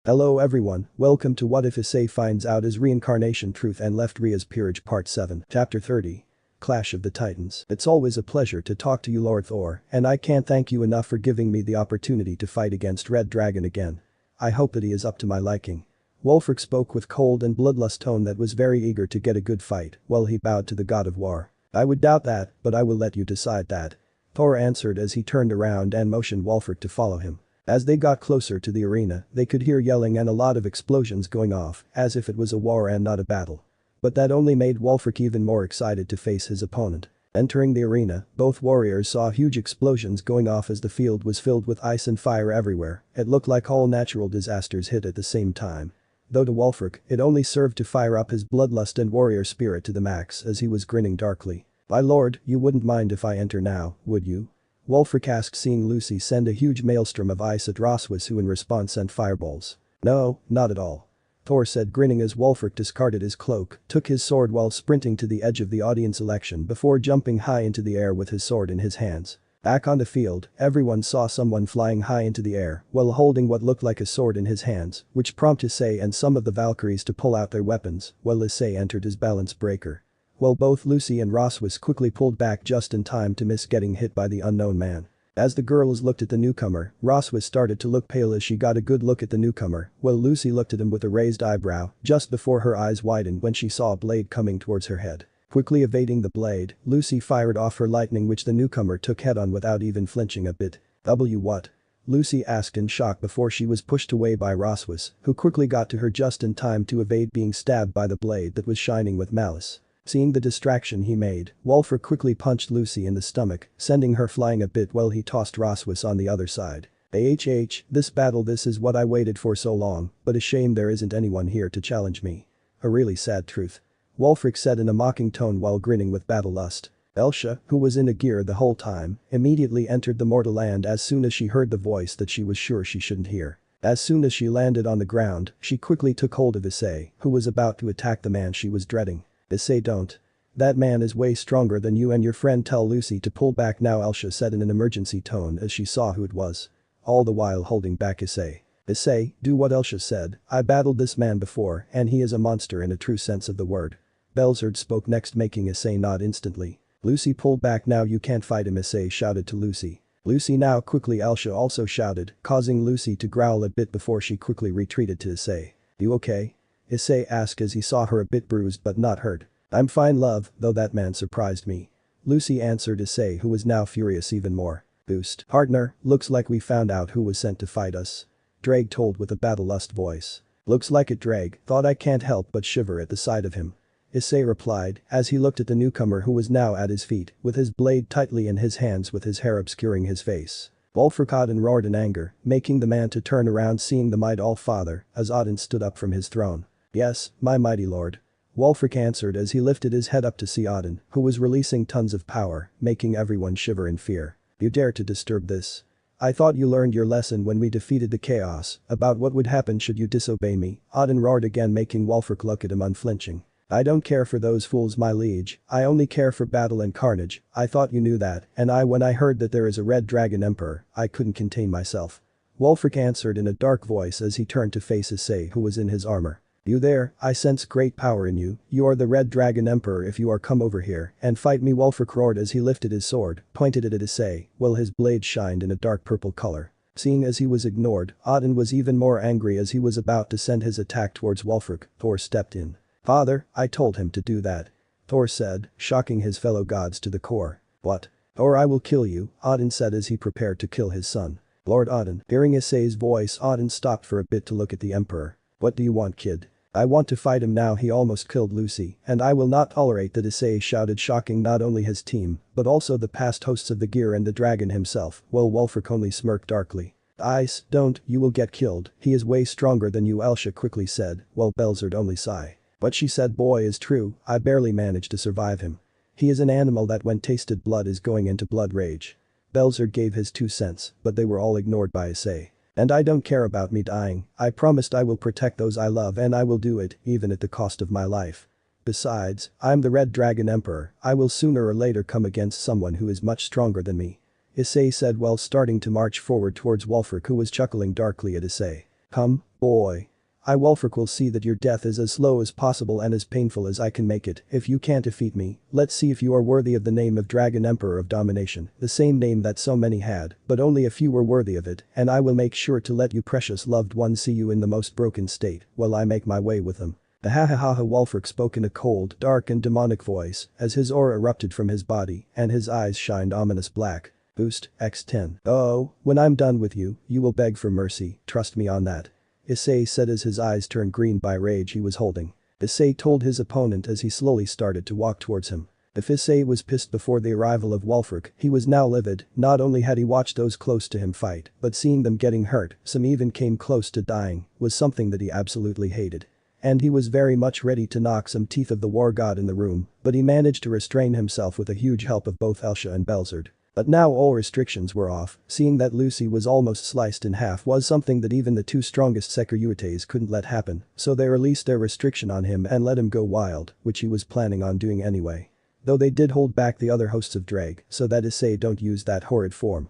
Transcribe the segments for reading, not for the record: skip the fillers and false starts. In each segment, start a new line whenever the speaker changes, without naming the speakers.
Hello everyone, welcome to What If Issei Finds Out His Reincarnation Truth and Left Ria's Peerage Part 7, Chapter 30. Clash of the Titans. It's always a pleasure to talk to you Lord Thor, and I can't thank you enough for giving me the opportunity to fight against Red Dragon again. I hope that he is up to my liking. Walfr spoke with cold and bloodlust tone that was very eager to get a good fight while he bowed to the god of war. I would doubt that, but I will let you decide that. Thor answered as he turned around and motioned Walfr to follow him. As they got closer to the arena, they could hear yelling and a lot of explosions going off, as if it was a war and not a battle. But that only made Walfr even more excited to face his opponent. Entering the arena, both warriors saw huge explosions going off as the field was filled with ice and fire everywhere. It looked like all natural disasters hit at the same time. Though to Walfr, it only served to fire up his bloodlust and warrior spirit to the max as he was grinning darkly. "My lord, you wouldn't mind if I enter now, would you?" Walfr asked, seeing Lucy send a huge maelstrom of ice at Roswis, who in response sent fireballs. "No, not at all," Thor said, grinning as Walfr discarded his cloak, took his sword while sprinting to the edge of the audience election before jumping high into the air with his sword in his hands. Back on the field, everyone saw someone flying high into the air while holding what looked like a sword in his hands, which prompted Issei and some of the Valkyries to pull out their weapons while Issei entered his balance breaker. While both Lucy and Roswis quickly pulled back just in time to miss getting hit by the unknown man. As the girls looked at the newcomer, Roswis started to look pale as she got a good look at the newcomer, while Lucy looked at him with a raised eyebrow just before her eyes widened when she saw a blade coming towards her head. Quickly evading the blade, Lucy fired off her lightning, which the newcomer took head-on without even flinching a bit. What?" Lucy asked in shock before she was pushed away by Roswis, who quickly got to her just in time to evade being stabbed by the blade that was shining with malice. Seeing the distraction he made, Walfr quickly punched Lucy in the stomach, sending her flying a bit while he tossed Roswis on the other side. This battle, this is what I waited for so long, but a shame there isn't anyone here to challenge me. A really sad truth," Walfr said in a mocking tone while grinning with battle lust. Alsa, who was in a gear the whole time, immediately entered the mortal land as soon as she heard the voice that she was sure she shouldn't hear. As soon as she landed on the ground, she quickly took hold of Issei, who was about to attack the man she was dreading. "Issei, don't. That man is way stronger than you and your friend. Tell Lucy to pull back now," Alsa said in an emergency tone as she saw who it was. All the while holding back Issei. "Issei, do what Alsa said. I battled this man before and he is a monster in a true sense of the word." Belzerd spoke next, making Issei nod instantly. "Lucy, pull back now, you can't fight him," Issei shouted to Lucy. "Lucy now quickly," Alsa also shouted, causing Lucy to growl a bit before she quickly retreated to Issei. "You okay?" Issei asked as he saw her a bit bruised but not hurt. "I'm fine love, though that man surprised me," Lucy answered Issei, who was now furious even more. "Boost. Partner, looks like we found out who was sent to fight us," Drake told with a battle lust voice. "Looks like it, Drake, thought I can't help but shiver at the sight of him," Issei replied as he looked at the newcomer who was now at his feet with his blade tightly in his hands with his hair obscuring his face. Walfr caught and roared in anger, making the man to turn around, seeing the might all-father as Odin stood up from his throne. "Yes, my mighty lord," Walfr answered as he lifted his head up to see Odin, who was releasing tons of power, making everyone shiver in fear. "You dare to disturb this? I thought you learned your lesson when we defeated the chaos about what would happen should you disobey me," Odin roared again, making Walfr look at him unflinching. "I don't care for those fools, my liege, I only care for battle and carnage. I thought you knew that, and when I heard that there is a Red Dragon Emperor, I couldn't contain myself," Walfr answered in a dark voice as he turned to face Issei, who was in his armor. "You there, I sense great power in you, you are the Red Dragon Emperor. If you are, come over here and fight me," Walfr roared as he lifted his sword, pointed it at Issei, while his blade shined in a dark purple color. Seeing as he was ignored, Odin was even more angry as he was about to send his attack towards Walfr. Thor stepped in. "Father, I told him to do that," Thor said, shocking his fellow gods to the core. "What? Or I will kill you," Odin said as he prepared to kill his son. "Lord Odin." Hearing Issei's voice, Odin stopped for a bit to look at the Emperor. "What do you want, kid?" "I want to fight him now. He almost killed Lucy, and I will not tolerate that," Issei shouted, shocking not only his team, but also the past hosts of the gear and the dragon himself, while Walfr only smirked darkly. "Ice, don't, you will get killed, he is way stronger than you," Alsa quickly said, while Belzerd only sighed. "What she said, boy, is true, I barely managed to survive him. He is an animal that when tasted blood is going into blood rage." Belzerd gave his 2 cents, but they were all ignored by Issei. "And I don't care about me dying, I promised I will protect those I love and I will do it, even at the cost of my life. Besides, I'm the Red Dragon Emperor, I will sooner or later come against someone who is much stronger than me," Issei said while starting to march forward towards Walfr, who was chuckling darkly at Issei. Come, boy. I Walfr will see that your death is as slow as possible and as painful as I can make it. If you can't defeat me, let's see if you are worthy of the name of Dragon Emperor of Domination, the same name that so many had, but only a few were worthy of it, and I will make sure to let you precious loved ones see you in the most broken state while I make my way with them. The ha-ha-ha-ha Walfr spoke in a cold, dark and demonic voice as his aura erupted from his body and his eyes shined ominous black. Boost, X10. Oh, when I'm done with you, you will beg for mercy, trust me on that. Issei said as his eyes turned green by rage he was holding. Issei told his opponent as he slowly started to walk towards him. If Issei was pissed before the arrival of Walfr, he was now livid. Not only had he watched those close to him fight, but seeing them getting hurt, some even came close to dying, was something that he absolutely hated. And he was very much ready to knock some teeth of the war god in the room, but he managed to restrain himself with the huge help of both Alsa and Belzerd. But now all restrictions were off, seeing that Lucy was almost sliced in half was something that even the two strongest Securities couldn't let happen, so they released their restriction on him and let him go wild, which he was planning on doing anyway. Though they did hold back the other hosts of Drag, so that Issei don't use that horrid form.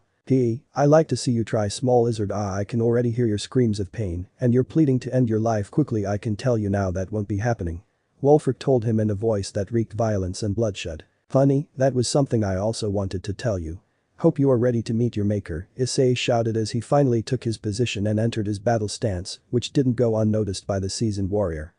I like to see you try small lizard. I can already hear your screams of pain, and you're pleading to end your life quickly. I can tell you now that won't be happening. Walfr told him in a voice that reeked violence and bloodshed. Funny, that was something I also wanted to tell you. Hope you are ready to meet your maker, Issei shouted as he finally took his position and entered his battle stance, which didn't go unnoticed by the seasoned warrior.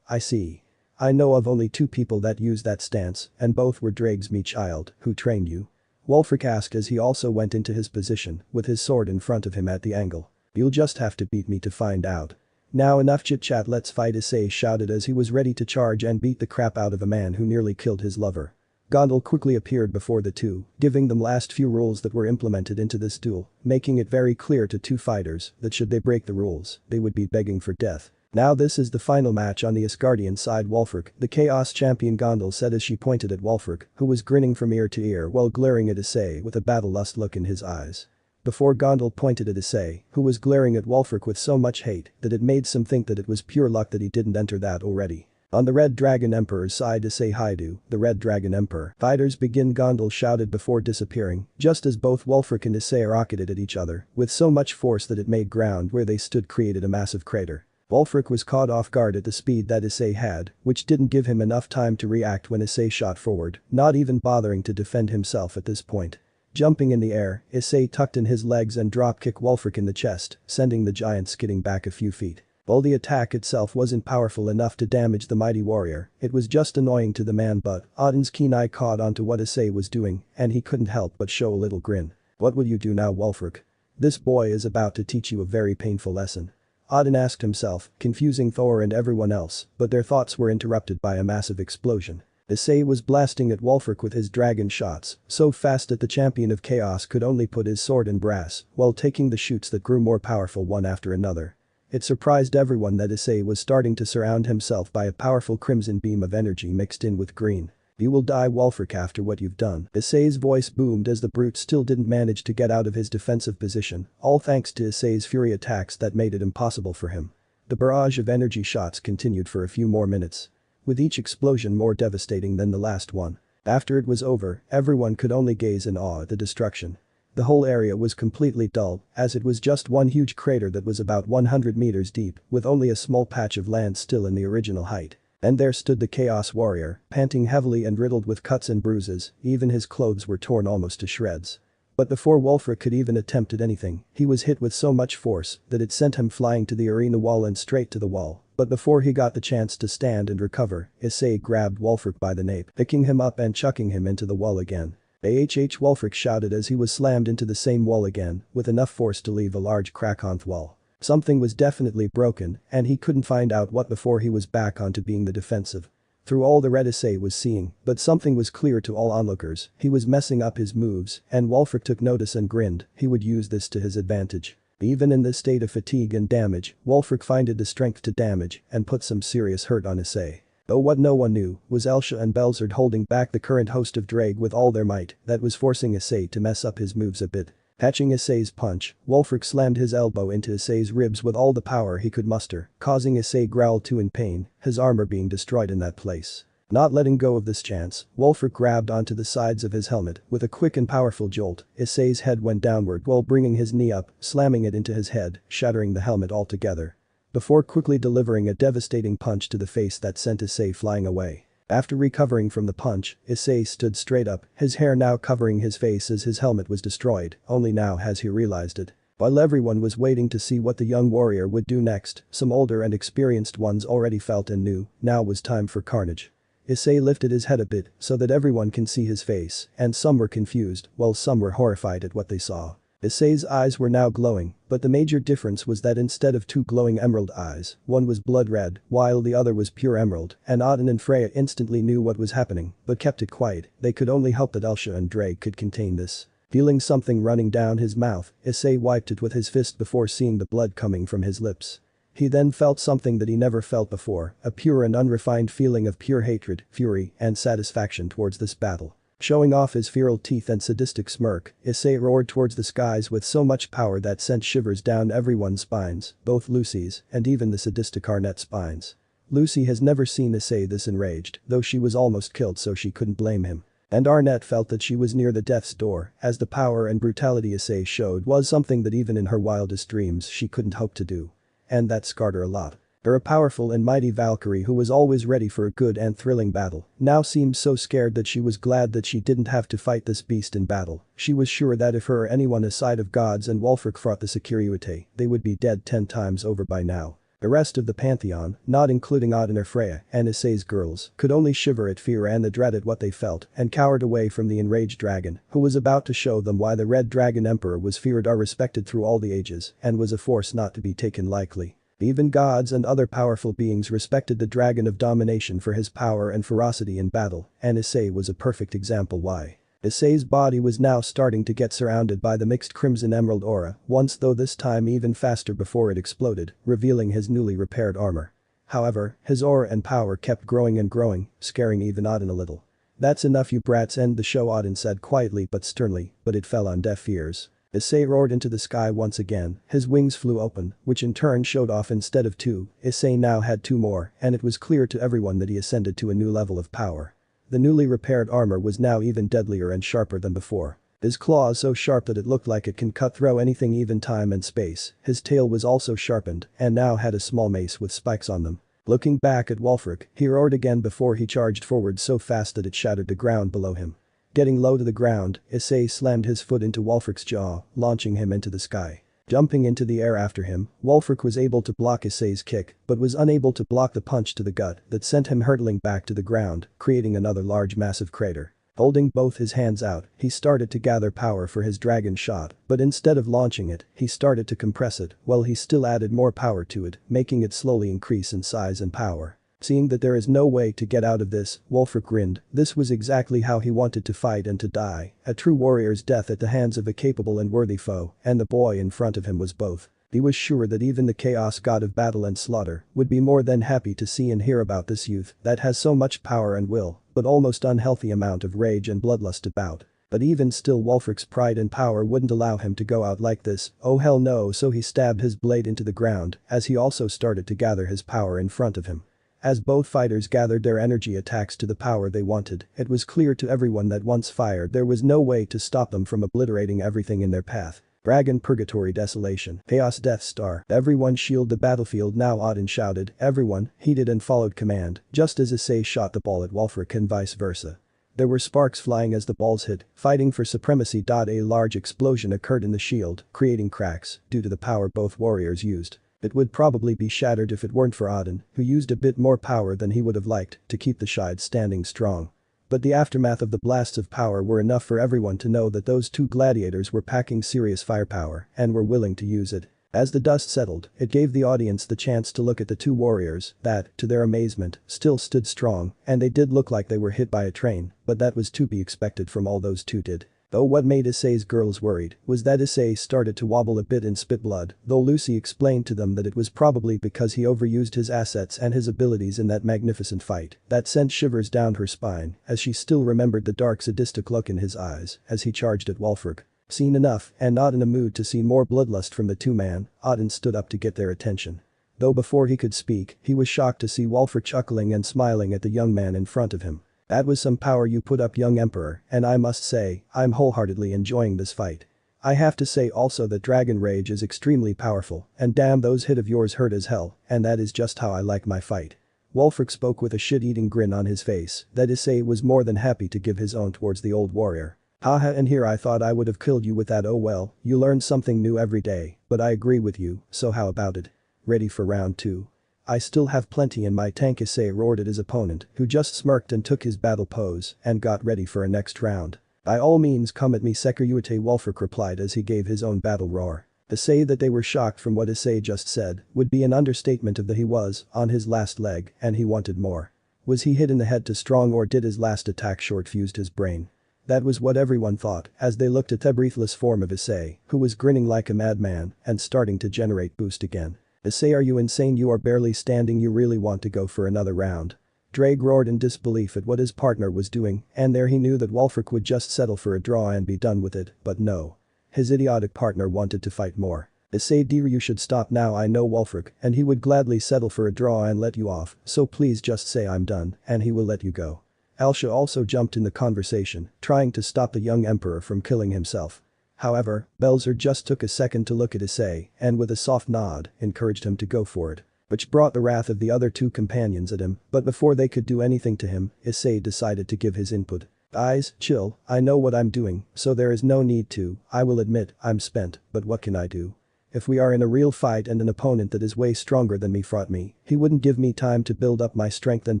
I see. I know of only two people that use that stance, and both were Drags me child, who trained you. Walfr asked as he also went into his position, with his sword in front of him at the angle. You'll just have to beat me to find out. Now enough chit chat, let's fight, Issei shouted as he was ready to charge and beat the crap out of a man who nearly killed his lover. Gondal quickly appeared before the two, giving them last few rules that were implemented into this duel, making it very clear to two fighters that should they break the rules, they would be begging for death. Now this is the final match on the Asgardian side. Walfr, the Chaos Champion, Gondal said as she pointed at Walfr, who was grinning from ear to ear while glaring at Issei with a battle-lust look in his eyes. Before Gondal pointed at Issei, who was glaring at Walfr with so much hate that it made some think that it was pure luck that he didn't enter that already. On the Red Dragon Emperor's side, Issei Haidu, the Red Dragon Emperor. Fighters begin, Gondal shouted before disappearing, just as both Walfr and Issei rocketed at each other, with so much force that it made ground where they stood created a massive crater. Walfr was caught off guard at the speed that Issei had, which didn't give him enough time to react when Issei shot forward, not even bothering to defend himself at this point. Jumping in the air, Issei tucked in his legs and drop-kicked Walfr in the chest, sending the giant skidding back a few feet. While the attack itself wasn't powerful enough to damage the mighty warrior, it was just annoying to the man, but Odin's keen eye caught onto what Issei was doing, and he couldn't help but show a little grin. What will you do now, Walfr? This boy is about to teach you a very painful lesson. Odin asked himself, confusing Thor and everyone else, but their thoughts were interrupted by a massive explosion. Issei was blasting at Walfr with his dragon shots, so fast that the champion of chaos could only put his sword in brass, while taking the shoots that grew more powerful one after another. It surprised everyone that Issei was starting to surround himself by a powerful crimson beam of energy mixed in with green. You will die, Walfr, after what you've done. Issei's voice boomed as the brute still didn't manage to get out of his defensive position, all thanks to Issei's fury attacks that made it impossible for him. The barrage of energy shots continued for a few more minutes, with each explosion more devastating than the last one. After it was over, everyone could only gaze in awe at the destruction. The whole area was completely dull, as it was just one huge crater that was about 100 meters deep, with only a small patch of land still in the original height. And there stood the Chaos Warrior, panting heavily and riddled with cuts and bruises, even his clothes were torn almost to shreds. But before Walfr could even attempt at anything, he was hit with so much force that it sent him flying to the arena wall and straight to the wall. But before he got the chance to stand and recover, Issei grabbed Walfr by the nape, picking him up and chucking him into the wall again. Walfr shouted as he was slammed into the same wall again, with enough force to leave a large crack on the wall. Something was definitely broken, and he couldn't find out what before he was back onto being the defensive. Through all the red Issei was seeing, but something was clear to all onlookers, he was messing up his moves, and Walfr took notice and grinned, he would use this to his advantage. Even in this state of fatigue and damage, Walfr found the strength to damage and put some serious hurt on Issei. Though what no one knew was Alsa and Belzerd holding back the current host of Drag with all their might that was forcing Issei to mess up his moves a bit. Catching Issei's punch, Walfr slammed his elbow into Issei's ribs with all the power he could muster, causing Issei growl too in pain, his armor being destroyed in that place. Not letting go of this chance, Walfr grabbed onto the sides of his helmet. With a quick and powerful jolt, Issei's head went downward while bringing his knee up, slamming it into his head, shattering the helmet altogether. Before quickly delivering a devastating punch to the face that sent Issei flying away. After recovering from the punch, Issei stood straight up, his hair now covering his face as his helmet was destroyed, only now has he realized it. While everyone was waiting to see what the young warrior would do next, some older and experienced ones already felt and knew, now was time for carnage. Issei lifted his head a bit so that everyone can see his face, and some were confused, while some were horrified at what they saw. Issei's eyes were now glowing, but the major difference was that instead of two glowing emerald eyes, one was blood red, while the other was pure emerald, and Odin and Freya instantly knew what was happening, but kept it quiet. They could only hope that Alsa and Drake could contain this. Feeling something running down his mouth, Issei wiped it with his fist before seeing the blood coming from his lips. He then felt something that he never felt before, a pure and unrefined feeling of pure hatred, fury, and satisfaction towards this battle. Showing off his feral teeth and sadistic smirk, Issei roared towards the skies with so much power that sent shivers down everyone's spines, both Lucy's and even the sadistic Arnette's spines. Lucy has never seen Issei this enraged, though she was almost killed so she couldn't blame him. And Arnette felt that she was near the death's door, as the power and brutality Issei showed was something that even in her wildest dreams she couldn't hope to do. And that scarred her a lot. A powerful and mighty Valkyrie who was always ready for a good and thrilling battle, now seemed so scared that she was glad that she didn't have to fight this beast in battle. She was sure that if her or anyone aside of gods and Walfr fought the Security, they would be dead 10 times over by now. The rest of the pantheon, not including Odin or Freya and Issei's girls, could only shiver at fear and the dread at what they felt and cowered away from the enraged dragon, who was about to show them why the Red Dragon Emperor was feared or respected through all the ages and was a force not to be taken lightly. Even gods and other powerful beings respected the dragon of domination for his power and ferocity in battle, and Issei was a perfect example why. Issei's body was now starting to get surrounded by the mixed crimson emerald aura, once though this time even faster before it exploded, revealing his newly repaired armor. However, his aura and power kept growing and growing, scaring even Odin a little. "That's enough you brats, end the show," Odin said quietly but sternly, but it fell on deaf ears. Issei roared into the sky once again, his wings flew open, which in turn showed off instead of 2, Issei now had 2 more, and it was clear to everyone that he ascended to a new level of power. The newly repaired armor was now even deadlier and sharper than before. His claws so sharp that it looked like it can cut through anything, even time and space. His tail was also sharpened, and now had a small mace with spikes on them. Looking back at Walfr, he roared again before he charged forward so fast that it shattered the ground below him. Getting low to the ground, Issei slammed his foot into Walfr's jaw, launching him into the sky. Jumping into the air after him, Walfr was able to block Issei's kick, but was unable to block the punch to the gut that sent him hurtling back to the ground, creating another large massive crater. Holding both his hands out, he started to gather power for his dragon shot, but instead of launching it, he started to compress it, while he still added more power to it, making it slowly increase in size and power. Seeing that there is no way to get out of this, Walfr grinned. This was exactly how he wanted to fight and to die, a true warrior's death at the hands of a capable and worthy foe, and the boy in front of him was both. He was sure that even the chaos god of battle and slaughter would be more than happy to see and hear about this youth that has so much power and will, but almost unhealthy amount of rage and bloodlust about. But even still, Walfr's pride and power wouldn't allow him to go out like this, oh hell no, so he stabbed his blade into the ground as he also started to gather his power in front of him. As both fighters gathered their energy attacks to the power they wanted, it was clear to everyone that once fired there was no way to stop them from obliterating everything in their path. Dragon Purgatory Desolation, Chaos Death Star, everyone shield the battlefield now, Odin shouted, everyone heeded and followed command, just as Issei shot the ball at Walfr and vice versa. There were sparks flying as the balls hit, fighting for supremacy. A large explosion occurred in the shield, creating cracks due to the power both warriors used. It would probably be shattered if it weren't for Odin, who used a bit more power than he would have liked to keep the shield standing strong. But the aftermath of the blasts of power were enough for everyone to know that those two gladiators were packing serious firepower and were willing to use it. As the dust settled, it gave the audience the chance to look at the two warriors that, to their amazement, still stood strong, and they did look like they were hit by a train, but that was to be expected from all those two did. Though what made Issei's girls worried was that Issei started to wobble a bit and spit blood, though Lucy explained to them that it was probably because he overused his assets and his abilities in that magnificent fight that sent shivers down her spine as she still remembered the dark sadistic look in his eyes as he charged at Walfr. Seen enough and not in a mood to see more bloodlust from the two men, Odin stood up to get their attention. Though before he could speak, he was shocked to see Walfr chuckling and smiling at the young man in front of him. "That was some power you put up, young emperor, and I must say, I'm wholeheartedly enjoying this fight. I have to say also that Dragon Rage is extremely powerful, and damn those hit of yours hurt as hell, and that is just how I like my fight." Walfr spoke with a shit-eating grin on his face that Issei was more than happy to give his own towards the old warrior. "Haha, and here I thought I would have killed you with that. Oh well, you learn something new every day, but I agree with you, so how about it? Ready for round 2? I still have plenty in my tank," Issei roared at his opponent, who just smirked and took his battle pose and got ready for a next round. "By all means come at me, Securitate," Walfr replied as he gave his own battle roar. To say that they were shocked from what Issei just said would be an understatement of that he was on his last leg and he wanted more. Was he hit in the head too strong, or did his last attack short-fused his brain? That was what everyone thought as they looked at the breathless form of Issei, who was grinning like a madman and starting to generate boost again. "Issei, are you insane? You are barely standing. You really want to go for another round?" Drake roared in disbelief at what his partner was doing, and there he knew that Walfr would just settle for a draw and be done with it, but no. His idiotic partner wanted to fight more. "Issei dear, you should stop now. I know Walfr, and he would gladly settle for a draw and let you off, so please just say I'm done, and he will let you go." Alsa also jumped in the conversation, trying to stop the young emperor from killing himself. However, Belzer just took a second to look at Issei and with a soft nod, encouraged him to go for it. Which brought the wrath of the other two companions at him, but before they could do anything to him, Issei decided to give his input. "Guys, chill, I know what I'm doing, so there is no need to. I will admit, I'm spent, but what can I do? If we are in a real fight and an opponent that is way stronger than me fought me, he wouldn't give me time to build up my strength and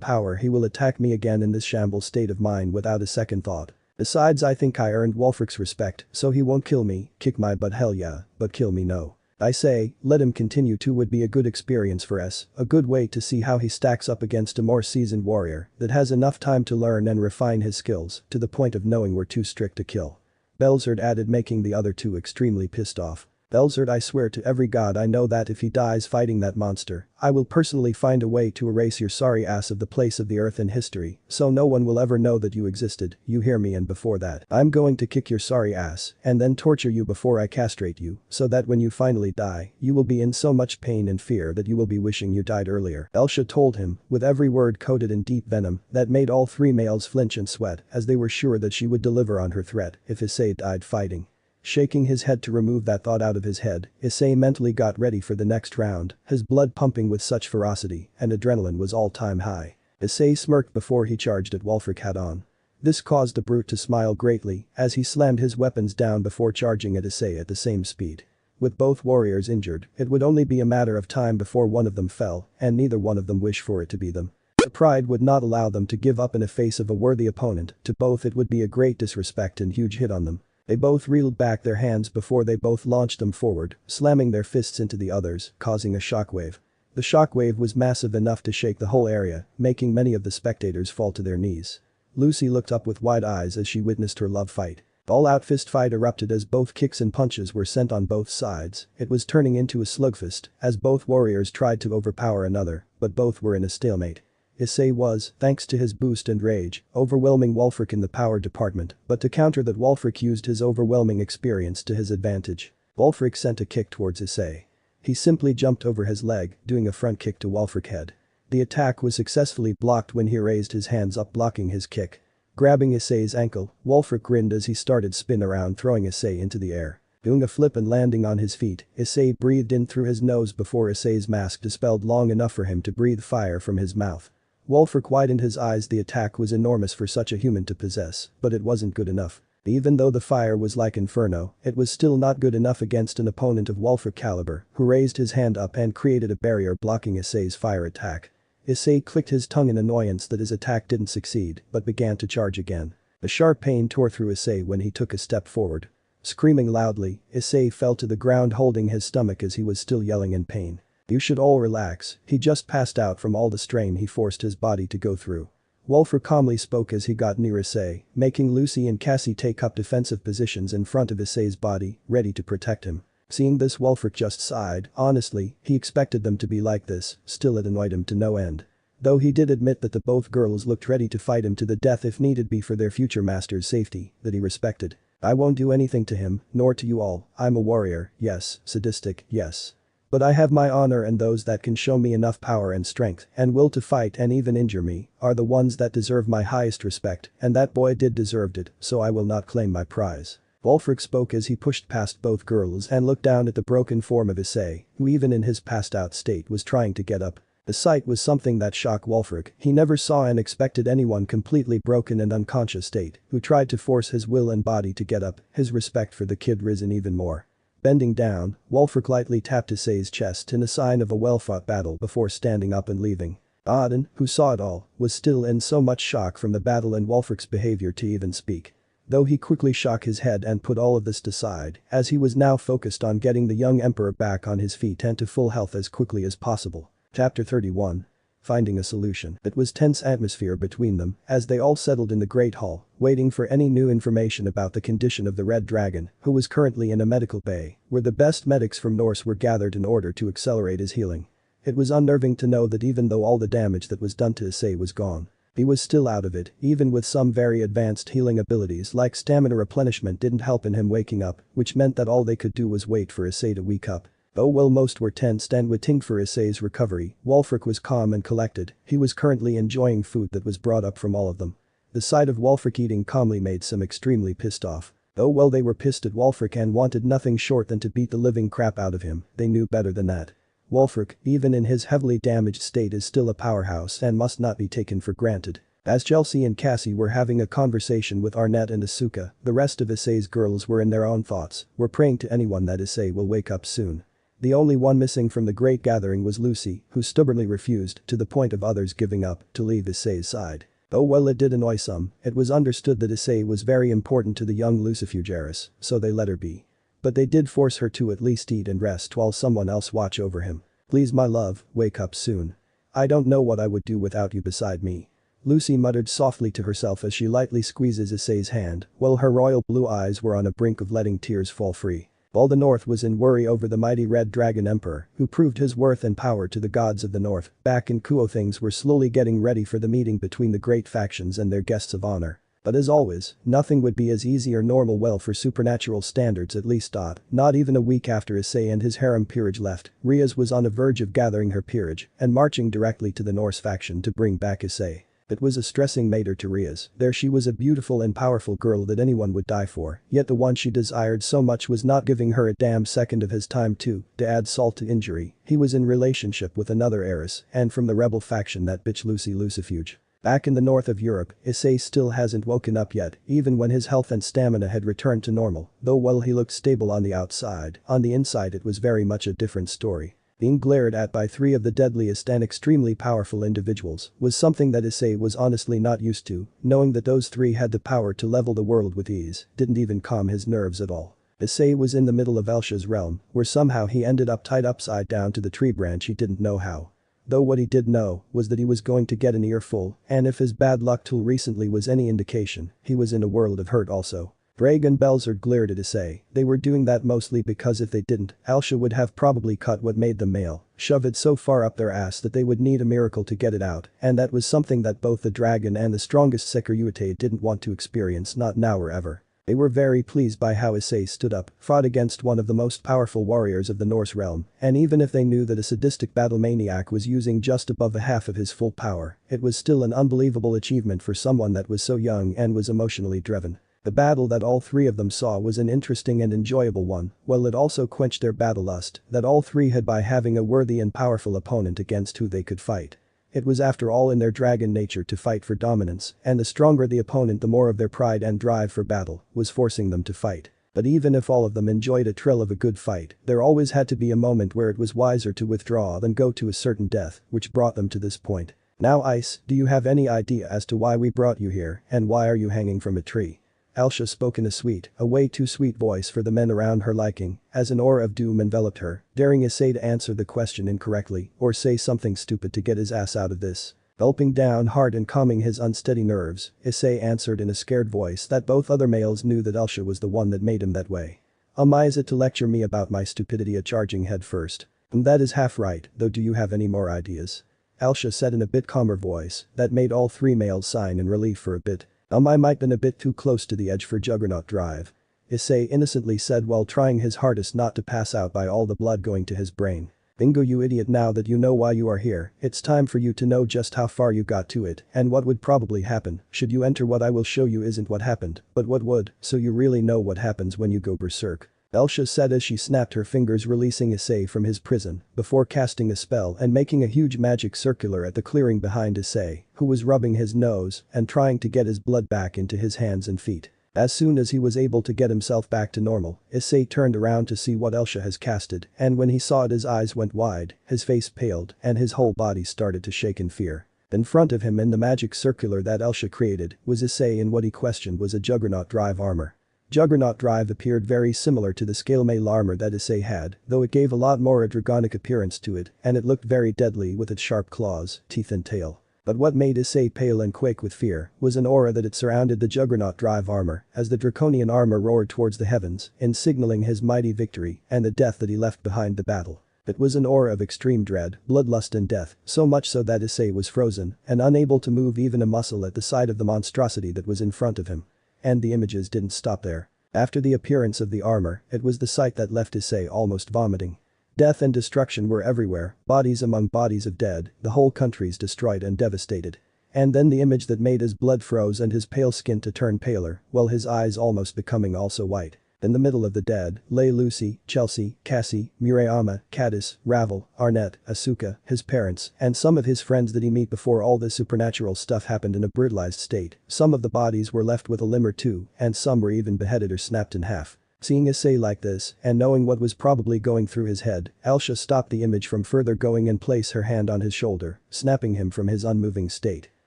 power. He will attack me again in this shambles state of mind without a second thought. Besides, I think I earned Walfr's respect, so he won't kill me. Kick my butt, hell yeah, but kill me no. I say, let him continue to. Would be a good experience for us, a good way to see how he stacks up against a more seasoned warrior that has enough time to learn and refine his skills to the point of knowing we're too strict to kill." Belzer added, making the other two extremely pissed off. "Belzer, I swear to every god I know that if he dies fighting that monster, I will personally find a way to erase your sorry ass of the place of the earth in history, so no one will ever know that you existed, you hear me? And before that, I'm going to kick your sorry ass and then torture you before I castrate you, so that when you finally die, you will be in so much pain and fear that you will be wishing you died earlier." Alsa told him, with every word coated in deep venom that made all three males flinch and sweat as they were sure that she would deliver on her threat if Issei died fighting. Shaking his head to remove that thought out of his head, Issei mentally got ready for the next round, his blood pumping with such ferocity and adrenaline was all-time high. Issei smirked before he charged at Walfr head-on. This caused the brute to smile greatly as he slammed his weapons down before charging at Issei at the same speed. With both warriors injured, it would only be a matter of time before one of them fell, and neither one of them wished for it to be them. Their pride would not allow them to give up in the face of a worthy opponent. To both it would be a great disrespect and huge hit on them. They both reeled back their hands before they both launched them forward, slamming their fists into the others, causing a shockwave. The shockwave was massive enough to shake the whole area, making many of the spectators fall to their knees. Lucy looked up with wide eyes as she witnessed her love fight. All-out fist fight erupted as both kicks and punches were sent on both sides. It was turning into a slugfest as both warriors tried to overpower another, but both were in a stalemate. Issei was, thanks to his boost and rage, overwhelming Walfr in the power department, but to counter that Walfr used his overwhelming experience to his advantage. Walfr sent a kick towards Issei. He simply jumped over his leg, doing a front kick to Walfr's head. The attack was successfully blocked when he raised his hands up, blocking his kick. Grabbing Issei's ankle, Walfr grinned as he started spin around, throwing Issei into the air. Doing a flip and landing on his feet, Issei breathed in through his nose before Issei's mask dispelled long enough for him to breathe fire from his mouth. Walfr widened his eyes. The attack was enormous for such a human to possess, but it wasn't good enough. Even though the fire was like inferno, it was still not good enough against an opponent of Walfr caliber, who raised his hand up and created a barrier blocking Issei's fire attack. Issei clicked his tongue in annoyance that his attack didn't succeed, but began to charge again. A sharp pain tore through Issei when he took a step forward. Screaming loudly, Issei fell to the ground holding his stomach as he was still yelling in pain. "You should all relax, he just passed out from all the strain he forced his body to go through." Walfr calmly spoke as he got near Issei, making Lucy and Cassie take up defensive positions in front of Issei's body, ready to protect him. Seeing this, Walfr just sighed. Honestly, he expected them to be like this, still it annoyed him to no end. Though he did admit that the both girls looked ready to fight him to the death if needed be for their future master's safety, that he respected. "I won't do anything to him, nor to you all. I'm a warrior, yes, sadistic, yes. But I have my honor, and those that can show me enough power and strength and will to fight and even injure me are the ones that deserve my highest respect, and that boy did deserved it, so I will not claim my prize. Walfr spoke as he pushed past both girls and looked down at the broken form of Issei, who even in his passed out state was trying to get up. The sight was something that shocked Walfr. He never saw and expected anyone completely broken and unconscious state who tried to force his will and body to get up. His respect for the kid risen even more. Bending down, Walfr lightly tapped Issei's chest in a sign of a well-fought battle before standing up and leaving. Odin, who saw it all, was still in so much shock from the battle and Walfr's behavior to even speak. Though he quickly shook his head and put all of this aside, as he was now focused on getting the young emperor back on his feet and to full health as quickly as possible. Chapter 31. Finding a solution. It was tense atmosphere between them as they all settled in the Great Hall, waiting for any new information about the condition of the Red Dragon, who was currently in a medical bay, where the best medics from Norse were gathered in order to accelerate his healing. It was unnerving to know that even though all the damage that was done to Issei was gone, he was still out of it, even with some very advanced healing abilities like stamina replenishment didn't help in him waking up, which meant that all they could do was wait for Issei to wake up. Though while most were tensed and waiting for Issei's recovery, Walfr was calm and collected. He was currently enjoying food that was brought up from all of them. The sight of Walfr eating calmly made some extremely pissed off. Though while they were pissed at Walfr and wanted nothing short than to beat the living crap out of him, they knew better than that. Walfr, even in his heavily damaged state, is still a powerhouse and must not be taken for granted. As Chelsea and Cassie were having a conversation with Arnette and Asuka, the rest of Issei's girls were in their own thoughts, were praying to anyone that Issei will wake up soon. The only one missing from the great gathering was Lucy, who stubbornly refused, to the point of others giving up, to leave Issei's side. Though while it did annoy some, it was understood that Issei was very important to the young Lucifugeris, so they let her be. But they did force her to at least eat and rest while someone else watch over him. Please my love, wake up soon. I don't know what I would do without you beside me. Lucy muttered softly to herself as she lightly squeezes Issei's hand, while her royal blue eyes were on the brink of letting tears fall free. All the North was in worry over the mighty Red Dragon Emperor, who proved his worth and power to the gods of the North. Back in Kuo, things were slowly getting ready for the meeting between the great factions and their guests of honor. But as always, nothing would be as easy or normal well for supernatural standards at least. Not even a week after Issei and his harem peerage left, Rias was on the verge of gathering her peerage and marching directly to the Norse faction to bring back Issei. It was a stressing matter to Rias. There she was, a beautiful and powerful girl that anyone would die for, yet the one she desired so much was not giving her a damn second of his time too. To add salt to injury, he was in relationship with another heiress and from the rebel faction, that bitch Lucy Lucifuge. Back in the north of Europe, Issei still hasn't woken up yet, even when his health and stamina had returned to normal, though while he looked stable on the outside, on the inside it was very much a different story. Being glared at by three of the deadliest and extremely powerful individuals was something that Issei was honestly not used to. Knowing that those three had the power to level the world with ease didn't even calm his nerves at all. Issei was in the middle of Alsa's realm, where somehow he ended up tied upside down to the tree branch. He didn't know how. Though what he did know was that he was going to get an earful, and if his bad luck till recently was any indication, he was in a world of hurt also. Brag and Belzer glared at Issei. They were doing that mostly because if they didn't, Alsa would have probably cut what made them male, shove it so far up their ass that they would need a miracle to get it out, and that was something that both the dragon and the strongest Sekurute didn't want to experience, not now or ever. They were very pleased by how Issei stood up, fought against one of the most powerful warriors of the Norse realm, and even if they knew that a sadistic battle maniac was using just above a half of his full power, it was still an unbelievable achievement for someone that was so young and was emotionally driven. The battle that all three of them saw was an interesting and enjoyable one, while it also quenched their battle lust that all three had by having a worthy and powerful opponent against who they could fight. It was after all in their dragon nature to fight for dominance, and the stronger the opponent the more of their pride and drive for battle was forcing them to fight. But even if all of them enjoyed a thrill of a good fight, there always had to be a moment where it was wiser to withdraw than go to a certain death, which brought them to this point. Now Ice, do you have any idea as to why we brought you here, and why are you hanging from a tree? Alsa spoke in a sweet, a way too sweet voice for the men around her liking, as an aura of doom enveloped her, daring Issei to answer the question incorrectly or say something stupid to get his ass out of this. Gulping down hard and calming his unsteady nerves, Issei answered in a scared voice that both other males knew that Alsa was the one that made him that way. Is it to lecture me about my stupidity, a charging head first? And that is half right, though do you have any more ideas? Alsa said in a bit calmer voice that made all three males sigh in relief for a bit. I might been a bit too close to the edge for Juggernaut Drive. Issei innocently said while trying his hardest not to pass out by all the blood going to his brain. Bingo you idiot, now that you know why you are here, it's time for you to know just how far you got to it and what would probably happen should you enter. What I will show you isn't what happened, but what would, so you really know what happens when you go berserk. Alsa said as she snapped her fingers, releasing Issei from his prison before casting a spell and making a huge magic circular at the clearing behind Issei, who was rubbing his nose and trying to get his blood back into his hands and feet. As soon as he was able to get himself back to normal, Issei turned around to see what Alsa has casted, and when he saw it his eyes went wide, his face paled, and his whole body started to shake in fear. In front of him in the magic circular that Alsa created was Issei in what he questioned was a Juggernaut Drive armor. Juggernaut Drive appeared very similar to the scale-mail armor that Issei had, though it gave a lot more a dragonic appearance to it, and it looked very deadly with its sharp claws, teeth and tail. But what made Issei pale and quake with fear was an aura that had surrounded the Juggernaut Drive armor as the draconian armor roared towards the heavens in signaling his mighty victory and the death that he left behind the battle. It was an aura of extreme dread, bloodlust and death, so much so that Issei was frozen and unable to move even a muscle at the sight of the monstrosity that was in front of him. And the images didn't stop there. After the appearance of the armor, it was the sight that left Issei almost vomiting. Death and destruction were everywhere, bodies among bodies of dead, the whole countries destroyed and devastated. And then the image that made his blood froze and his pale skin to turn paler, while his eyes almost becoming also white. In the middle of the dead lay Lucy, Chelsea, Cassie, Murayama, Caddis, Ravel, Arnette, Asuka, his parents, and some of his friends that he met before all this supernatural stuff happened in a brutalized state. Some of the bodies were left with a limb or two, and some were even beheaded or snapped in half. Seeing Issei like this, and knowing what was probably going through his head, Alsa stopped the image from further going and placed her hand on his shoulder, snapping him from his unmoving state.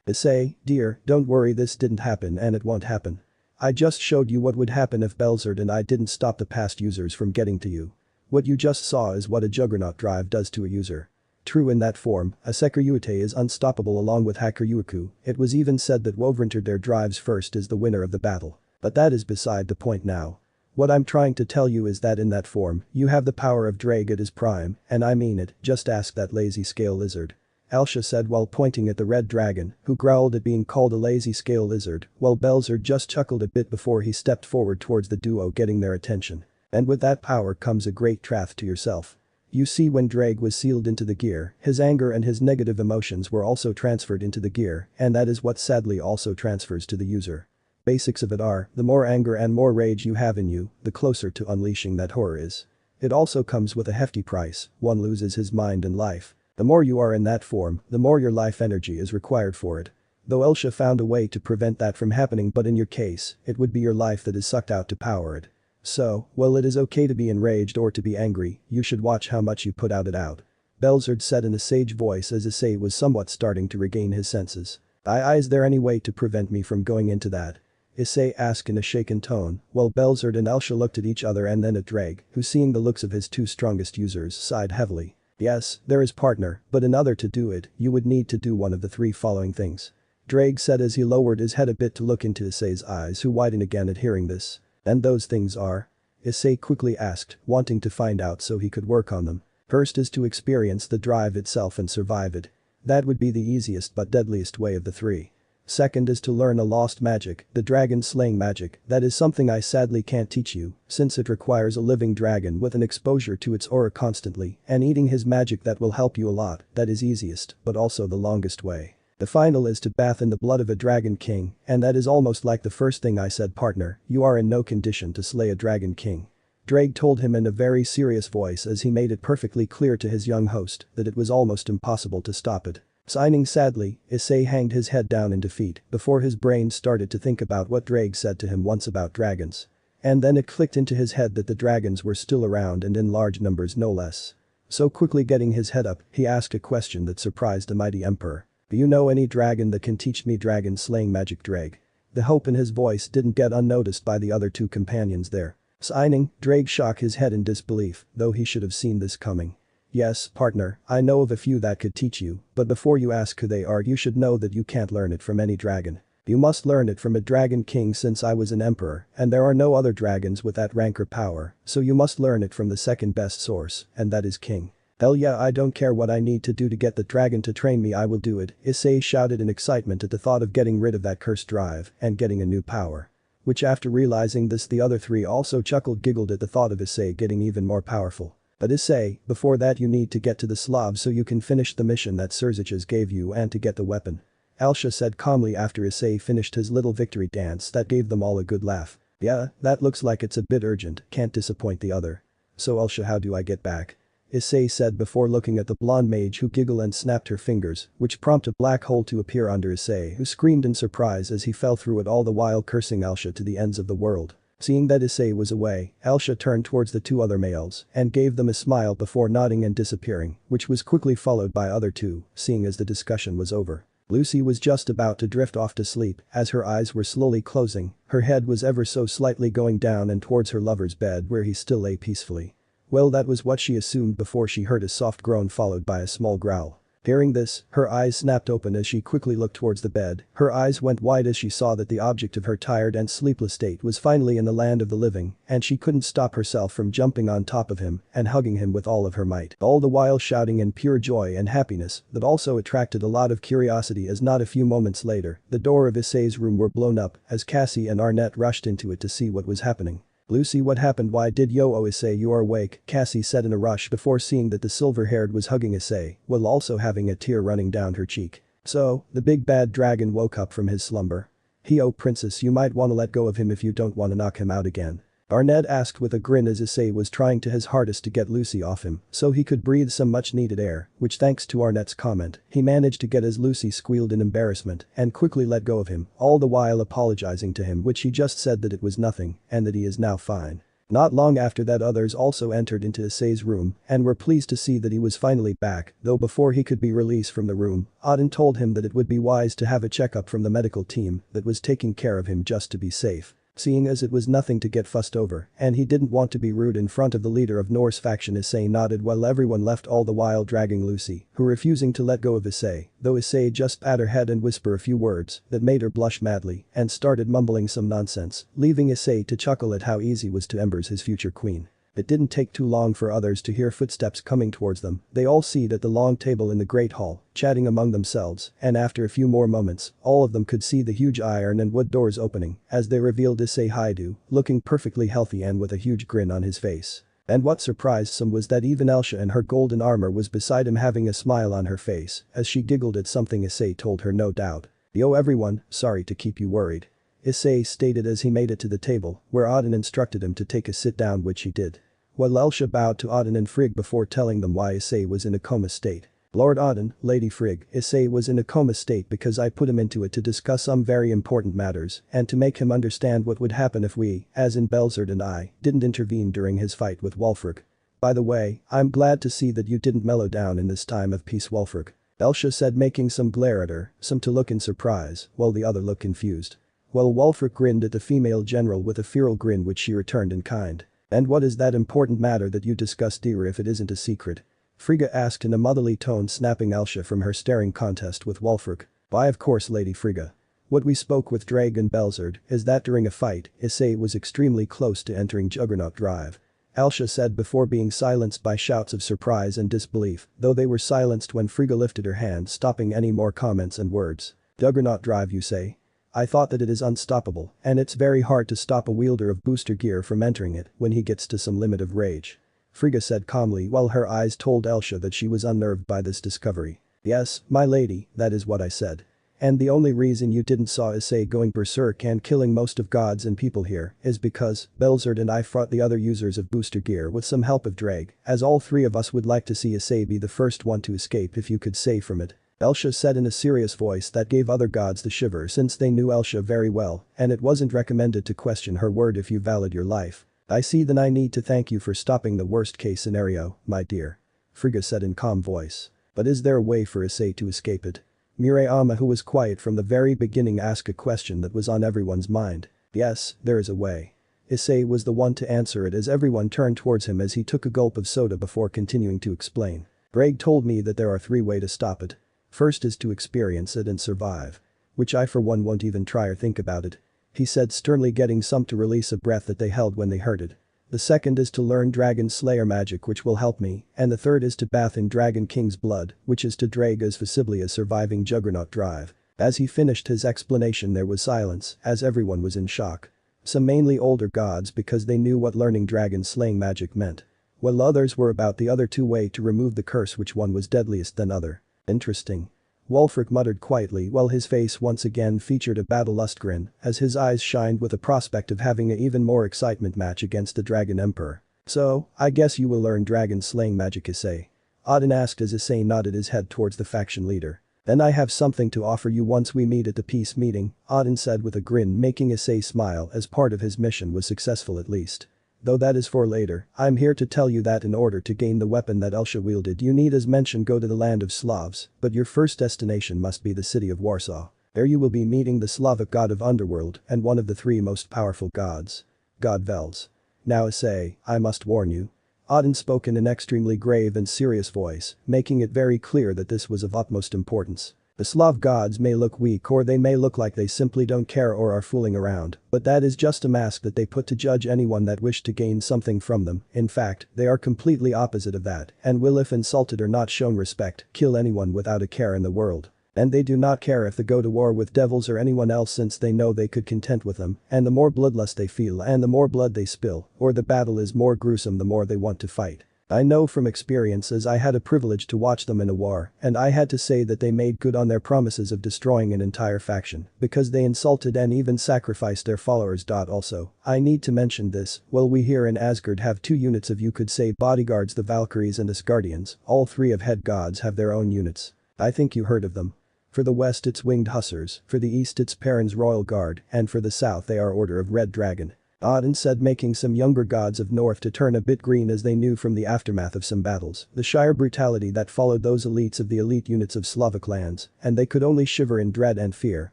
Issei, dear, don't worry, this didn't happen and it won't happen. I just showed you what would happen if Belzerd and I didn't stop the past users from getting to you. What you just saw is what a Juggernaut Drive does to a user. True, in that form, a Sekiryuite is unstoppable along with Hakuryuku. It was even said that whoever entered their drives first is the winner of the battle. But that is beside the point now. What I'm trying to tell you is that in that form, you have the power of Drag at his prime, and I mean it, just ask that lazy scale lizard. Alsa said while pointing at the red dragon, who growled at being called a lazy scale lizard, while Belzerd just chuckled a bit before he stepped forward towards the duo, getting their attention. And with that power comes a great wrath to yourself. You see, when Drag was sealed into the gear, his anger and his negative emotions were also transferred into the gear, and that is what sadly also transfers to the user. Basics of it are, the more anger and more rage you have in you, the closer to unleashing that horror is. It also comes with a hefty price, one loses his mind and life. The more you are in that form, the more your life energy is required for it. Though Alsa found a way to prevent that from happening, but in your case, it would be your life that is sucked out to power it. So, while it is okay to be enraged or to be angry, you should watch how much you put it out. Belzerd said in a sage voice as Issei was somewhat starting to regain his senses. Is there any way to prevent me from going into that? Issei asked in a shaken tone, while Belzerd and Alsa looked at each other and then at Drag, who seeing the looks of his two strongest users sighed heavily. Yes, there is partner, but in order to do it, you would need to do one of the three following things. Drag said as he lowered his head a bit to look into Issei's eyes, who widened again at hearing this. And those things are? Issei quickly asked, wanting to find out so he could work on them. First is to experience the drive itself and survive it. That would be the easiest but deadliest way of the three. Second is to learn a lost magic, the dragon slaying magic. That is something I sadly can't teach you, since it requires a living dragon with an exposure to its aura constantly, and eating his magic that will help you a lot. That is easiest, but also the longest way. The final is to bath in the blood of a dragon king, and that is almost like the first thing I said, partner, you are in no condition to slay a dragon king. Drag told him in a very serious voice as he made it perfectly clear to his young host that it was almost impossible to stop it. Signing sadly, Issei hanged his head down in defeat before his brain started to think about what Drag said to him once about dragons. And then it clicked into his head that the dragons were still around and in large numbers no less. So quickly getting his head up, he asked a question that surprised the mighty emperor. Do you know any dragon that can teach me dragon slaying magic, Drag? The hope in his voice didn't get unnoticed by the other two companions there. Signing, Drag shook his head in disbelief, though he should have seen this coming. Yes, partner, I know of a few that could teach you, but before you ask who they are, you should know that you can't learn it from any dragon. You must learn it from a dragon king, since I was an emperor, and there are no other dragons with that rank or power, so you must learn it from the second best source, and that is king. Hell yeah, I don't care what I need to do to get the dragon to train me, I will do it, Issei shouted in excitement at the thought of getting rid of that cursed drive and getting a new power. Which after realizing this, the other three also giggled at the thought of Issei getting even more powerful. But Issei, before that you need to get to the Slavs so you can finish the mission that Serziches gave you and to get the weapon. Alsa said calmly after Issei finished his little victory dance that gave them all a good laugh. Yeah, that looks like it's a bit urgent, can't disappoint the other. So Alsa, how do I get back? Issei said before looking at the blonde mage who giggled and snapped her fingers, which prompted a black hole to appear under Issei, who screamed in surprise as he fell through it, all the while cursing Alsa to the ends of the world. Seeing that Issei was away, Alsa turned towards the two other males and gave them a smile before nodding and disappearing, which was quickly followed by other two, seeing as the discussion was over. Lucy was just about to drift off to sleep as her eyes were slowly closing, her head was ever so slightly going down and towards her lover's bed where he still lay peacefully. Well, that was what she assumed before she heard a soft groan followed by a small growl. Hearing this, her eyes snapped open as she quickly looked towards the bed, her eyes went wide as she saw that the object of her tired and sleepless state was finally in the land of the living, and she couldn't stop herself from jumping on top of him and hugging him with all of her might, all the while shouting in pure joy and happiness that also attracted a lot of curiosity as not a few moments later, the door of Issei's room were blown up as Cassie and Arnette rushed into it to see what was happening. Lucy, what happened? Why did Issei, you are awake, Cassie said in a rush before seeing that the silver-haired was hugging Issei, while also having a tear running down her cheek. So, the big bad dragon woke up from his slumber. Oh princess, you might wanna let go of him if you don't wanna knock him out again. Arnette asked with a grin as Issei was trying to his hardest to get Lucy off him so he could breathe some much needed air, which thanks to Arnette's comment, he managed to get as Lucy squealed in embarrassment and quickly let go of him, all the while apologizing to him, which he just said that it was nothing and that he is now fine. Not long after that, others also entered into Issei's room and were pleased to see that he was finally back, though before he could be released from the room, Odin told him that it would be wise to have a checkup from the medical team that was taking care of him just to be safe. Seeing as it was nothing to get fussed over, and he didn't want to be rude in front of the leader of Norse faction, Issei nodded while everyone left, all the while dragging Lucy, who refusing to let go of Issei, though Issei just pat her head and whisper a few words that made her blush madly and started mumbling some nonsense, leaving Issei to chuckle at how easy it was to embers his future queen. It didn't take too long for others to hear footsteps coming towards them, they all seated at the long table in the great hall, chatting among themselves, and after a few more moments, all of them could see the huge iron and wood doors opening as they revealed Issei Haidu, looking perfectly healthy and with a huge grin on his face. And what surprised some was that even Alsa in her golden armor was beside him, having a smile on her face as she giggled at something Issei told her, no doubt. Yo everyone, sorry to keep you worried. Issei stated as he made it to the table where Odin instructed him to take a sit down, which he did. While Alsa bowed to Odin and Frigg before telling them why Issei was in a coma state. Lord Odin, Lady Frigg, Issei was in a coma state because I put him into it to discuss some very important matters and to make him understand what would happen if we, as in Belzerd and I, didn't intervene during his fight with Walfr. By the way, I'm glad to see that you didn't mellow down in this time of peace, Walfr. Alsa said, making some glare at her, some to look in surprise, while the other looked confused. While Walfr grinned at the female general with a feral grin, which she returned in kind. And what is that important matter that you discussed, dear, if it isn't a secret? Frigga asked in a motherly tone, snapping Alsa from her staring contest with Walfr. Why, of course, Lady Frigga. What we spoke with Dragon Belzerd is that during a fight, Issei was extremely close to entering Juggernaut Drive. Alsa said before being silenced by shouts of surprise and disbelief, though they were silenced when Frigga lifted her hand, stopping any more comments and words. Juggernaut Drive, you say? I thought that it is unstoppable, and it's very hard to stop a wielder of booster gear from entering it when he gets to some limit of rage. Frigga said calmly while her eyes told Alsa that she was unnerved by this discovery. Yes, my lady, that is what I said. And the only reason you didn't saw Issei going berserk and killing most of gods and people here is because Belzerd and I fought the other users of booster gear with some help of Drag, as all three of us would like to see Issei be the first one to escape if you could save from it. Alsa said in a serious voice that gave other gods the shiver since they knew Alsa very well, and it wasn't recommended to question her word if you valued your life. I see, then I need to thank you for stopping the worst case scenario, my dear. Frigga said in calm voice. But is there a way for Issei to escape it? Murayama, who was quiet from the very beginning, asked a question that was on everyone's mind. Yes, there is a way. Issei was the one to answer it as everyone turned towards him as he took a gulp of soda before continuing to explain. Greg told me that there are 3 ways to stop it. First is to experience it and survive. Which I for one won't even try or think about it. He said sternly, getting some to release a breath that they held when they heard it. The second is to learn Dragon Slayer magic, which will help me, and the third is to bath in Dragon King's blood, which is to drag as visibly as surviving Juggernaut Drive. As he finished his explanation there was silence as everyone was in shock. Some mainly older gods because they knew what learning dragon slaying magic meant. while others were about the other two way to remove the curse, which one was deadliest than other. Interesting. Walfr muttered quietly while his face once again featured a battle-lust grin as his eyes shined with the prospect of having an even more excitement match against the Dragon Emperor. So, I guess you will learn dragon slaying magic, Issei. Odin asked as Issei nodded his head towards the faction leader. Then I have something to offer you once we meet at the peace meeting, Odin said with a grin, making Issei smile as part of his mission was successful at least. Though that is for later, I'm here to tell you that in order to gain the weapon that Alsa wielded you need, as mentioned, go to the land of Slavs, but your first destination must be the city of Warsaw. There you will be meeting the Slavic god of underworld and one of the three most powerful gods. God Vels. Now Issei, I must warn you. Odin spoke in an extremely grave and serious voice, making it very clear that this was of utmost importance. The Slav gods may look weak, or they may look like they simply don't care or are fooling around, but that is just a mask that they put to judge anyone that wished to gain something from them. In fact, they are completely opposite of that and will, if insulted or not shown respect, kill anyone without a care in the world. And they do not care if they go to war with devils or anyone else, since they know they could contend with them, and the more bloodlust they feel and the more blood they spill, or the battle is more gruesome, the more they want to fight. I know from experience, as I had a privilege to watch them in a war, and I had to say that they made good on their promises of destroying an entire faction, because they insulted and even sacrificed their followers. Also, I need to mention this, well, we here in Asgard have two units of, you could say, bodyguards, the Valkyries and Asgardians. All three of head gods have their own units. I think you heard of them. For the west it's Winged Hussars, for the east it's Perrin's Royal Guard, and for the south they are Order of Red Dragon. Odin said, making some younger gods of north to turn a bit green as they knew from the aftermath of some battles, the sheer brutality that followed those elites of the elite units of Slavic lands, and they could only shiver in dread and fear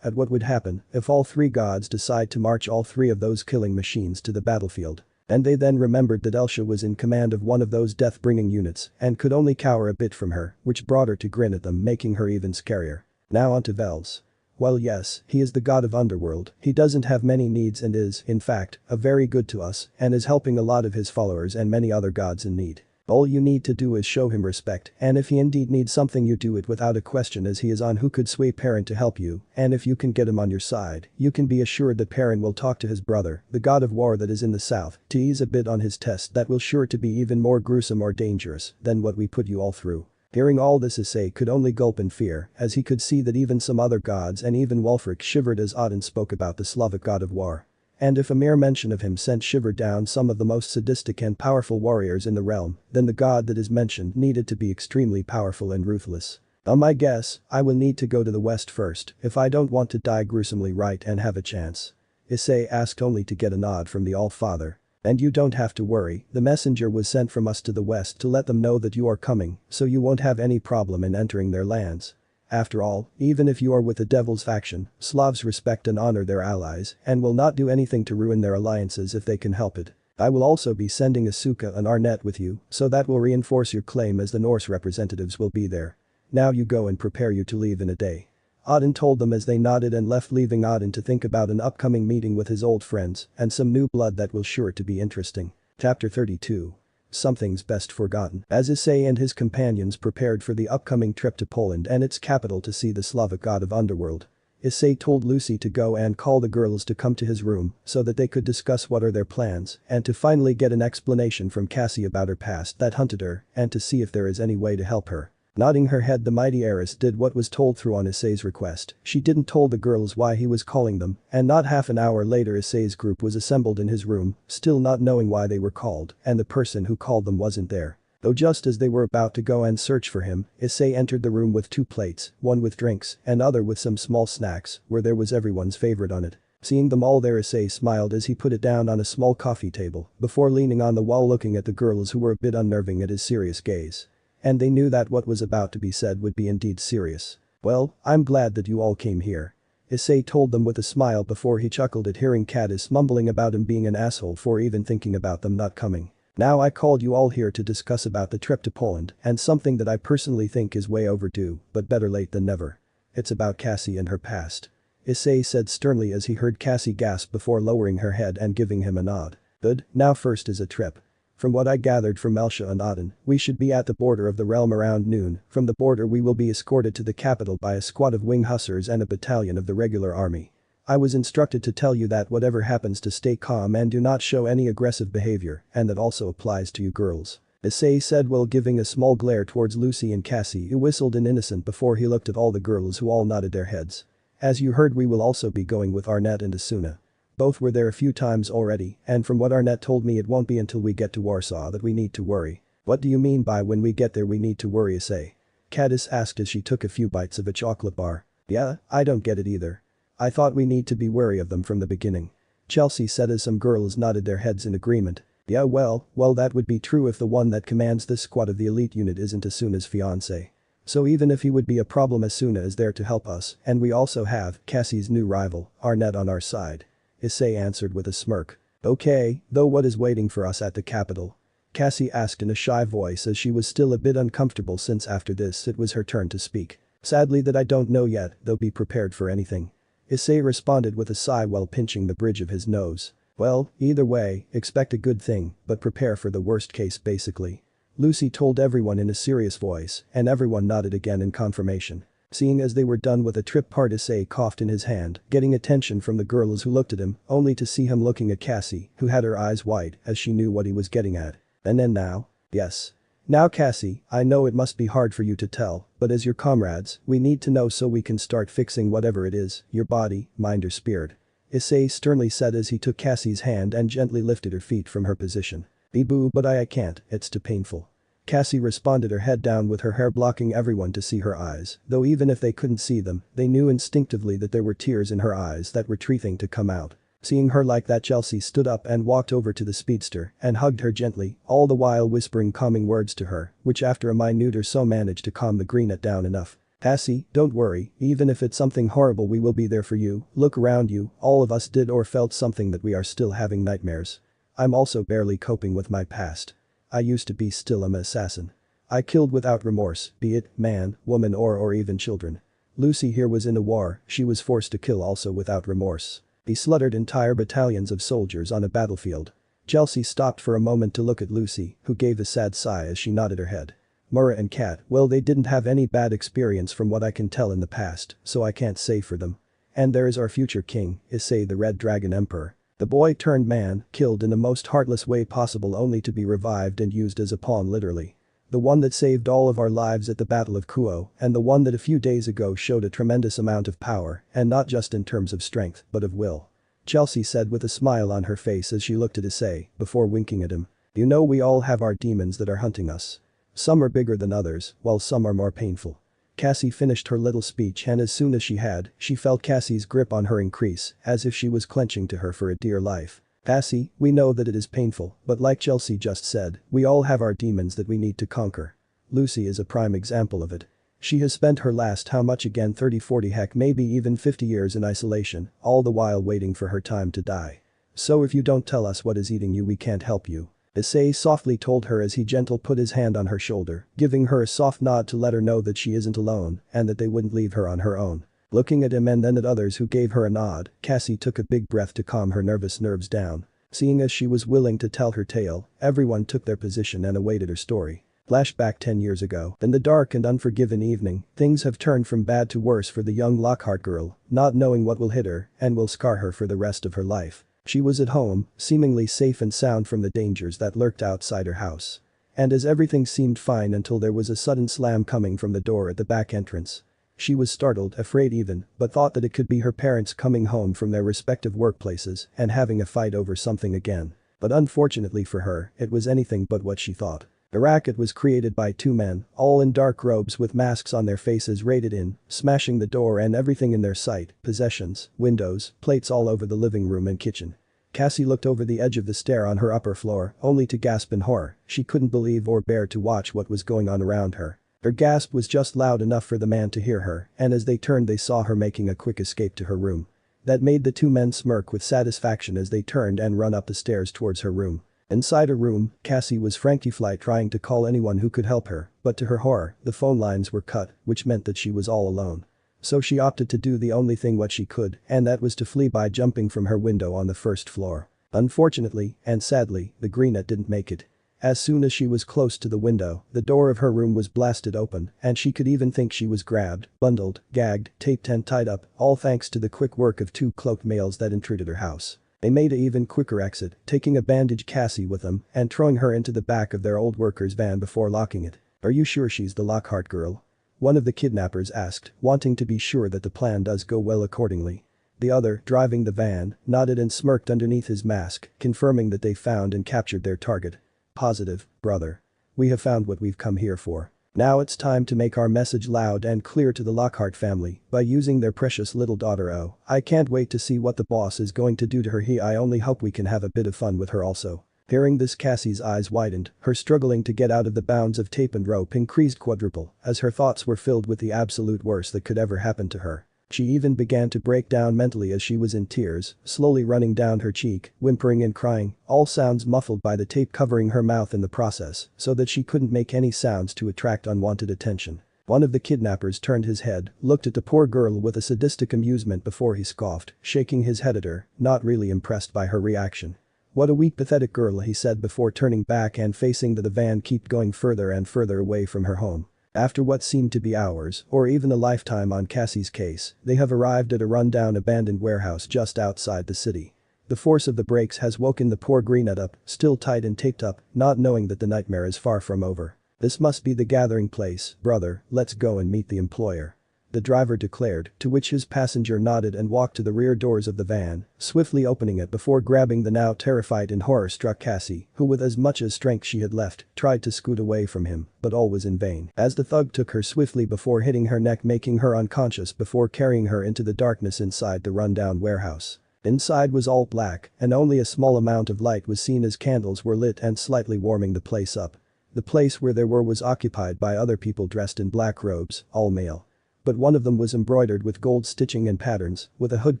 at what would happen if all three gods decide to march all three of those killing machines to the battlefield. And they then remembered that Alsa was in command of one of those death-bringing units and could only cower a bit from her, which brought her to grin at them, making her even scarier. Now on to Vels. Well, yes, he is the god of underworld, he doesn't have many needs and is, in fact, a very good to us and is helping a lot of his followers and many other gods in need. All you need to do is show him respect, and if he indeed needs something you do it without a question, as he is on who could sway Perrin to help you, and if you can get him on your side, you can be assured that Perrin will talk to his brother, the god of war that is in the south, to ease a bit on his test that will sure to be even more gruesome or dangerous than what we put you all through. Hearing all this, Issei could only gulp in fear, as he could see that even some other gods and even Walfr shivered as Odin spoke about the Slavic god of war. And if a mere mention of him sent shiver down some of the most sadistic and powerful warriors in the realm, then the god that is mentioned needed to be extremely powerful and ruthless. On my guess, I will need to go to the west first if I don't want to die gruesomely right and have a chance. Issei asked, only to get a nod from the All-Father. And you don't have to worry, the messenger was sent from us to the west to let them know that you are coming, so you won't have any problem in entering their lands. After all, even if you are with the Devil's faction, Slavs respect and honor their allies and will not do anything to ruin their alliances if they can help it. I will also be sending Asuka and Arnette with you, so that will reinforce your claim, as the Norse representatives will be there. Now you go and prepare you to leave in a day. Odin told them as they nodded and left, leaving Odin to think about an upcoming meeting with his old friends and some new blood that will sure to be interesting. Chapter 32. Something's best forgotten. As Issei and his companions prepared for the upcoming trip to Poland and its capital to see the Slavic god of underworld, Issei told Lucy to go and call the girls to come to his room so that they could discuss what are their plans and to finally get an explanation from Cassie about her past that hunted her and to see if there is any way to help her. Nodding her head, the mighty heiress did what was told through on Issei's request. She didn't told the girls why he was calling them, and not half an hour later Issei's group was assembled in his room, still not knowing why they were called, and the person who called them wasn't there. Though just as they were about to go and search for him, Issei entered the room with two plates, one with drinks and other with some small snacks, where there was everyone's favorite on it. Seeing them all there, Issei smiled as he put it down on a small coffee table, before leaning on the wall looking at the girls who were a bit unnerving at his serious gaze. And they knew that what was about to be said would be indeed serious. Well, I'm glad that you all came here. Issei told them with a smile before he chuckled at hearing Caddis mumbling about him being an asshole for even thinking about them not coming. Now I called you all here to discuss about the trip to Poland and something that I personally think is way overdue, but better late than never. It's about Cassie and her past. Issei said sternly as he heard Cassie gasp before lowering her head and giving him a nod. Good, now first is a trip. From what I gathered from Alsa and Odin, we should be at the border of the realm around noon. From the border we will be escorted to the capital by a squad of winged hussars and a battalion of the regular army. I was instructed to tell you that whatever happens to stay calm and do not show any aggressive behavior, and that also applies to you girls. Issei said while giving a small glare towards Lucy and Cassie, who whistled in innocent before he looked at all the girls who all nodded their heads. As you heard, we will also be going with Arnette and Asuna. Both were there a few times already, and from what Arnette told me, it won't be until we get to Warsaw that we need to worry. What do you mean by when we get there we need to worry, Issei? Cadis asked as she took a few bites of a chocolate bar. Yeah, I don't get it either. I thought we need to be wary of them from the beginning. Chelsea said as some girls nodded their heads in agreement. Yeah, well, that would be true if the one that commands this squad of the elite unit isn't Asuna's fiancé. So even if he would be a problem, Asuna is there to help us, and we also have Cassie's new rival, Arnette, on our side. Issei answered with a smirk. Okay, though what is waiting for us at the capital? Cassie asked in a shy voice as she was still a bit uncomfortable since after this it was her turn to speak. Sadly that I don't know yet, though be prepared for anything. Issei responded with a sigh while pinching the bridge of his nose. Well, either way, expect a good thing, but prepare for the worst case basically. Lucy told everyone in a serious voice, and everyone nodded again in confirmation. Seeing as they were done with a trip part, Issei coughed in his hand, getting attention from the girls who looked at him, only to see him looking at Cassie, who had her eyes wide as she knew what he was getting at. And then now? Yes. Now Cassie, I know it must be hard for you to tell, but as your comrades, we need to know so we can start fixing whatever it is, your body, mind or spirit. Issei sternly said as he took Cassie's hand and gently lifted her feet from her position. Boo, but I can't, it's too painful. Cassie responded, her head down with her hair blocking everyone to see her eyes, though even if they couldn't see them, they knew instinctively that there were tears in her eyes that were trying to come out. Seeing her like that, Chelsea stood up and walked over to the speedster and hugged her gently, all the while whispering calming words to her, which after a minute or so managed to calm the greenette down enough. Cassie, don't worry, even if it's something horrible we will be there for you, look around you, all of us did or felt something that we are still having nightmares. I'm also barely coping with my past. I used to be still an assassin. I killed without remorse, be it man, woman or even children. Lucy here was in a war, she was forced to kill also without remorse. He slaughtered entire battalions of soldiers on a battlefield. Chelsea stopped for a moment to look at Lucy, who gave a sad sigh as she nodded her head. Mura and Kat, well, they didn't have any bad experience from what I can tell in the past, so I can't say for them. And there is our future king, Issei the Red Dragon Emperor. The boy turned man, killed in the most heartless way possible only to be revived and used as a pawn literally. The one that saved all of our lives at the Battle of Kuo, and the one that a few days ago showed a tremendous amount of power, and not just in terms of strength, but of will. Chelsea said with a smile on her face as she looked at Issei, before winking at him. You know, we all have our demons that are hunting us. Some are bigger than others, while some are more painful. Cassie finished her little speech, and as soon as she felt Cassie's grip on her increase, as if she was clenching to her for a dear life. Cassie, we know that it is painful, but like Chelsea just said, we all have our demons that we need to conquer. Lucy is a prime example of it. She has spent her last how much again, 30, 40, heck maybe even 50 years in isolation, all the while waiting for her time to die. So if you don't tell us what is eating you, we can't help you. Issei softly told her as he gently put his hand on her shoulder, giving her a soft nod to let her know that she isn't alone and that they wouldn't leave her on her own. Looking at him and then at others who gave her a nod, Cassie took a big breath to calm her nervous nerves down. Seeing as she was willing to tell her tale, everyone took their position and awaited her story. Flashback 10 years ago, in the dark and unforgiving evening, things have turned from bad to worse for the young Lockhart girl, not knowing what will hit her and will scar her for the rest of her life. She was at home, seemingly safe and sound from the dangers that lurked outside her house. And as everything seemed fine until there was a sudden slam coming from the door at the back entrance. She was startled, afraid even, but thought that it could be her parents coming home from their respective workplaces and having a fight over something again. But unfortunately for her, it was anything but what she thought. The racket was created by two men, all in dark robes with masks on their faces, raided in, smashing the door and everything in their sight, possessions, windows, plates all over the living room and kitchen. Cassie looked over the edge of the stair on her upper floor, only to gasp in horror. She couldn't believe or bear to watch what was going on around her. Her gasp was just loud enough for the man to hear her, and as they turned they saw her making a quick escape to her room. That made the two men smirk with satisfaction as they turned and run up the stairs towards her room. Inside her room, Cassie was frantically trying to call anyone who could help her, but to her horror, the phone lines were cut, which meant that she was all alone. So she opted to do the only thing what she could, and that was to flee by jumping from her window on the first floor. Unfortunately, and sadly, the greenette didn't make it. As soon as she was close to the window, the door of her room was blasted open, and she could even think she was grabbed, bundled, gagged, taped and tied up, all thanks to the quick work of two cloaked males that intruded her house. They made an even quicker exit, taking a bandaged Cassie with them and throwing her into the back of their old worker's van before locking it. "Are you sure she's the Lockhart girl?" one of the kidnappers asked, wanting to be sure that the plan does go well accordingly. The other, driving the van, nodded and smirked underneath his mask, confirming that they found and captured their target. "Positive, brother. We have found what we've come here for. Now it's time to make our message loud and clear to the Lockhart family by using their precious little daughter. Oh, I can't wait to see what the boss is going to do to her. I only hope we can have a bit of fun with her also." Hearing this, Cassie's eyes widened, her struggling to get out of the bounds of tape and rope increased quadruple as her thoughts were filled with the absolute worst that could ever happen to her. She even began to break down mentally as she was in tears, slowly running down her cheek, whimpering and crying, all sounds muffled by the tape covering her mouth in the process, so that she couldn't make any sounds to attract unwanted attention. One of the kidnappers turned his head, looked at the poor girl with a sadistic amusement before he scoffed, shaking his head at her, not really impressed by her reaction. "What a weak, pathetic girl," he said before turning back and facing the van kept going further and further away from her home. After what seemed to be hours, or even a lifetime on Cassie's case, they have arrived at a rundown abandoned warehouse just outside the city. The force of the brakes has woken the poor Greenette up, still tied and taped up, not knowing that the nightmare is far from over. "This must be the gathering place, brother, let's go and meet the employer," the driver declared, to which his passenger nodded and walked to the rear doors of the van, swiftly opening it before grabbing the now terrified and horror-struck Cassie, who with as much as strength she had left, tried to scoot away from him, but all was in vain, as the thug took her swiftly before hitting her neck, making her unconscious before carrying her into the darkness inside the rundown warehouse. Inside was all black, and only a small amount of light was seen as candles were lit and slightly warming the place up. The place where they were was occupied by other people dressed in black robes, all male. But one of them was embroidered with gold stitching and patterns, with a hood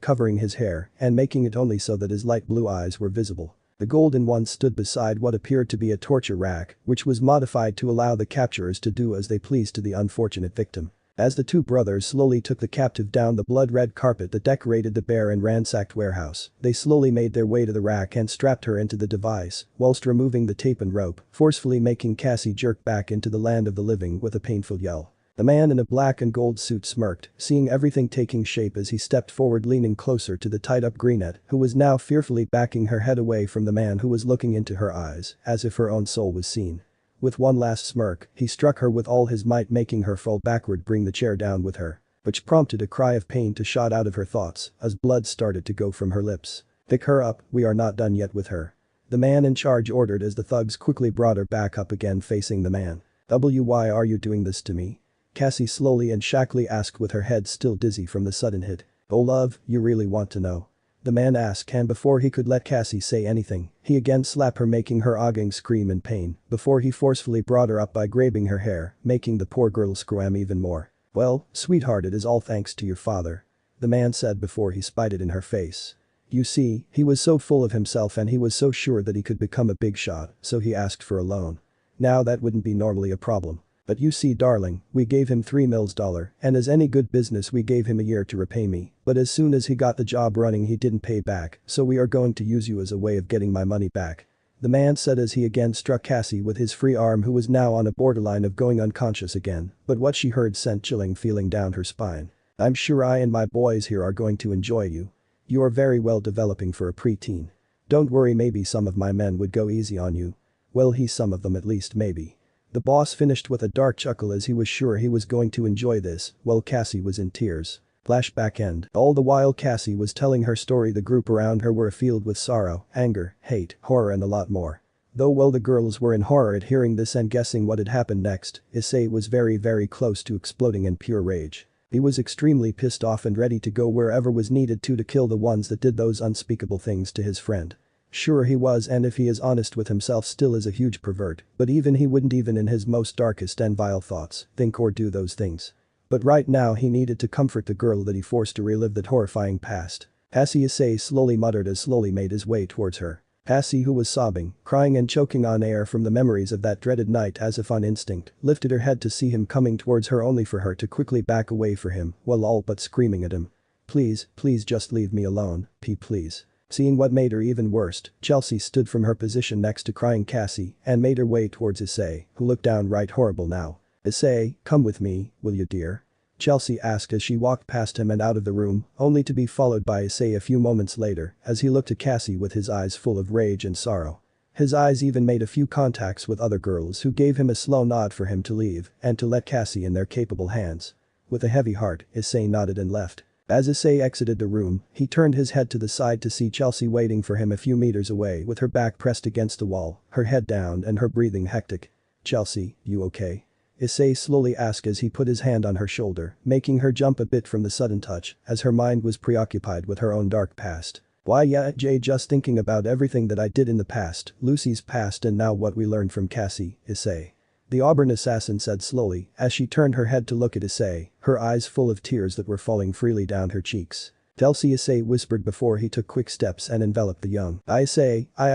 covering his hair and making it only so that his light blue eyes were visible. The golden one stood beside what appeared to be a torture rack, which was modified to allow the capturers to do as they pleased to the unfortunate victim. As the two brothers slowly took the captive down the blood-red carpet that decorated the bare and ransacked warehouse, they slowly made their way to the rack and strapped her into the device, whilst removing the tape and rope, forcefully making Cassie jerk back into the land of the living with a painful yell. The man in a black and gold suit smirked, seeing everything taking shape as he stepped forward, leaning closer to the tied-up Greenette, who was now fearfully backing her head away from the man who was looking into her eyes, as if her own soul was seen. With one last smirk, he struck her with all his might, making her fall backward, bring the chair down with her, which prompted a cry of pain to shot out of her thoughts as blood started to go from her lips. "Pick her up, we are not done yet with her," the man in charge ordered as the thugs quickly brought her back up again, facing the man. "Why are you doing this to me?" Cassie slowly and shakily asked, with her head still dizzy from the sudden hit. "Oh love, you really want to know?" the man asked, and before he could let Cassie say anything, he again slapped her, making her ogling scream in pain before he forcefully brought her up by grabbing her hair, making the poor girl scream even more. "Well, sweetheart, it is all thanks to your father," the man said before he spat it in her face. You see, he was so full of himself and he was so sure that he could become a big shot, so he asked for a loan. Now that wouldn't be normally a problem. But you see darling, we gave him $3 million, and as any good business we gave him a year to repay me, but as soon as he got the job running he didn't pay back, so we are going to use you as a way of getting my money back," the man said as he again struck Cassie with his free arm, who was now on a borderline of going unconscious again, but what she heard sent chilling feeling down her spine. "I'm sure I and my boys here are going to enjoy you. You are very well developing for a preteen. Don't worry, maybe some of my men would go easy on you. Well, some of them at least, maybe." The boss finished with a dark chuckle as he was sure he was going to enjoy this, while Cassie was in tears. Flashback end. All the while Cassie was telling her story, the group around her were filled with sorrow, anger, hate, horror and a lot more. Though while the girls were in horror at hearing this and guessing what had happened next, Issei was very close to exploding in pure rage. He was extremely pissed off and ready to go wherever was needed to kill the ones that did those unspeakable things to his friend. Sure he was, and if he is honest with himself, still is a huge pervert, but even he wouldn't, even in his most darkest and vile thoughts, think or do those things. But right now he needed to comfort the girl that he forced to relive that horrifying past. Cassie, Issei slowly muttered as slowly made his way towards her. Cassie, who was sobbing, crying and choking on air from the memories of that dreaded night, as if on instinct, lifted her head to see him coming towards her, only for her to quickly back away for him while all but screaming at him. Please just leave me alone, please." Seeing what made her even worse, Chelsea stood from her position next to crying Cassie and made her way towards Issei, who looked downright horrible now. "Issei, come with me, will you dear?" Chelsea asked as she walked past him and out of the room, only to be followed by Issei a few moments later as he looked at Cassie with his eyes full of rage and sorrow. His eyes even made a few contacts with other girls who gave him a slow nod for him to leave and to let Cassie in their capable hands. With a heavy heart, Issei nodded and left. As Issei exited the room, he turned his head to the side to see Chelsea waiting for him a few meters away with her back pressed against the wall, her head down and her breathing hectic. "Chelsea, you okay?" Issei slowly asked as he put his hand on her shoulder, making her jump a bit from the sudden touch, as her mind was preoccupied with her own dark past. "Why yeah, Jay, just thinking about everything that I did in the past, Lucy's past and now what we learned from Cassie, Issei." The Auburn assassin said slowly as she turned her head to look at Issei, her eyes full of tears that were falling freely down her cheeks. "Chelsea," Issei whispered before he took quick steps and enveloped the young. I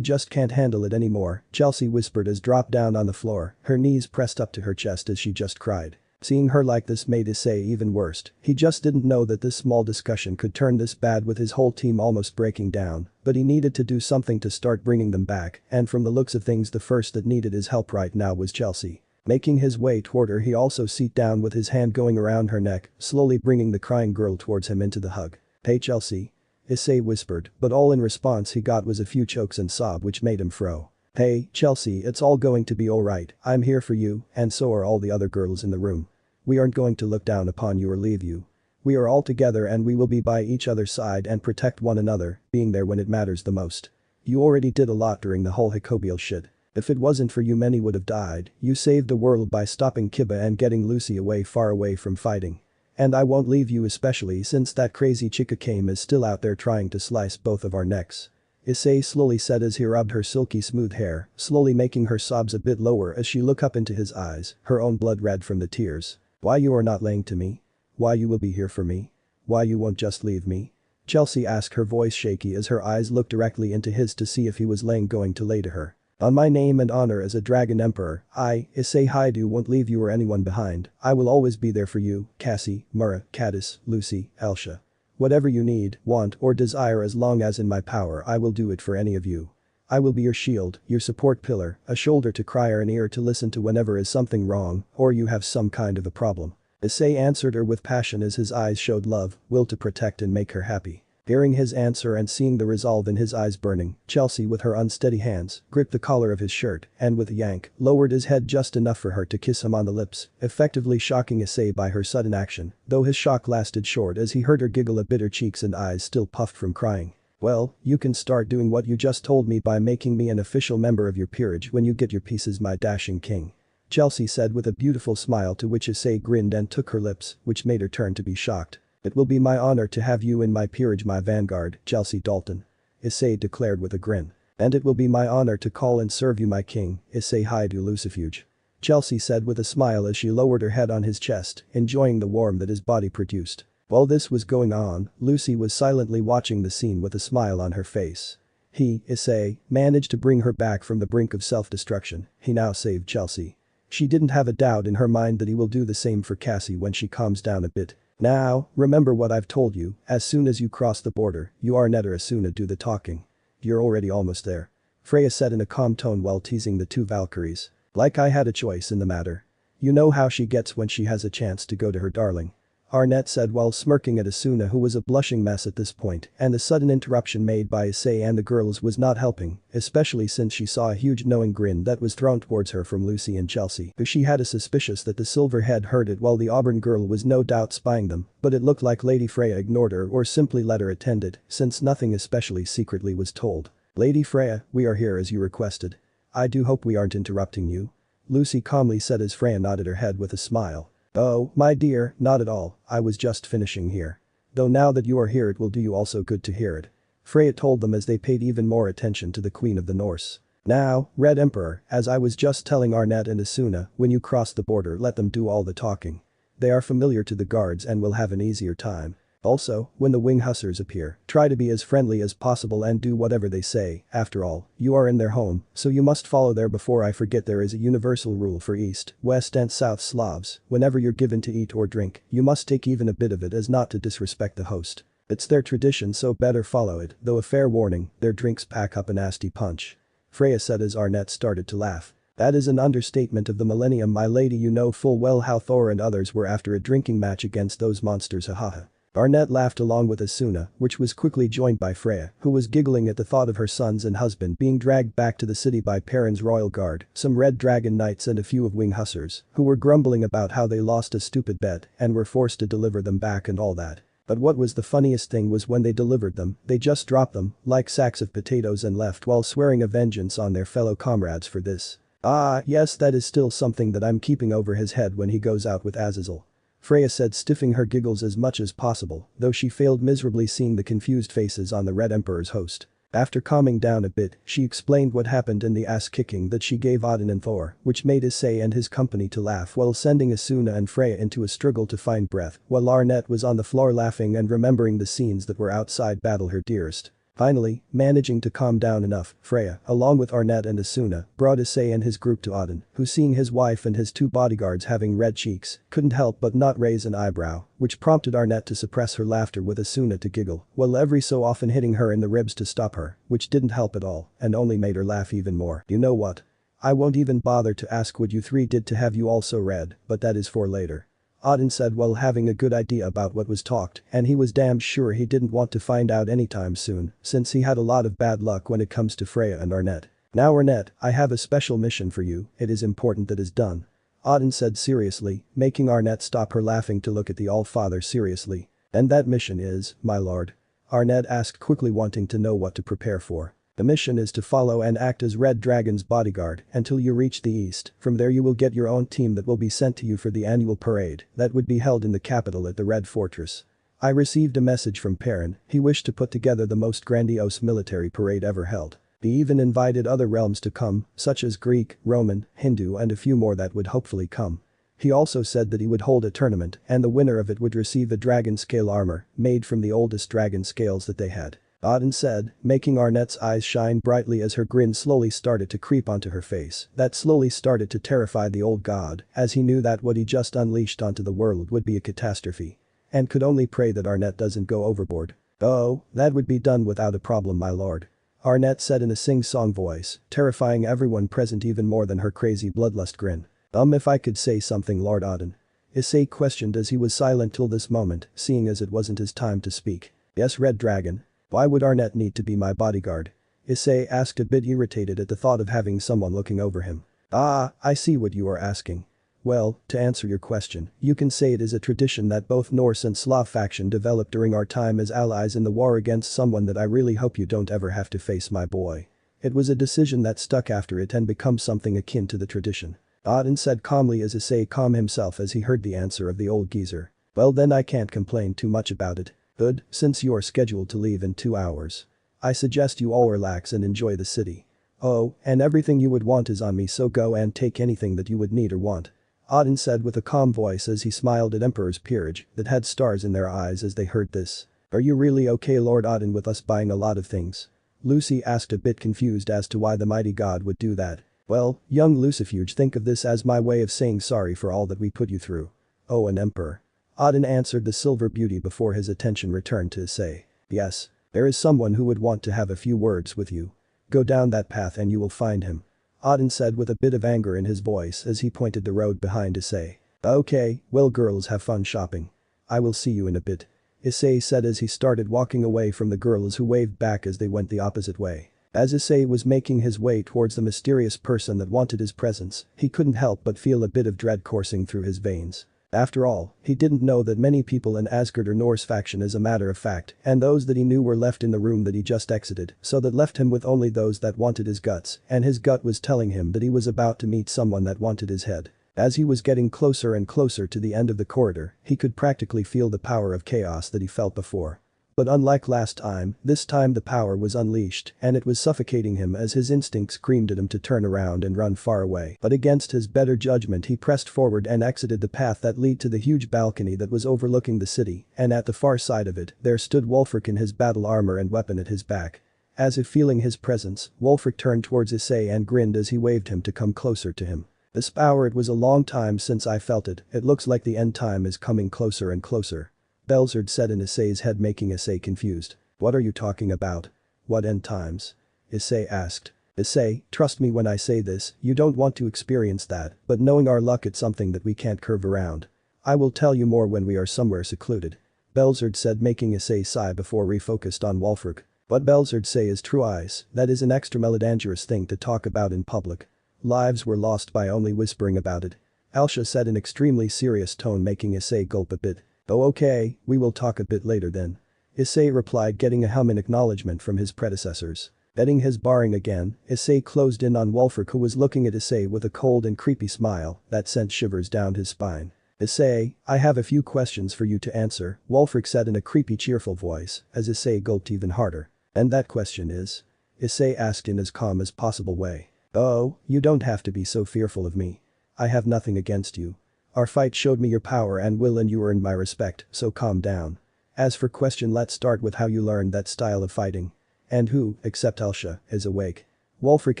just can't handle it anymore," Chelsea whispered as dropped down on the floor, her knees pressed up to her chest as she just cried. Seeing her like this made Issei even worse. He just didn't know that this small discussion could turn this bad with his whole team almost breaking down, but he needed to do something to start bringing them back, and from the looks of things the first that needed his help right now was Chelsea. Making his way toward her, he also sat down with his hand going around her neck, slowly bringing the crying girl towards him into the hug. "Hey Chelsea," Issei whispered, but all in response he got was a few chokes and sob which made him froze. "Hey, Chelsea, it's all going to be alright, I'm here for you, and so are all the other girls in the room. We aren't going to look down upon you or leave you. We are all together and we will be by each other's side and protect one another, being there when it matters the most. You already did a lot during the whole Jacobial shit. If it wasn't for you many would have died, you saved the world by stopping Kiba and getting Lucy away far away from fighting. And I won't leave you, especially since that crazy chica Kame is still out there trying to slice both of our necks." Issei slowly said as he rubbed her silky smooth hair, slowly making her sobs a bit lower as she looked up into his eyes, her own blood red from the tears. "Why you are not laying to me? Why you will be here for me? Why you won't just leave me?" Chelsea asked, her voice shaky as her eyes looked directly into his to see if he was going to lay to her. "On my name and honor as a dragon emperor, I, Issei Haidu, won't leave you or anyone behind. I will always be there for you, Cassie, Mura, Caddis, Lucy, Alsa. Whatever you need, want or desire, as long as in my power, I will do it for any of you. I will be your shield, your support pillar, a shoulder to cry or an ear to listen to whenever is something wrong or you have some kind of a problem." Issei answered her with passion as his eyes showed love, will to protect and make her happy. Hearing his answer and seeing the resolve in his eyes burning, Chelsea with her unsteady hands gripped the collar of his shirt and with a yank lowered his head just enough for her to kiss him on the lips, effectively shocking Issei by her sudden action, though his shock lasted short as he heard her giggle a bit, her cheeks and eyes still puffed from crying. "Well, you can start doing what you just told me by making me an official member of your peerage when you get your pieces, my dashing king," Chelsea said with a beautiful smile, to which Issei grinned and took her lips, which made her turn to be shocked. "It will be my honor to have you in my peerage, my vanguard, Chelsea Dalton," Issei declared with a grin. "And it will be my honor to call and serve you, my king, Issei Haidu Lucifuge," Chelsea said with a smile as she lowered her head on his chest, enjoying the warmth that his body produced. While this was going on, Lucy was silently watching the scene with a smile on her face. He, Issei, managed to bring her back from the brink of self-destruction. He now saved Chelsea. She didn't have a doubt in her mind that he will do the same for Cassie when she calms down a bit. "Now, remember what I've told you, as soon as you cross the border, you Arnette or Asuna do the talking. You're already almost there," Freya said in a calm tone while teasing the two Valkyries. "Like I had a choice in the matter. You know how she gets when she has a chance to go to her darling," Arnette said while smirking at Asuna, who was a blushing mess at this point, and the sudden interruption made by Issei and the girls was not helping, especially since she saw a huge knowing grin that was thrown towards her from Lucy and Chelsea. She had a suspicious that the silver head heard it while the auburn girl was no doubt spying them, but it looked like Lady Freya ignored her or simply let her attend it, since nothing especially secretly was told. "Lady Freya, we are here as you requested. I do hope we aren't interrupting you," Lucy calmly said as Freya nodded her head with a smile. "Oh, my dear, not at all, I was just finishing here. Though now that you are here it will do you also good to hear it," Freya told them as they paid even more attention to the Queen of the Norse. "Now, Red Emperor, as I was just telling Arnette and Asuna, when you cross the border let them do all the talking. They are familiar to the guards and will have an easier time. Also, when the wing hussars appear, try to be as friendly as possible and do whatever they say. After all, you are in their home, so you must follow there. Before I forget, there is a universal rule for East, West and South Slavs. Whenever you're given to eat or drink, you must take even a bit of it as not to disrespect the host. It's their tradition, so better follow it, though a fair warning, their drinks pack up a nasty punch," Freya said as Arnette started to laugh. That is an understatement of the millennium, my lady. You know full well how Thor and others were after a drinking match against those monsters, hahaha. Arnette laughed along with Asuna, which was quickly joined by Freya, who was giggling at the thought of her sons and husband being dragged back to the city by Perrin's royal guard, some red dragon knights and a few of wing hussars, who were grumbling about how they lost a stupid bet and were forced to deliver them back and all that. But what was the funniest thing was when they delivered them, they just dropped them, like sacks of potatoes, and left while swearing a vengeance on their fellow comrades for this. Ah, yes, that is still something that I'm keeping over his head when he goes out with Azazel. Freya said, stiffing her giggles as much as possible, though she failed miserably seeing the confused faces on the Red Emperor's host. After calming down a bit, she explained what happened in the ass-kicking that she gave Odin and Thor, which made Issei and his company to laugh while sending Asuna and Freya into a struggle to find breath, while Arnette was on the floor laughing and remembering the scenes that were outside battle, her dearest. Finally, managing to calm down enough, Freya, along with Arnette and Asuna, brought Issei and his group to Odin, who, seeing his wife and his two bodyguards having red cheeks, couldn't help but not raise an eyebrow, which prompted Arnette to suppress her laughter with Asuna to giggle, while every so often hitting her in the ribs to stop her, which didn't help at all and only made her laugh even more. You know what? I won't even bother to ask what you three did to have you all so red, but that is for later. Odin said while having a good idea about what was talked, and he was damn sure he didn't want to find out anytime soon, since he had a lot of bad luck when it comes to Freya and Arnette. Now Arnette, I have a special mission for you, it is important that is done. Odin said seriously, making Arnette stop her laughing to look at the Allfather seriously. And that mission is, my lord? Arnette asked quickly, wanting to know what to prepare for. The mission is to follow and act as Red Dragon's bodyguard until you reach the east. From there you will get your own team that will be sent to you for the annual parade that would be held in the capital at the Red Fortress. I received a message from Perrin, he wished to put together the most grandiose military parade ever held. He even invited other realms to come, such as Greek, Roman, Hindu and a few more that would hopefully come. He also said that he would hold a tournament and the winner of it would receive a dragon scale armor made from the oldest dragon scales that they had. Odin said, making Arnette's eyes shine brightly as her grin slowly started to creep onto her face. That slowly started to terrify the old god, as he knew that what he just unleashed onto the world would be a catastrophe. And could only pray that Arnette doesn't go overboard. Oh, that would be done without a problem, my lord. Arnette said in a sing-song voice, terrifying everyone present even more than her crazy bloodlust grin. If I could say something, Lord Odin. Issei questioned as he was silent till this moment, seeing as it wasn't his time to speak. Yes, Red Dragon. Why would Arnette need to be my bodyguard? Issei asked, a bit irritated at the thought of having someone looking over him. Ah, I see what you are asking. Well, to answer your question, you can say it is a tradition that both Norse and Slav faction developed during our time as allies in the war against someone that I really hope you don't ever have to face, my boy. It was a decision that stuck after it and become something akin to the tradition. Odin said calmly as Issei calmed himself as he heard the answer of the old geezer. Well then, I can't complain too much about it. Good, since you're scheduled to leave in 2 hours. I suggest you all relax and enjoy the city. Oh, and everything you would want is on me, so go and take anything that you would need or want. Odin said with a calm voice as he smiled at Emperor's peerage that had stars in their eyes as they heard this. Are you really okay, Lord Odin, with us buying a lot of things? Lucy asked, a bit confused as to why the mighty god would do that. Well, young Lucifuge, think of this as my way of saying sorry for all that we put you through. Oh, an emperor. Odin answered the silver beauty before his attention returned to Issei. Yes. There is someone who would want to have a few words with you. Go down that path and you will find him. Odin said with a bit of anger in his voice as he pointed the road behind Issei. Okay, well girls, have fun shopping. I will see you in a bit. Issei said as he started walking away from the girls, who waved back as they went the opposite way. As Issei was making his way towards the mysterious person that wanted his presence, he couldn't help but feel a bit of dread coursing through his veins. After all, he didn't know that many people in Asgard are Norse faction as a matter of fact, and those that he knew were left in the room that he just exited, so that left him with only those that wanted his guts, and his gut was telling him that he was about to meet someone that wanted his head. As he was getting closer and closer to the end of the corridor, he could practically feel the power of chaos that he felt before. But unlike last time, this time the power was unleashed and it was suffocating him as his instinct screamed at him to turn around and run far away. But against his better judgment, he pressed forward and exited the path that led to the huge balcony that was overlooking the city, and at the far side of it, there stood Walfr in his battle armor and weapon at his back. As if feeling his presence, Walfr turned towards Issei and grinned as he waved him to come closer to him. This power, it was a long time since I felt it, it looks like the end time is coming closer and closer. Belzard said in Issei's head, making Issei confused. What are you talking about? What end times? Issei asked. Issei, trust me when I say this, you don't want to experience that, but knowing our luck it's something that we can't curve around. I will tell you more when we are somewhere secluded. Belzerd said, making Issei sigh before refocused on Walfr. What Belzerd say is true, eyes, that is an extra melodangerous thing to talk about in public. Lives were lost by only whispering about it. Alsa said in extremely serious tone, making Issei gulp a bit. Oh okay, we will talk a bit later then. Issei replied, getting a hum in acknowledgement from his predecessors. Betting his barring again, Issei closed in on Walfr, who was looking at Issei with a cold and creepy smile that sent shivers down his spine. Issei, I have a few questions for you to answer, Walfr said in a creepy cheerful voice as Issei gulped even harder. And that question is? Issei asked in as calm as possible way. Oh, you don't have to be so fearful of me. I have nothing against you. Our fight showed me your power and will and you earned my respect, so calm down. As for question, let's start with how you learned that style of fighting. And who, except Alsa, is awake? Walfr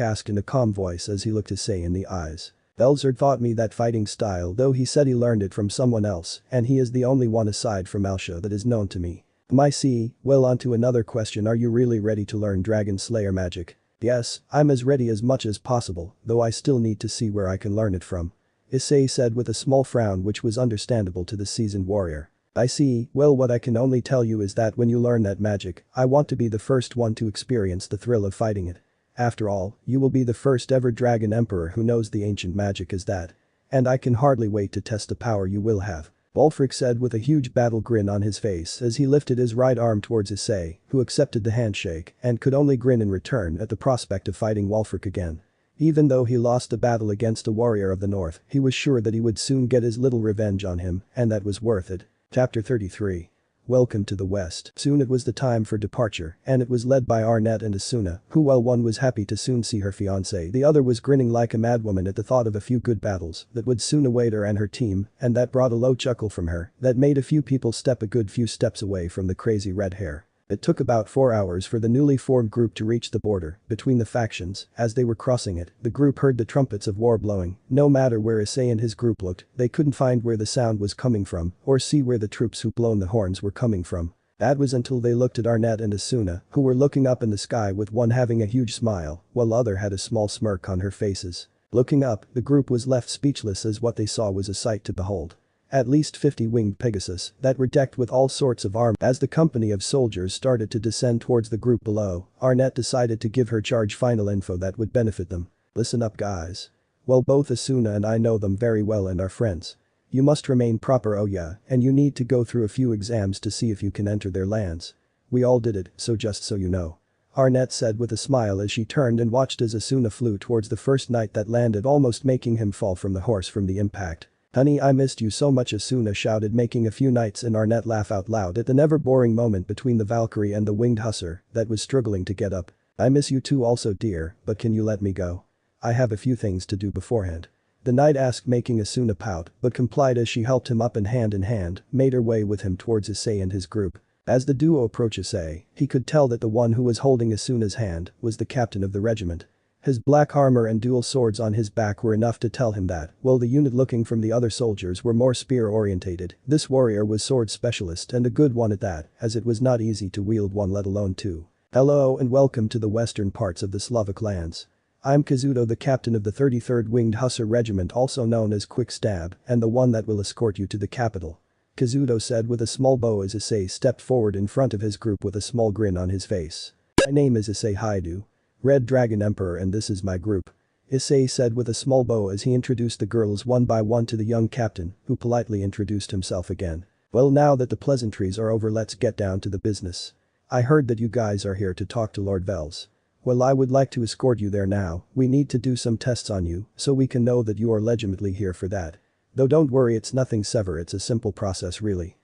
asked in a calm voice as he looked Issei in the eyes. Belzerd taught me that fighting style, though he said he learned it from someone else, and he is the only one aside from Alsa that is known to me. I see, well, on to another question, are you really ready to learn Dragon Slayer magic? Yes, I'm as ready as much as possible, though I still need to see where I can learn it from. Issei said with a small frown which was understandable to the seasoned warrior. I see, well, what I can only tell you is that when you learn that magic, I want to be the first one to experience the thrill of fighting it. After all, you will be the first ever dragon emperor who knows the ancient magic is that. And I can hardly wait to test the power you will have. Walfr said with a huge battle grin on his face as he lifted his right arm towards Issei, who accepted the handshake and could only grin in return at the prospect of fighting Walfr again. Even though he lost the battle against a warrior of the north, he was sure that he would soon get his little revenge on him, and that was worth it. Chapter 33. Welcome to the West. Soon it was the time for departure, and it was led by Arnette and Asuna, who, while one was happy to soon see her fiancé, the other was grinning like a madwoman at the thought of a few good battles that would soon await her and her team, and that brought a low chuckle from her that made a few people step a good few steps away from the crazy red hair. It took about 4 hours for the newly formed group to reach the border between the factions. As they were crossing it, the group heard the trumpets of war blowing. No matter where Issei and his group looked, they couldn't find where the sound was coming from or see where the troops who blown the horns were coming from. That was until they looked at Arnette and Asuna, who were looking up in the sky with one having a huge smile while the other had a small smirk on her faces. Looking up, the group was left speechless as what they saw was a sight to behold. At least 50 winged Pegasus that were decked with all sorts of armor. As the company of soldiers started to descend towards the group below, Arnette decided to give her charge final info that would benefit them. Listen up, guys. Well, both Asuna and I know them very well and are friends. You must remain proper, oh yeah, and you need to go through a few exams to see if you can enter their lands. We all did it, so just so you know. Arnette said with a smile as she turned and watched as Asuna flew towards the first knight that landed, almost making him fall from the horse from the impact. Honey, I missed you so much, Asuna shouted, making a few knights and Arnette laugh out loud at the never-boring moment between the Valkyrie and the winged hussar that was struggling to get up. I miss you too also, dear, but can you let me go? I have a few things to do beforehand. The knight asked, making Asuna pout, but complied as she helped him up and hand, made her way with him towards Issei and his group. As the duo approached Issei, he could tell that the one who was holding Asuna's hand was the captain of the regiment. His black armor and dual swords on his back were enough to tell him that, while the unit looking from the other soldiers were more spear-orientated, this warrior was sword specialist and a good one at that, as it was not easy to wield one let alone two. Hello and welcome to the western parts of the Slavic lands. I'm Kazuto, the captain of the 33rd Winged Hussar Regiment, also known as Quick Stab, and the one that will escort you to the capital. Kazuto said with a small bow as Issei stepped forward in front of his group with a small grin on his face. My name is Issei Haidu, Red Dragon Emperor, and this is my group. Issei said with a small bow as he introduced the girls one by one to the young captain, who politely introduced himself again. Well, now that the pleasantries are over, let's get down to the business. I heard that you guys are here to talk to Lord Vels. Well, I would like to escort you there now. We need to do some tests on you so we can know that you are legitimately here for that. Though don't worry, it's nothing severe, it's a simple process really.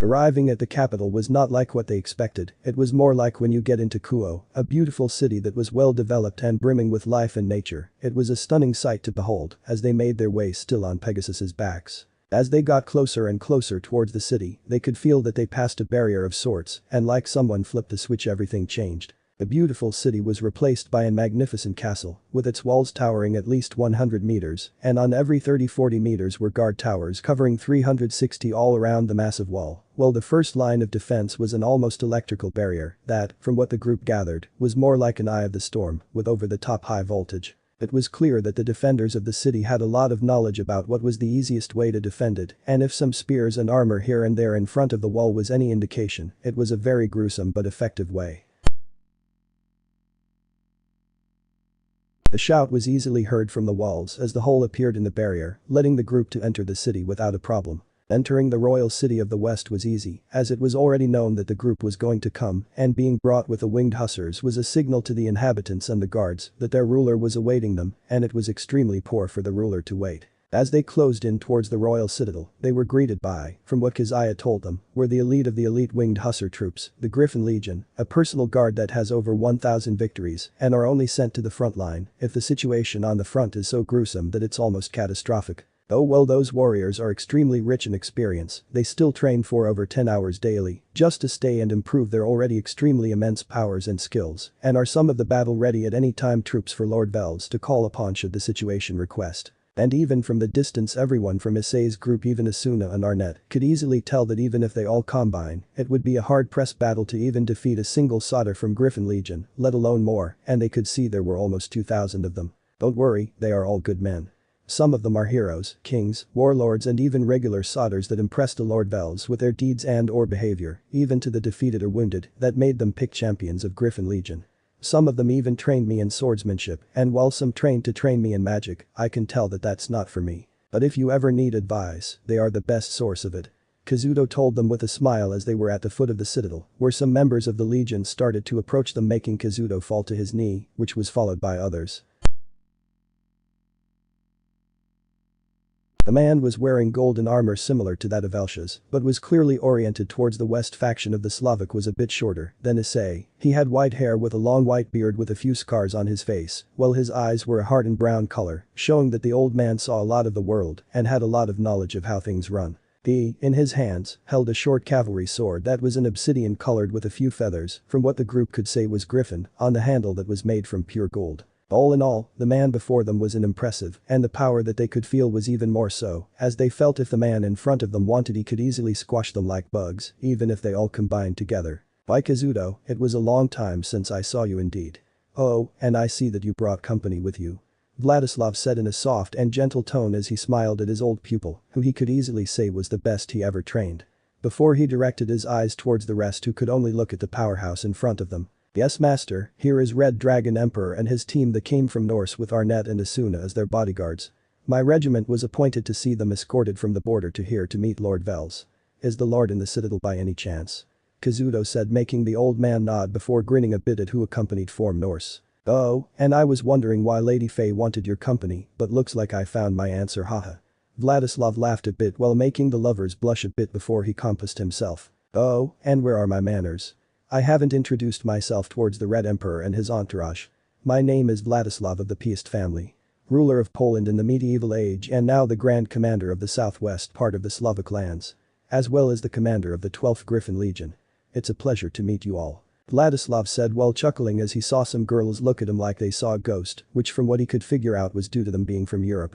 Arriving at the capital was not like what they expected. It was more like when you get into Kuo, a beautiful city that was well developed and brimming with life and nature. It was a stunning sight to behold as they made their way still on Pegasus's backs. As they got closer and closer towards the city, they could feel that they passed a barrier of sorts, and like someone flipped the switch, everything changed. A beautiful city was replaced by a magnificent castle, with its walls towering at least 100 meters, and on every 30-40 meters were guard towers covering 360 all around the massive wall, while the first line of defense was an almost electrical barrier that, from what the group gathered, was more like an eye of the storm, with over-the-top high voltage. It was clear that the defenders of the city had a lot of knowledge about what was the easiest way to defend it, and if some spears and armor here and there in front of the wall was any indication, it was a very gruesome but effective way. The shout was easily heard from the walls as the hole appeared in the barrier, letting the group to enter the city without a problem. Entering the royal city of the west was easy, as it was already known that the group was going to come, and being brought with the winged hussars was a signal to the inhabitants and the guards that their ruler was awaiting them, and it was extremely poor for the ruler to wait. As they closed in towards the royal citadel, they were greeted by, from what Isay told them, were the elite of the elite winged hussar troops, the Griffin Legion, a personal guard that has over 1,000 victories and are only sent to the front line if the situation on the front is so gruesome that it's almost catastrophic. Oh well, those warriors are extremely rich in experience, they still train for over 10 hours daily, just to stay and improve their already extremely immense powers and skills, and are some of the battle-ready at any time troops for Lord Vels to call upon should the situation request. And even from the distance, everyone from Issei's group, even Asuna and Arnette, could easily tell that even if they all combine, it would be a hard-pressed battle to even defeat a single soldier from Griffin Legion, let alone more, and they could see there were almost 2,000 of them. Don't worry, they are all good men. Some of them are heroes, kings, warlords and even regular soldiers that impressed the Lord Vels with their deeds and or behavior, even to the defeated or wounded, that made them pick champions of Griffin Legion. Some of them even trained me in swordsmanship, and while some trained to train me in magic, I can tell that that's not for me. But if you ever need advice, they are the best source of it. Kazuto told them with a smile as they were at the foot of the citadel, where some members of the legion started to approach them, making Kazuto fall to his knee, which was followed by others. The man was wearing golden armor similar to that of Alsa's, but was clearly oriented towards the west faction of the Slavic, was a bit shorter than Issei. He had white hair with a long white beard with a few scars on his face, while his eyes were a hardened brown color, showing that the old man saw a lot of the world and had a lot of knowledge of how things run. He, in his hands, held a short cavalry sword that was an obsidian colored with a few feathers, from what the group could say was griffin, on the handle that was made from pure gold. All in all, the man before them was impressive, and the power that they could feel was even more so, as they felt if the man in front of them wanted he could easily squash them like bugs, even if they all combined together. By Kazuto, it was a long time since I saw you indeed. Oh, and I see that you brought company with you. Vladislav said in a soft and gentle tone as he smiled at his old pupil, who he could easily say was the best he ever trained. Before he directed his eyes towards the rest who could only look at the powerhouse in front of them. Yes master, here is Red Dragon Emperor and his team that came from Norse with Arnette and Asuna as their bodyguards. My regiment was appointed to see them escorted from the border to here to meet Lord Vels. Is the lord in the citadel by any chance? Kazuto said, making the old man nod before grinning a bit at who accompanied from Norse. Oh, and I was wondering why Lady Faye wanted your company, but looks like I found my answer, haha. Vladislav laughed a bit while making the lovers blush a bit before he composed himself. Oh, and where are my manners? I haven't introduced myself towards the Red Emperor and his entourage. My name is Vladislav of the Piast family. Ruler of Poland in the medieval age and now the Grand Commander of the southwest part of the Slavic lands. As well as the commander of the 12th Griffin Legion. It's a pleasure to meet you all. Vladislav said while chuckling as he saw some girls look at him like they saw a ghost, which from what he could figure out was due to them being from Europe.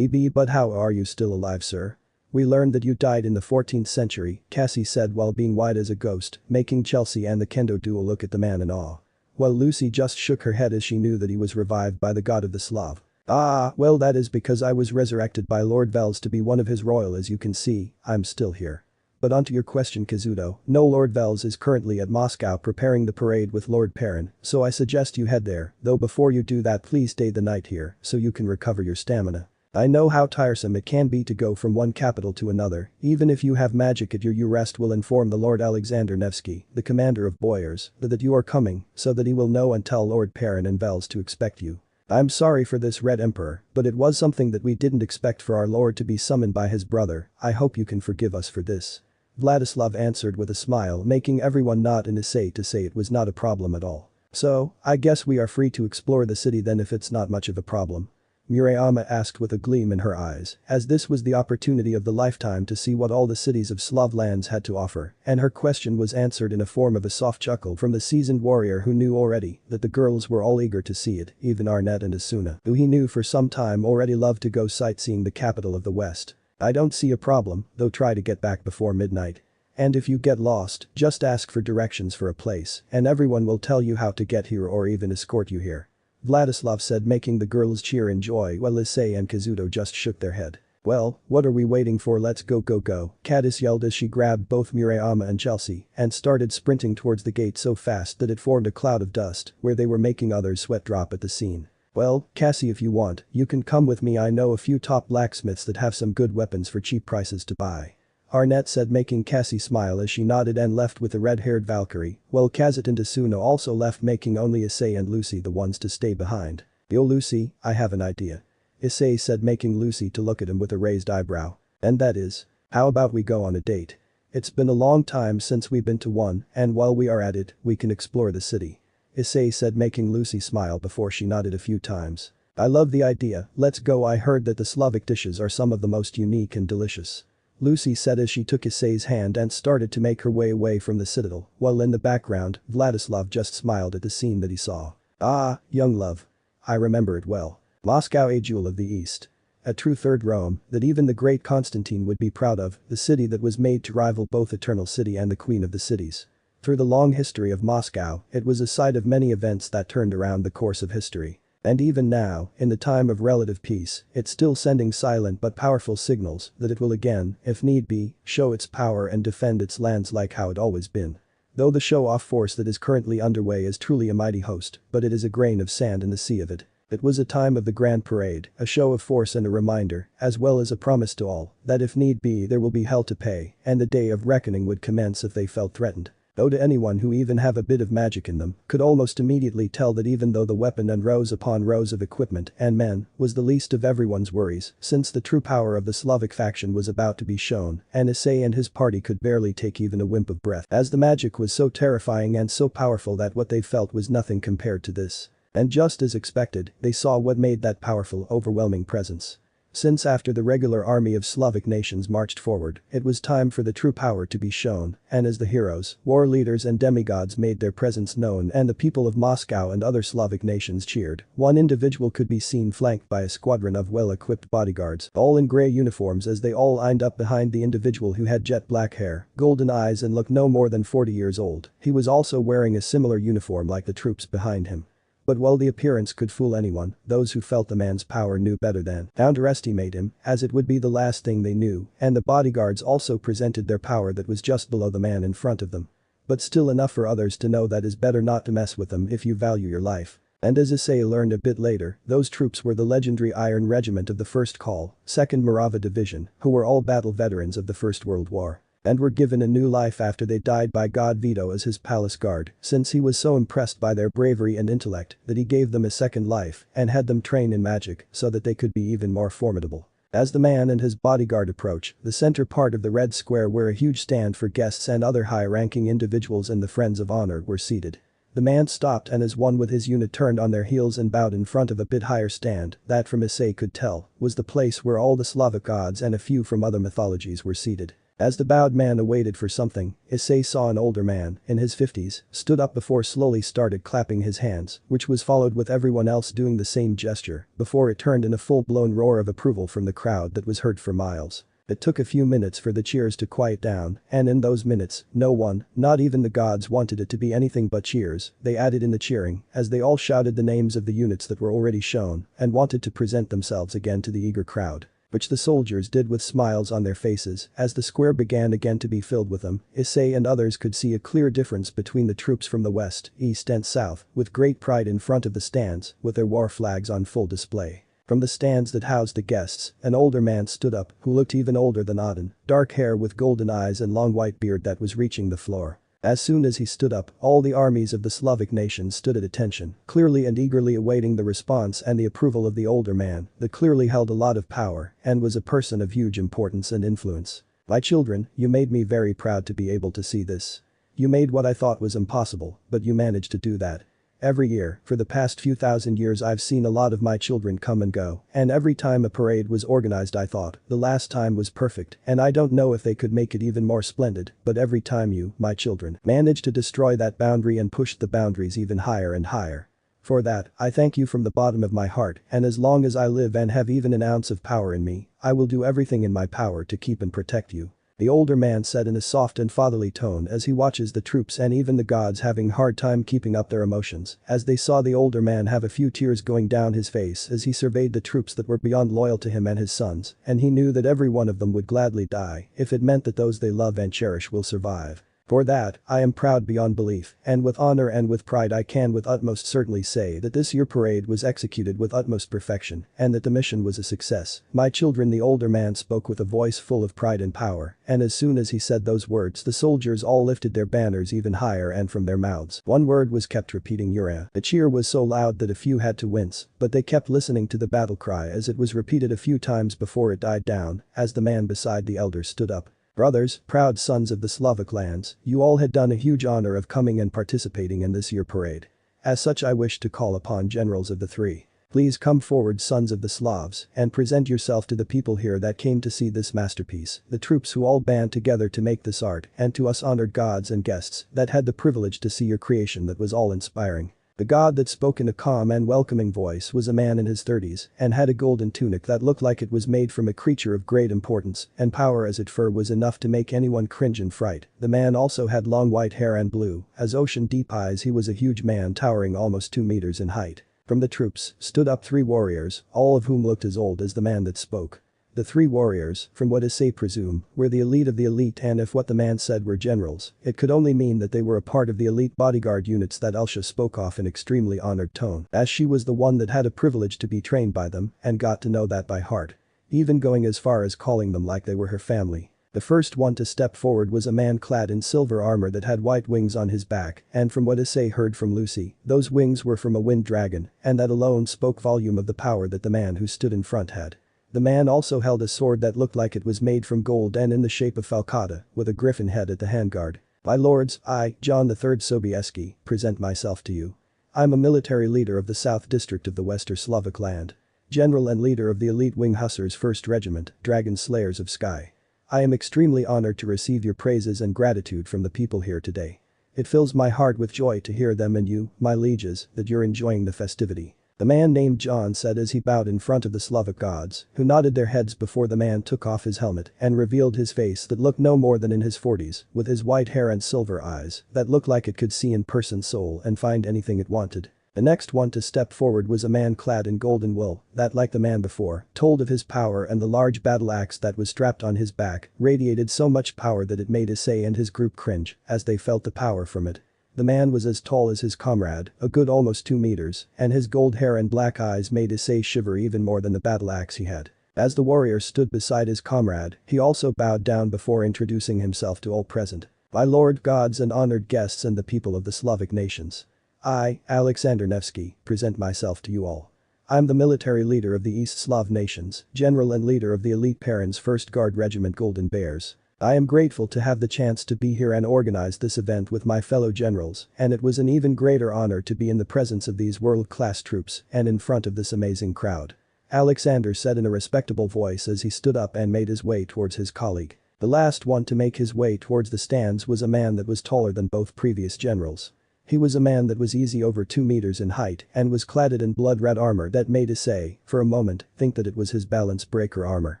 But how are you still alive, sir? We learned that you died in the 14th century, Cassie said while being white as a ghost, making Chelsea and the kendo duo look at the man in awe. While Lucy just shook her head as she knew that he was revived by the god of the Slav. Ah, well that is because I was resurrected by Lord Vels to be one of his royal, as you can see, I'm still here. But onto your question, Kazuto, no, Lord Vels is currently at Moscow preparing the parade with Lord Perrin, so I suggest you head there, though before you do that please stay the night here so you can recover your stamina. I know how tiresome it can be to go from one capital to another, even if you have magic at your rest. Will inform the Lord Alexander Nevsky, the commander of Boyars, that you are coming, so that he will know and tell Lord Perrin and Vels to expect you. I'm sorry for this, Red Emperor, but it was something that we didn't expect for our lord to be summoned by his brother. I hope you can forgive us for this. Vladislav answered with a smile, making everyone nod in Issei to say it was not a problem at all. So, I guess we are free to explore the city then if it's not much of a problem. Murayama asked with a gleam in her eyes, as this was the opportunity of the lifetime to see what all the cities of Slav lands had to offer, and her question was answered in a form of a soft chuckle from the seasoned warrior who knew already that the girls were all eager to see it, even Arnette and Asuna, who he knew for some time already loved to go sightseeing the capital of the West. I don't see a problem, though try to get back before midnight. And if you get lost, just ask for directions for a place, and everyone will tell you how to get here or even escort you here. Vladislav said, making the girls cheer in joy while Issei and Kazuto just shook their head. Well, what are we waiting for? Let's go go go, Cassie yelled as she grabbed both Murayama and Chelsea and started sprinting towards the gate so fast that it formed a cloud of dust where they were making others sweat drop at the scene. Well, Cassie, if you want, you can come with me. I know a few top blacksmiths that have some good weapons for cheap prices to buy. Arnette said, making Cassie smile as she nodded and left with the red-haired Valkyrie, while Kazit and Asuna also left, making only Issei and Lucy the ones to stay behind. Yo Lucy, I have an idea. Issei said, making Lucy to look at him with a raised eyebrow. And that is, how about we go on a date? It's been a long time since we've been to one, and while we are at it, we can explore the city. Issei said, making Lucy smile before she nodded a few times. I love the idea, let's go. I heard that the Slavic dishes are some of the most unique and delicious. Lucy said as she took Issei's hand and started to make her way away from the citadel, while in the background, Vladislav just smiled at the scene that he saw. Ah, young love. I remember it well. Moscow, a jewel of the East. A true third Rome that even the great Constantine would be proud of, the city that was made to rival both Eternal City and the Queen of the Cities. Through the long history of Moscow, it was a site of many events that turned around the course of history. And even now, in the time of relative peace, it's still sending silent but powerful signals that it will again, if need be, show its power and defend its lands like how it always been. Though the show-off force that is currently underway is truly a mighty host, but it is a grain of sand in the sea of it. It was a time of the grand parade, a show of force and a reminder, as well as a promise to all, that if need be there will be hell to pay, and the day of reckoning would commence if they felt threatened. Though to anyone who even have a bit of magic in them, could almost immediately tell that even though the weapon and rows upon rows of equipment and men was the least of everyone's worries, since the true power of the Slavic faction was about to be shown, and Issei and his party could barely take even a whimp of breath, as the magic was so terrifying and so powerful that what they felt was nothing compared to this. And just as expected, they saw what made that powerful, overwhelming presence. Since after the regular army of Slavic nations marched forward, it was time for the true power to be shown, and as the heroes, war leaders and demigods made their presence known and the people of Moscow and other Slavic nations cheered, one individual could be seen flanked by a squadron of well-equipped bodyguards, all in grey uniforms as they all lined up behind the individual who had jet black hair, golden eyes and looked no more than 40 years old. He was also wearing a similar uniform like the troops behind him. But while the appearance could fool anyone, those who felt the man's power knew better than underestimate him, as it would be the last thing they knew, and the bodyguards also presented their power that was just below the man in front of them. But still enough for others to know that is better not to mess with them if you value your life. And as Issei learned a bit later, those troops were the legendary Iron Regiment of the 1st Call, 2nd Morava Division, who were all battle veterans of the First World War. And were given a new life after they died by God Vito as his palace guard, since he was so impressed by their bravery and intellect that he gave them a second life and had them train in magic so that they could be even more formidable. As the man and his bodyguard approach, the center part of the red square where a huge stand for guests and other high-ranking individuals and the Friends of Honor were seated. The man stopped and as one with his unit turned on their heels and bowed in front of a bit higher stand that from Issei could tell was the place where all the Slavic gods and a few from other mythologies were seated. As the bowed man awaited for something, Issei saw an older man, in his 50s, stood up before slowly started clapping his hands, which was followed with everyone else doing the same gesture, before it turned in a full-blown roar of approval from the crowd that was heard for miles. It took a few minutes for the cheers to quiet down, and in those minutes, no one, not even the gods, wanted it to be anything but cheers. They added in the cheering, as they all shouted the names of the units that were already shown, and wanted to present themselves again to the eager crowd. Which the soldiers did with smiles on their faces as the square began again to be filled with them. Issei and others could see a clear difference between the troops from the west, east and south, with great pride in front of the stands, with their war flags on full display. From the stands that housed the guests, an older man stood up who looked even older than Odin, dark hair with golden eyes and long white beard that was reaching the floor. As soon as he stood up, all the armies of the Slavic nations stood at attention, clearly and eagerly awaiting the response and the approval of the older man that clearly held a lot of power and was a person of huge importance and influence. My children, you made me very proud to be able to see this. You made what I thought was impossible, but you managed to do that. Every year, for the past few thousand years I've seen a lot of my children come and go, and every time a parade was organized I thought, the last time was perfect, and I don't know if they could make it even more splendid, but every time you, my children, managed to destroy that boundary and pushed the boundaries even higher and higher. For that, I thank you from the bottom of my heart, and as long as I live and have even an ounce of power in me, I will do everything in my power to keep and protect you. The older man said in a soft and fatherly tone as he watches the troops and even the gods having hard time keeping up their emotions as they saw the older man have a few tears going down his face as he surveyed the troops that were beyond loyal to him and his sons, and he knew that every one of them would gladly die if it meant that those they love and cherish will survive. For that, I am proud beyond belief, and with honor and with pride I can with utmost certainty say that this year parade was executed with utmost perfection, and that the mission was a success. My children, the older man spoke with a voice full of pride and power, and as soon as he said those words the soldiers all lifted their banners even higher and from their mouths one word was kept repeating Urea. The cheer was so loud that a few had to wince, but they kept listening to the battle cry as it was repeated a few times before it died down, as the man beside the elder stood up. Brothers, proud sons of the Slavic lands, you all had done a huge honor of coming and participating in this year parade. As such I wish to call upon generals of the three. Please come forward, sons of the Slavs, and present yourself to the people here that came to see this masterpiece, the troops who all band together to make this art, and to us honored gods and guests that had the privilege to see your creation that was all-inspiring. The god that spoke in a calm and welcoming voice was a man in his 30s and had a golden tunic that looked like it was made from a creature of great importance and power as its fur was enough to make anyone cringe in fright. The man also had long white hair and blue, as ocean deep eyes. He was a huge man towering almost 2 meters in height. From the troops stood up 3 warriors, all of whom looked as old as the man that spoke. The 3 warriors, from what Issei presumed, were the elite of the elite, and if what the man said were generals, it could only mean that they were a part of the elite bodyguard units that Alsa spoke of in extremely honored tone, as she was the one that had a privilege to be trained by them and got to know that by heart. Even going as far as calling them like they were her family. The first one to step forward was a man clad in silver armor that had white wings on his back, and from what Issei heard from Lucy, those wings were from a wind dragon, and that alone spoke volume of the power that the man who stood in front had. The man also held a sword that looked like it was made from gold and in the shape of falcata, with a griffin head at the handguard. My lords, I, John III Sobieski, present myself to you. I'm a military leader of the South District of the Western Slavic land. General and leader of the elite wing hussars 1st Regiment, Dragon Slayers of Sky. I am extremely honored to receive your praises and gratitude from the people here today. It fills my heart with joy to hear them and you, my lieges, that you're enjoying the festivity. The man named John said as he bowed in front of the Slavic gods, who nodded their heads before the man took off his helmet and revealed his face that looked no more than in his 40s, with his white hair and silver eyes that looked like it could see in person's soul and find anything it wanted. The next one to step forward was a man clad in golden wool that, like the man before, told of his power, and the large battle axe that was strapped on his back radiated so much power that it made Issei and his group cringe as they felt the power from it. The man was as tall as his comrade, a good almost 2 meters, and his gold hair and black eyes made Issei shiver even more than the battle axe he had. As the warrior stood beside his comrade, he also bowed down before introducing himself to all present. My lord, gods and honored guests and the people of the Slavic nations. I, Alexander Nevsky, present myself to you all. I'm the military leader of the East Slav nations, general and leader of the elite Perrin's 1st Guard Regiment Golden Bears. I am grateful to have the chance to be here and organize this event with my fellow generals, and it was an even greater honor to be in the presence of these world-class troops and in front of this amazing crowd. Alexander said in a respectable voice as he stood up and made his way towards his colleague. The last one to make his way towards the stands was a man that was taller than both previous generals. He was a man that was easy over 2 meters in height and was cladded in blood-red armor that made Issei, for a moment, think that it was his balance breaker armor.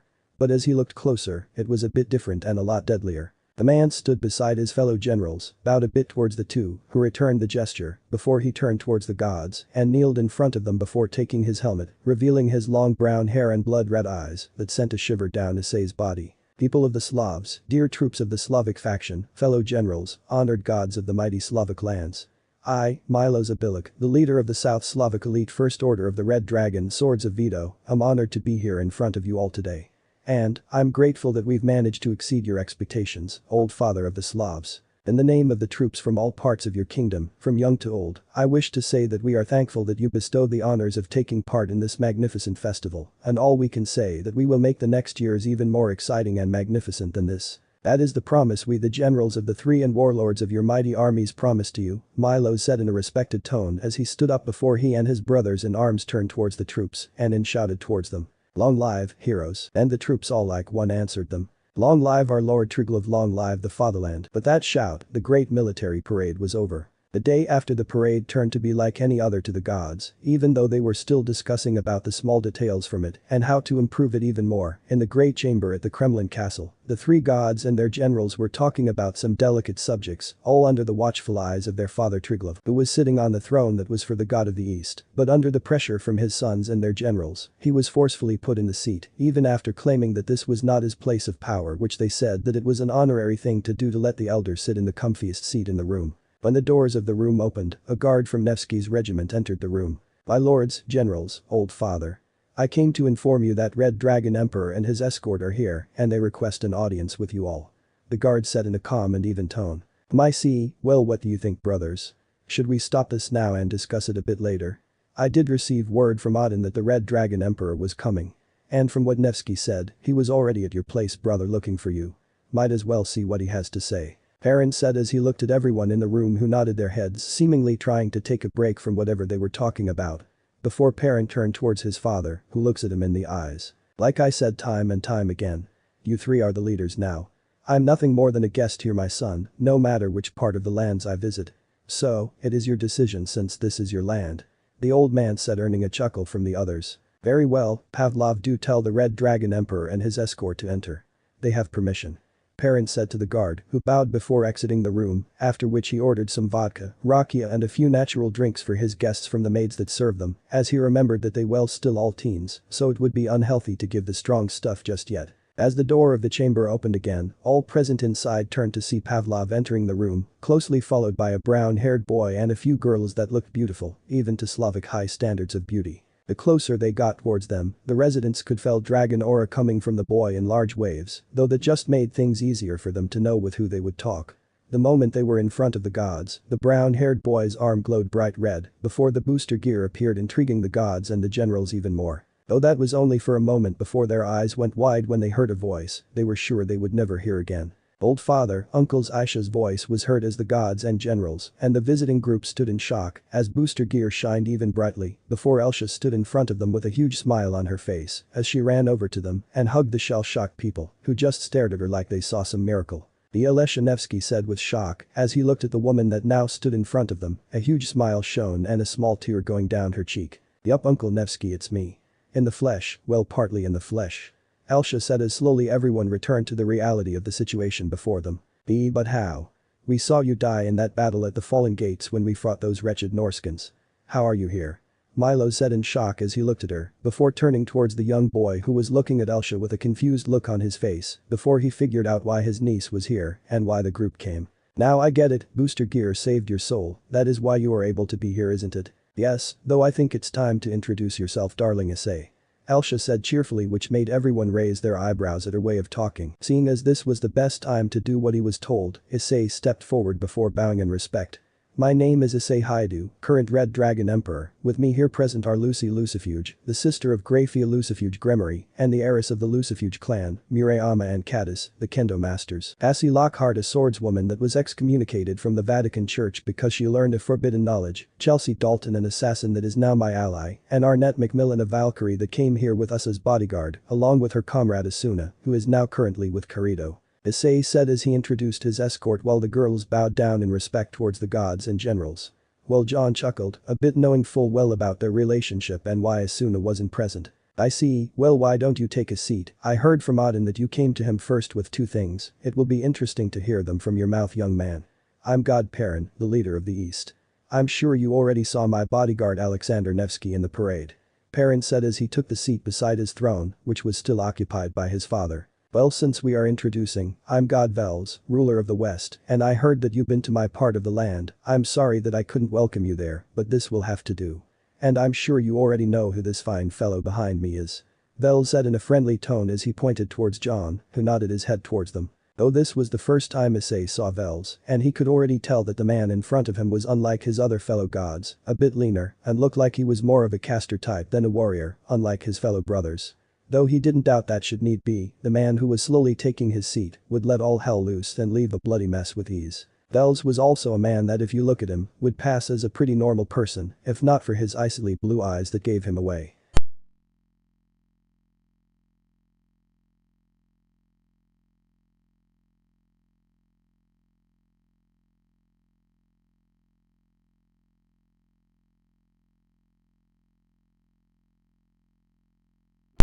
But as he looked closer, it was a bit different and a lot deadlier. The man stood beside his fellow generals, bowed a bit towards the two, who returned the gesture, before he turned towards the gods, and kneeled in front of them before taking his helmet, revealing his long brown hair and blood-red eyes that sent a shiver down Issei's body. People of the Slavs, dear troops of the Slavic faction, fellow generals, honored gods of the mighty Slavic lands. I, Milo Zabilik, the leader of the South Slavic elite 1st Order of the Red Dragon Swords of Vito, am honored to be here in front of you all today. And, I'm grateful that we've managed to exceed your expectations, old father of the Slavs. In the name of the troops from all parts of your kingdom, from young to old, I wish to say that we are thankful that you bestowed the honors of taking part in this magnificent festival, and all we can say that we will make the next years even more exciting and magnificent than this. That is the promise we the generals of the three and warlords of your mighty armies promise to you, Milo said in a respected tone as he stood up before he and his brothers in arms turned towards the troops and shouted towards them. Long live, heroes, and the troops all like one answered them. Long live our Lord Triglav, long live the fatherland. But that shout, the great military parade was over. The day after the parade turned to be like any other to the gods, even though they were still discussing about the small details from it and how to improve it even more. In the great chamber at the Kremlin castle, the three gods and their generals were talking about some delicate subjects, all under the watchful eyes of their father Triglav, who was sitting on the throne that was for the god of the east. But under the pressure from his sons and their generals, he was forcefully put in the seat, even after claiming that this was not his place of power, which they said that it was an honorary thing to do to let the elder sit in the comfiest seat in the room. When the doors of the room opened, a guard from Nevsky's regiment entered the room. My lords, generals, old father. I came to inform you that Red Dragon Emperor and his escort are here and they request an audience with you all. The guard said in a calm and even tone. I see, well what do you think brothers? Should we stop this now and discuss it a bit later? I did receive word from Odin that the Red Dragon Emperor was coming. And from what Nevsky said, he was already at your place brother looking for you. Might as well see what he has to say. Perrin said as he looked at everyone in the room who nodded their heads seemingly trying to take a break from whatever they were talking about. Before Perrin turned towards his father, who looks at him in the eyes. Like I said time and time again. You three are the leaders now. I'm nothing more than a guest here my son, no matter which part of the lands I visit. So, it is your decision since this is your land. The old man said earning a chuckle from the others. Very well, Pavlov do tell the Red Dragon Emperor and his escort to enter. They have permission. Perrin said to the guard, who bowed before exiting the room, after which he ordered some vodka, rakia and a few natural drinks for his guests from the maids that served them, as he remembered that they well still all teens, so it would be unhealthy to give the strong stuff just yet. As the door of the chamber opened again, all present inside turned to see Pavlov entering the room, closely followed by a brown-haired boy and a few girls that looked beautiful, even to Slavic high standards of beauty. The closer they got towards them, the residents could feel dragon aura coming from the boy in large waves, though that just made things easier for them to know with who they would talk. The moment they were in front of the gods, the brown-haired boy's arm glowed bright red, before the booster gear appeared intriguing the gods and the generals even more. Though that was only for a moment before their eyes went wide when they heard a voice they were sure they would never hear again. Old father, uncle's Aisha's voice was heard as the gods and generals and the visiting group stood in shock as booster gear shined even brightly before Elsha stood in front of them with a huge smile on her face as she ran over to them and hugged the shell-shocked people who just stared at her like they saw some miracle. The Alesha Nevsky said with shock as he looked at the woman that now stood in front of them, a huge smile shone and a small tear going down her cheek. Yup Uncle Nevsky it's me. In the flesh, well partly in the flesh. Elsha said as slowly everyone returned to the reality of the situation before them. But how? We saw you die in that battle at the Fallen Gates when we fought those wretched Norskins. How are you here? Milo said in shock as he looked at her, before turning towards the young boy who was looking at Elsha with a confused look on his face, before he figured out why his niece was here and why the group came. Now I get it, booster gear saved your soul, that is why you are able to be here isn't it? Yes, though I think it's time to introduce yourself darling Issei. Elsha said cheerfully which made everyone raise their eyebrows at her way of talking. Seeing as this was the best time to do what he was told, Issei stepped forward before bowing in respect. My name is Issei Haidu, current Red Dragon Emperor. With me here present are Lucy Lucifuge, the sister of Grafia Lucifuge Gremory, and the heiress of the Lucifuge clan, Murayama and Caddis, the Kendo masters. Cassie Lockhart, a swordswoman that was excommunicated from the Vatican Church because she learned of forbidden knowledge, Chelsea Dalton, an assassin that is now my ally, and Arnette Macmillan, a Valkyrie that came here with us as bodyguard, along with her comrade Asuna, who is now currently with Carito. Issei said as he introduced his escort while the girls bowed down in respect towards the gods and generals. Well John chuckled, a bit knowing full well about their relationship and why Asuna wasn't present. I see, well why don't you take a seat, I heard from Odin that you came to him first with two things, it will be interesting to hear them from your mouth young man. I'm God Perrin, the leader of the East. I'm sure you already saw my bodyguard Alexander Nevsky in the parade. Perrin said as he took the seat beside his throne, which was still occupied by his father. Well since we are introducing, I'm God Vels, ruler of the West, and I heard that you've been to my part of the land, I'm sorry that I couldn't welcome you there, but this will have to do. And I'm sure you already know who this fine fellow behind me is. Vels said in a friendly tone as he pointed towards John, who nodded his head towards them. Though this was the first time Issei saw Vels, and he could already tell that the man in front of him was unlike his other fellow gods, a bit leaner, and looked like he was more of a caster type than a warrior, unlike his fellow brothers. Though he didn't doubt that should need be, the man who was slowly taking his seat would let all hell loose and leave a bloody mess with ease. Bells was also a man that if you look at him, would pass as a pretty normal person, if not for his icily blue eyes that gave him away.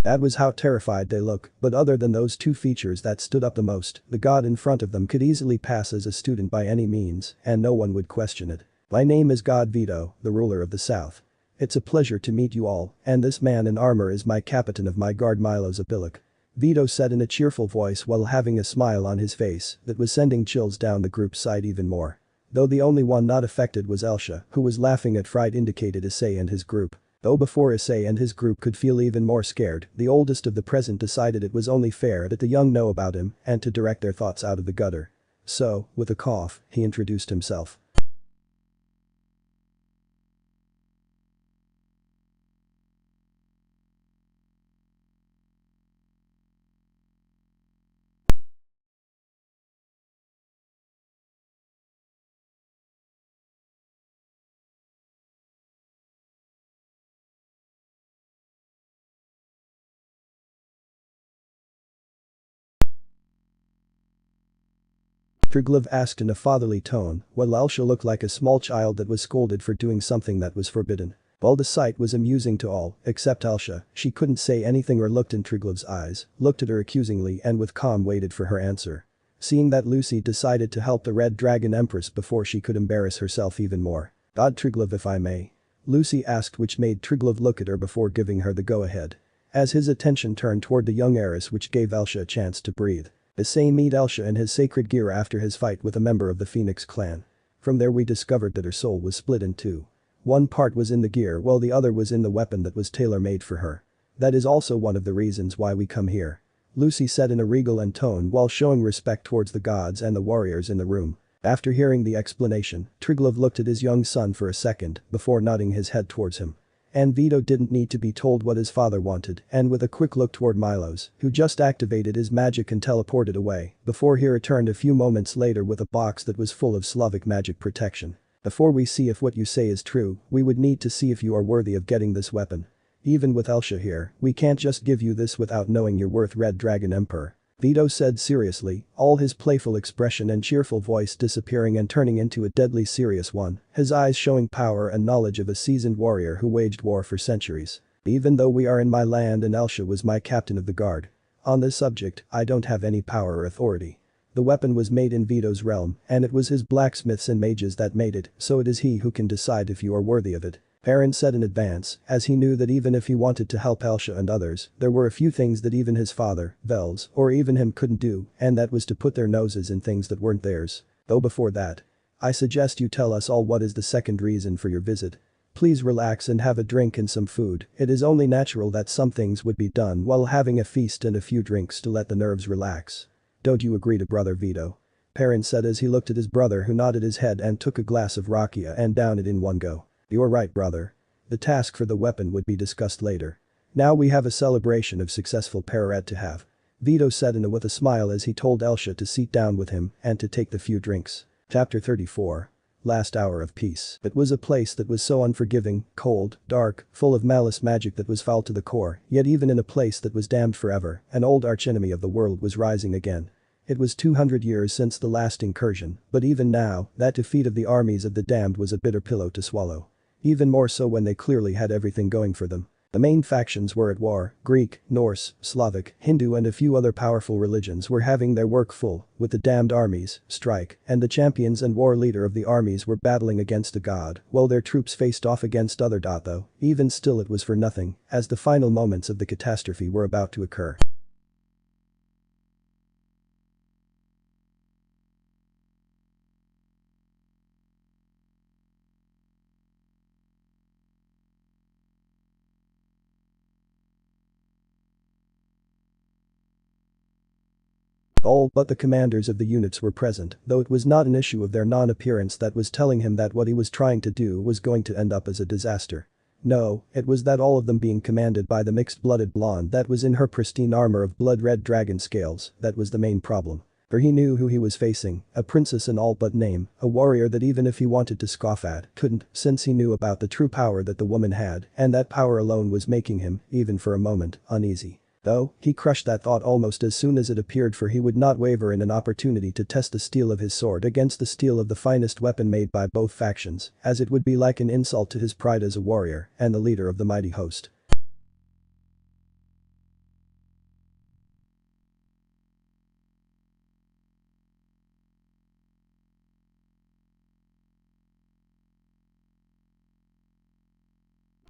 That was how terrified they look, but other than those two features that stood up the most, the god in front of them could easily pass as a student by any means, and no one would question it. My name is God Vito, the ruler of the South. It's a pleasure to meet you all, and this man in armor is my captain of my guard Milos Abilic. Vito said in a cheerful voice while having a smile on his face that was sending chills down the group's side even more. Though the only one not affected was Alsa, who was laughing at fright indicated Issei and his group. Though before Issei and his group could feel even more scared, the oldest of the present decided it was only fair that the young know about him and to direct their thoughts out of the gutter. So, with a cough, he introduced himself. Triglav asked in a fatherly tone, while Alsa looked like a small child that was scolded for doing something that was forbidden. While the sight was amusing to all, except Alsa, she couldn't say anything or looked in Triglav's eyes, looked at her accusingly and with calm waited for her answer. Seeing that Lucy decided to help the Red Dragon Empress before she could embarrass herself even more. "God Triglav if I may?" Lucy asked, which made Triglav look at her before giving her the go-ahead. As his attention turned toward the young heiress, which gave Alsa a chance to breathe. Issei met Alsa in his sacred gear after his fight with a member of the Phoenix clan. From there we discovered that her soul was split in two. One part was in the gear while the other was in the weapon that was tailor-made for her. That is also one of the reasons why we come here. Lucy said in a regal tone while showing respect towards the gods and the warriors in the room. After hearing the explanation, Triglav looked at his young son for a second before nodding his head towards him. And Vito didn't need to be told what his father wanted, and with a quick look toward Milos, who just activated his magic and teleported away, before he returned a few moments later with a box that was full of Slavic magic protection. Before we see if what you say is true, we would need to see if you are worthy of getting this weapon. Even with Alsa here, we can't just give you this without knowing you're worth Red Dragon Emperor. Vito said seriously, all his playful expression and cheerful voice disappearing and turning into a deadly serious one, his eyes showing power and knowledge of a seasoned warrior who waged war for centuries. Even though we are in my land and Alsa was my captain of the guard. On this subject, I don't have any power or authority. The weapon was made in Vito's realm, and it was his blacksmiths and mages that made it, so it is he who can decide if you are worthy of it. Aaron said in advance, as he knew that even if he wanted to help Alsa and others, there were a few things that even his father, Vels, or even him couldn't do, and that was to put their noses in things that weren't theirs. Though before that, I suggest you tell us all what is the second reason for your visit. Please relax and have a drink and some food, it is only natural that some things would be done while having a feast and a few drinks to let the nerves relax. Don't you agree to brother Vito? Perrin said as he looked at his brother who nodded his head and took a glass of rakia and downed it in one go. You're right brother. The task for the weapon would be discussed later. Now we have a celebration of successful peerage to have. Vito said with a smile as he told Alsa to sit down with him and to take the few drinks. Chapter 34. Last hour of peace. It was a place that was so unforgiving, cold, dark, full of malice magic that was foul to the core, yet even in a place that was damned forever, an old archenemy of the world was rising again. It was 200 years since the last incursion, but even now, that defeat of the armies of the damned was a bitter pillow to swallow. Even more so when they clearly had everything going for them. The main factions were at war, Greek, Norse, Slavic, Hindu and a few other powerful religions were having their work full, with the damned armies, strike, and the champions and war leader of the armies were battling against a god, while their troops faced off against other though, even still it was for nothing, as the final moments of the catastrophe were about to occur. All but the commanders of the units were present, though it was not an issue of their non-appearance that was telling him that what he was trying to do was going to end up as a disaster. No, it was that all of them being commanded by the mixed-blooded blonde that was in her pristine armor of blood-red dragon scales, that was the main problem. For he knew who he was facing, a princess in all but name, a warrior that even if he wanted to scoff at, couldn't, since he knew about the true power that the woman had, and that power alone was making him, even for a moment, uneasy. Though, he crushed that thought almost as soon as it appeared, for he would not waver in an opportunity to test the steel of his sword against the steel of the finest weapon made by both factions, as it would be like an insult to his pride as a warrior and the leader of the mighty host.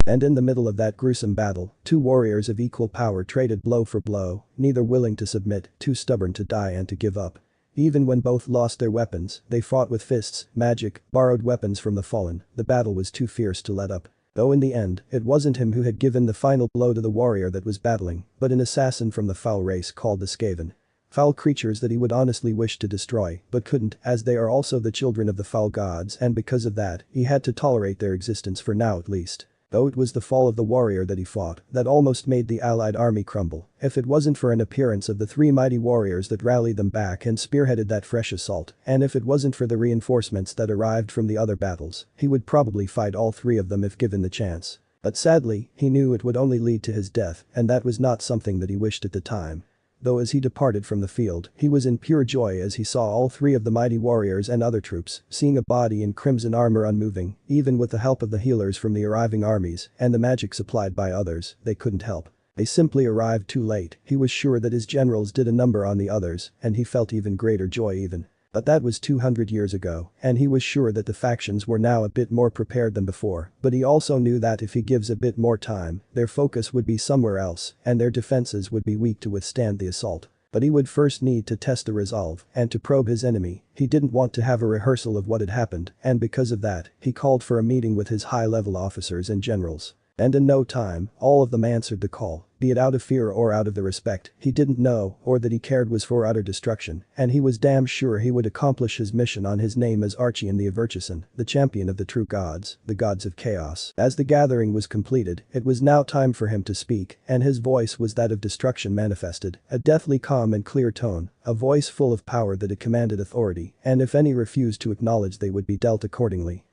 And in the middle of that gruesome battle, two warriors of equal power traded blow for blow, neither willing to submit, too stubborn to die and to give up. Even when both lost their weapons, they fought with fists, magic, borrowed weapons from the fallen, the battle was too fierce to let up. Though in the end, it wasn't him who had given the final blow to the warrior that was battling, but an assassin from the foul race called the Skaven. Foul creatures that he would honestly wish to destroy, but couldn't, as they are also the children of the foul gods, and because of that, he had to tolerate their existence for now at least. Though it was the fall of the warrior that he fought that almost made the allied army crumble, if it wasn't for an appearance of the three mighty warriors that rallied them back and spearheaded that fresh assault, and if it wasn't for the reinforcements that arrived from the other battles, he would probably fight all three of them if given the chance. But sadly, he knew it would only lead to his death, and that was not something that he wished at the time. Though as he departed from the field, he was in pure joy as he saw all three of the mighty warriors and other troops, seeing a body in crimson armor unmoving, even with the help of the healers from the arriving armies and the magic supplied by others, they couldn't help. They simply arrived too late. He was sure that his generals did a number on the others, and he felt even greater joy even. But that was 200 years ago, and he was sure that the factions were now a bit more prepared than before, but he also knew that if he gives a bit more time, their focus would be somewhere else, and their defenses would be weak to withstand the assault. But he would first need to test the resolve, and to probe his enemy, he didn't want to have a rehearsal of what had happened, and because of that, he called for a meeting with his high-level officers and generals. And in no time, all of them answered the call, be it out of fear or out of the respect he didn't know or that he cared was for utter destruction, and he was damn sure he would accomplish his mission on his name as Archie the Averchison, the champion of the true gods, the gods of chaos. As the gathering was completed, it was now time for him to speak, and his voice was that of destruction manifested, a deathly calm and clear tone, a voice full of power that it commanded authority, and if any refused to acknowledge they would be dealt accordingly.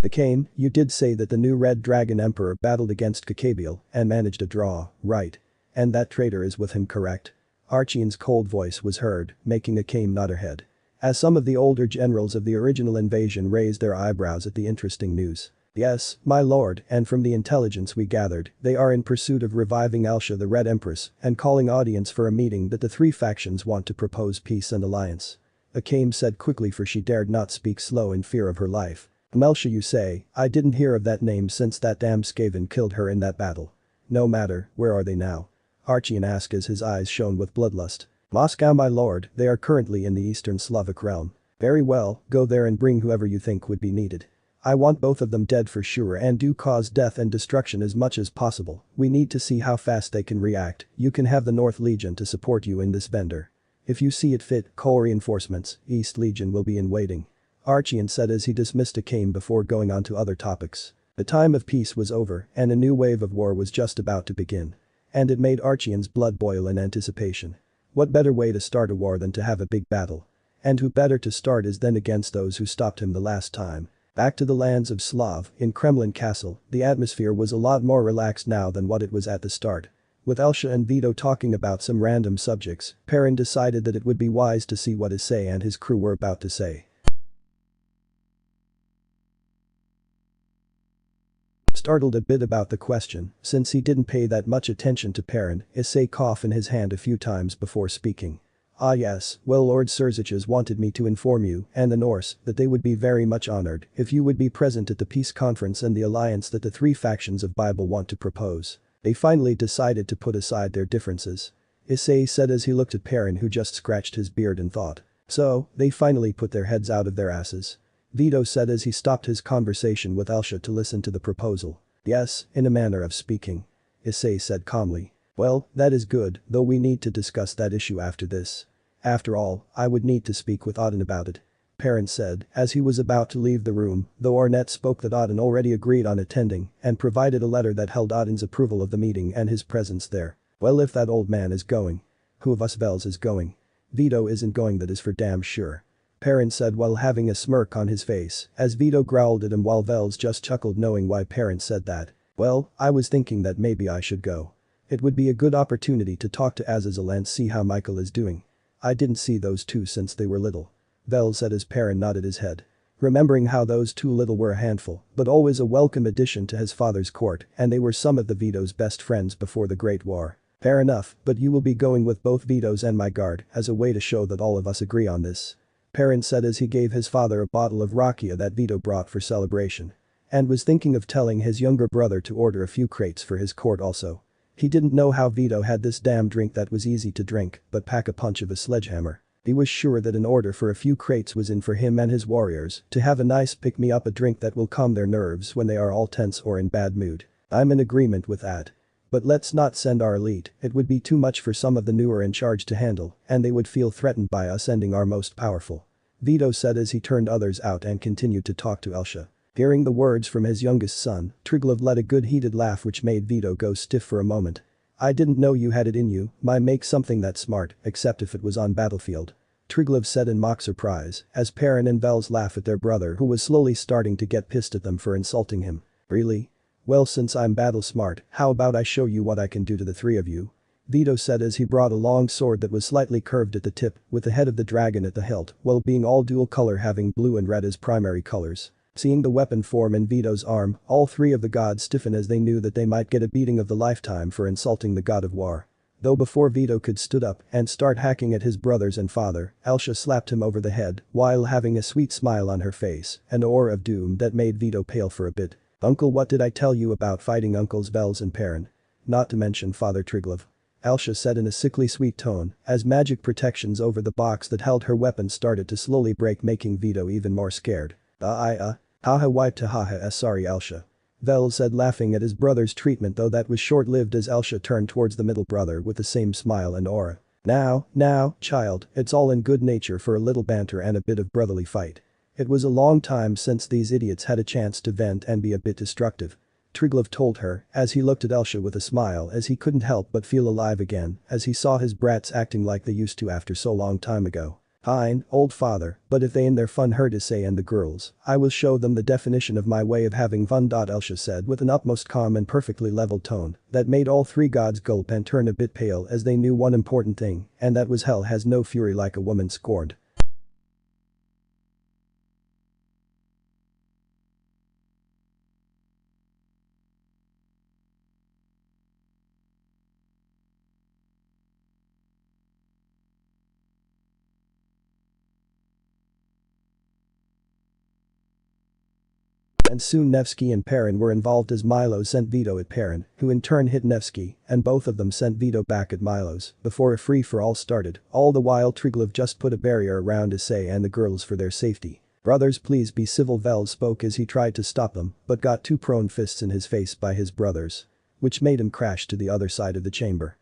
The Kame, you did say that the new Red Dragon Emperor battled against Kakabiel and managed a draw, right? And that traitor is with him, correct? Archian's cold voice was heard, making a Kame nod her head. As some of the older generals of the original invasion raised their eyebrows at the interesting news. Yes, my lord, and from the intelligence we gathered, they are in pursuit of reviving Alsa the Red Empress and calling audience for a meeting that the three factions want to propose peace and alliance. A Kame said quickly, for she dared not speak slow in fear of her life. Melcha, you say? I didn't hear of that name since that damn Skaven killed her in that battle. No matter, where are they now? Archian asked as his eyes shone with bloodlust. Moscow, my lord, they are currently in the eastern Slavic realm. Very well, go there and bring whoever you think would be needed. I want both of them dead for sure, and do cause death and destruction as much as possible. We need to see how fast they can react. You can have the North Legion to support you in this vendor. If you see it fit, call reinforcements, East Legion will be in waiting. Archian said as he dismissed a Kame before going on to other topics. The time of peace was over and a new wave of war was just about to begin. And it made Archian's blood boil in anticipation. What better way to start a war than to have a big battle? And who better to start is than against those who stopped him the last time. Back to the lands of Slav, in Kremlin Castle, the atmosphere was a lot more relaxed now than what it was at the start. With Alsa and Vito talking about some random subjects, Perrin decided that it would be wise to see what Issei and his crew were about to say. Startled a bit about the question, since he didn't pay that much attention to Perrin, Issei coughed in his hand a few times before speaking. Ah yes, well, Lord Serziches wanted me to inform you and the Norse that they would be very much honored if you would be present at the peace conference and the alliance that the three factions of Bible want to propose. They finally decided to put aside their differences. Issei said as he looked at Perrin, who just scratched his beard and thought. So, they finally put their heads out of their asses. Vito said as he stopped his conversation with Alsa to listen to the proposal. Yes, in a manner of speaking. Issei said calmly. Well, that is good, though we need to discuss that issue after this. After all, I would need to speak with Odin about it. Perrin said, as he was about to leave the room, though Arnette spoke that Odin already agreed on attending and provided a letter that held Odin's approval of the meeting and his presence there. Well, if that old man is going. Who of us Vels is going? Vito isn't going, that is for damn sure. Perrin said while having a smirk on his face, as Vito growled at him while Vels just chuckled knowing why Perrin said that. Well, I was thinking that maybe I should go. It would be a good opportunity to talk to Azazel and see how Michael is doing. I didn't see those two since they were little. Vel said as Perrin nodded his head. Remembering how those two little were a handful, but always a welcome addition to his father's court, and they were some of the Vito's best friends before the Great War. Fair enough, but you will be going with both Vito's and my guard as a way to show that all of us agree on this. Perrin said as he gave his father a bottle of rakia that Vito brought for celebration. And was thinking of telling his younger brother to order a few crates for his court also. He didn't know how Vito had this damn drink that was easy to drink but pack a punch of a sledgehammer. He was sure that an order for a few crates was in for him and his warriors to have a nice pick-me-up, a drink that will calm their nerves when they are all tense or in bad mood. I'm in agreement with that. But let's not send our elite, it would be too much for some of the newer in charge to handle, and they would feel threatened by us sending our most powerful. Vito said as he turned others out and continued to talk to Alsa. Hearing the words from his youngest son, Triglav let a good heated laugh which made Vito go stiff for a moment. I didn't know you had it in you, my make something that smart, except if it was on battlefield. Triglav said in mock surprise, as Perrin and Vels laugh at their brother who was slowly starting to get pissed at them for insulting him. Really? Well, since I'm battle smart, how about I show you what I can do to the three of you? Vito said as he brought a long sword that was slightly curved at the tip, with the head of the dragon at the hilt, while being all dual color having blue and red as primary colors. Seeing the weapon form in Vito's arm, all three of the gods stiffen as they knew that they might get a beating of the lifetime for insulting the god of war. Though before Vito could stood up and start hacking at his brothers and father, Alsa slapped him over the head while having a sweet smile on her face, an aura of doom that made Vito pale for a bit. Uncle, what did I tell you about fighting uncles Vels and Perrin? Not to mention Father Triglav. Alsa said in a sickly sweet tone, as magic protections over the box that held her weapon started to slowly break, making Vito even more scared. Haha wiped haha sorry Alsa. Vel said laughing at his brother's treatment, though that was short-lived as Alsa turned towards the middle brother with the same smile and aura. Now, child, it's all in good nature for a little banter and a bit of brotherly fight. It was a long time since these idiots had a chance to vent and be a bit destructive. Triglav told her, as he looked at Alsa with a smile as he couldn't help but feel alive again as he saw his brats acting like they used to after so long time ago. Fine, old father, but if they in their fun hurt Issei and the girls, I will show them the definition of my way of having fun. Alsa said with an utmost calm and perfectly level tone that made all three gods gulp and turn a bit pale as they knew one important thing, and that was hell has no fury like a woman scorned. And soon Nevsky and Perrin were involved as Milo sent Vito at Perrin, who in turn hit Nevsky, and both of them sent Vito back at Milo's before a free-for-all started, all the while Triglav just put a barrier around Issei and the girls for their safety. Brothers, please be civil, Vel spoke as he tried to stop them but got two prone fists in his face by his brothers. Which made him crash to the other side of the chamber.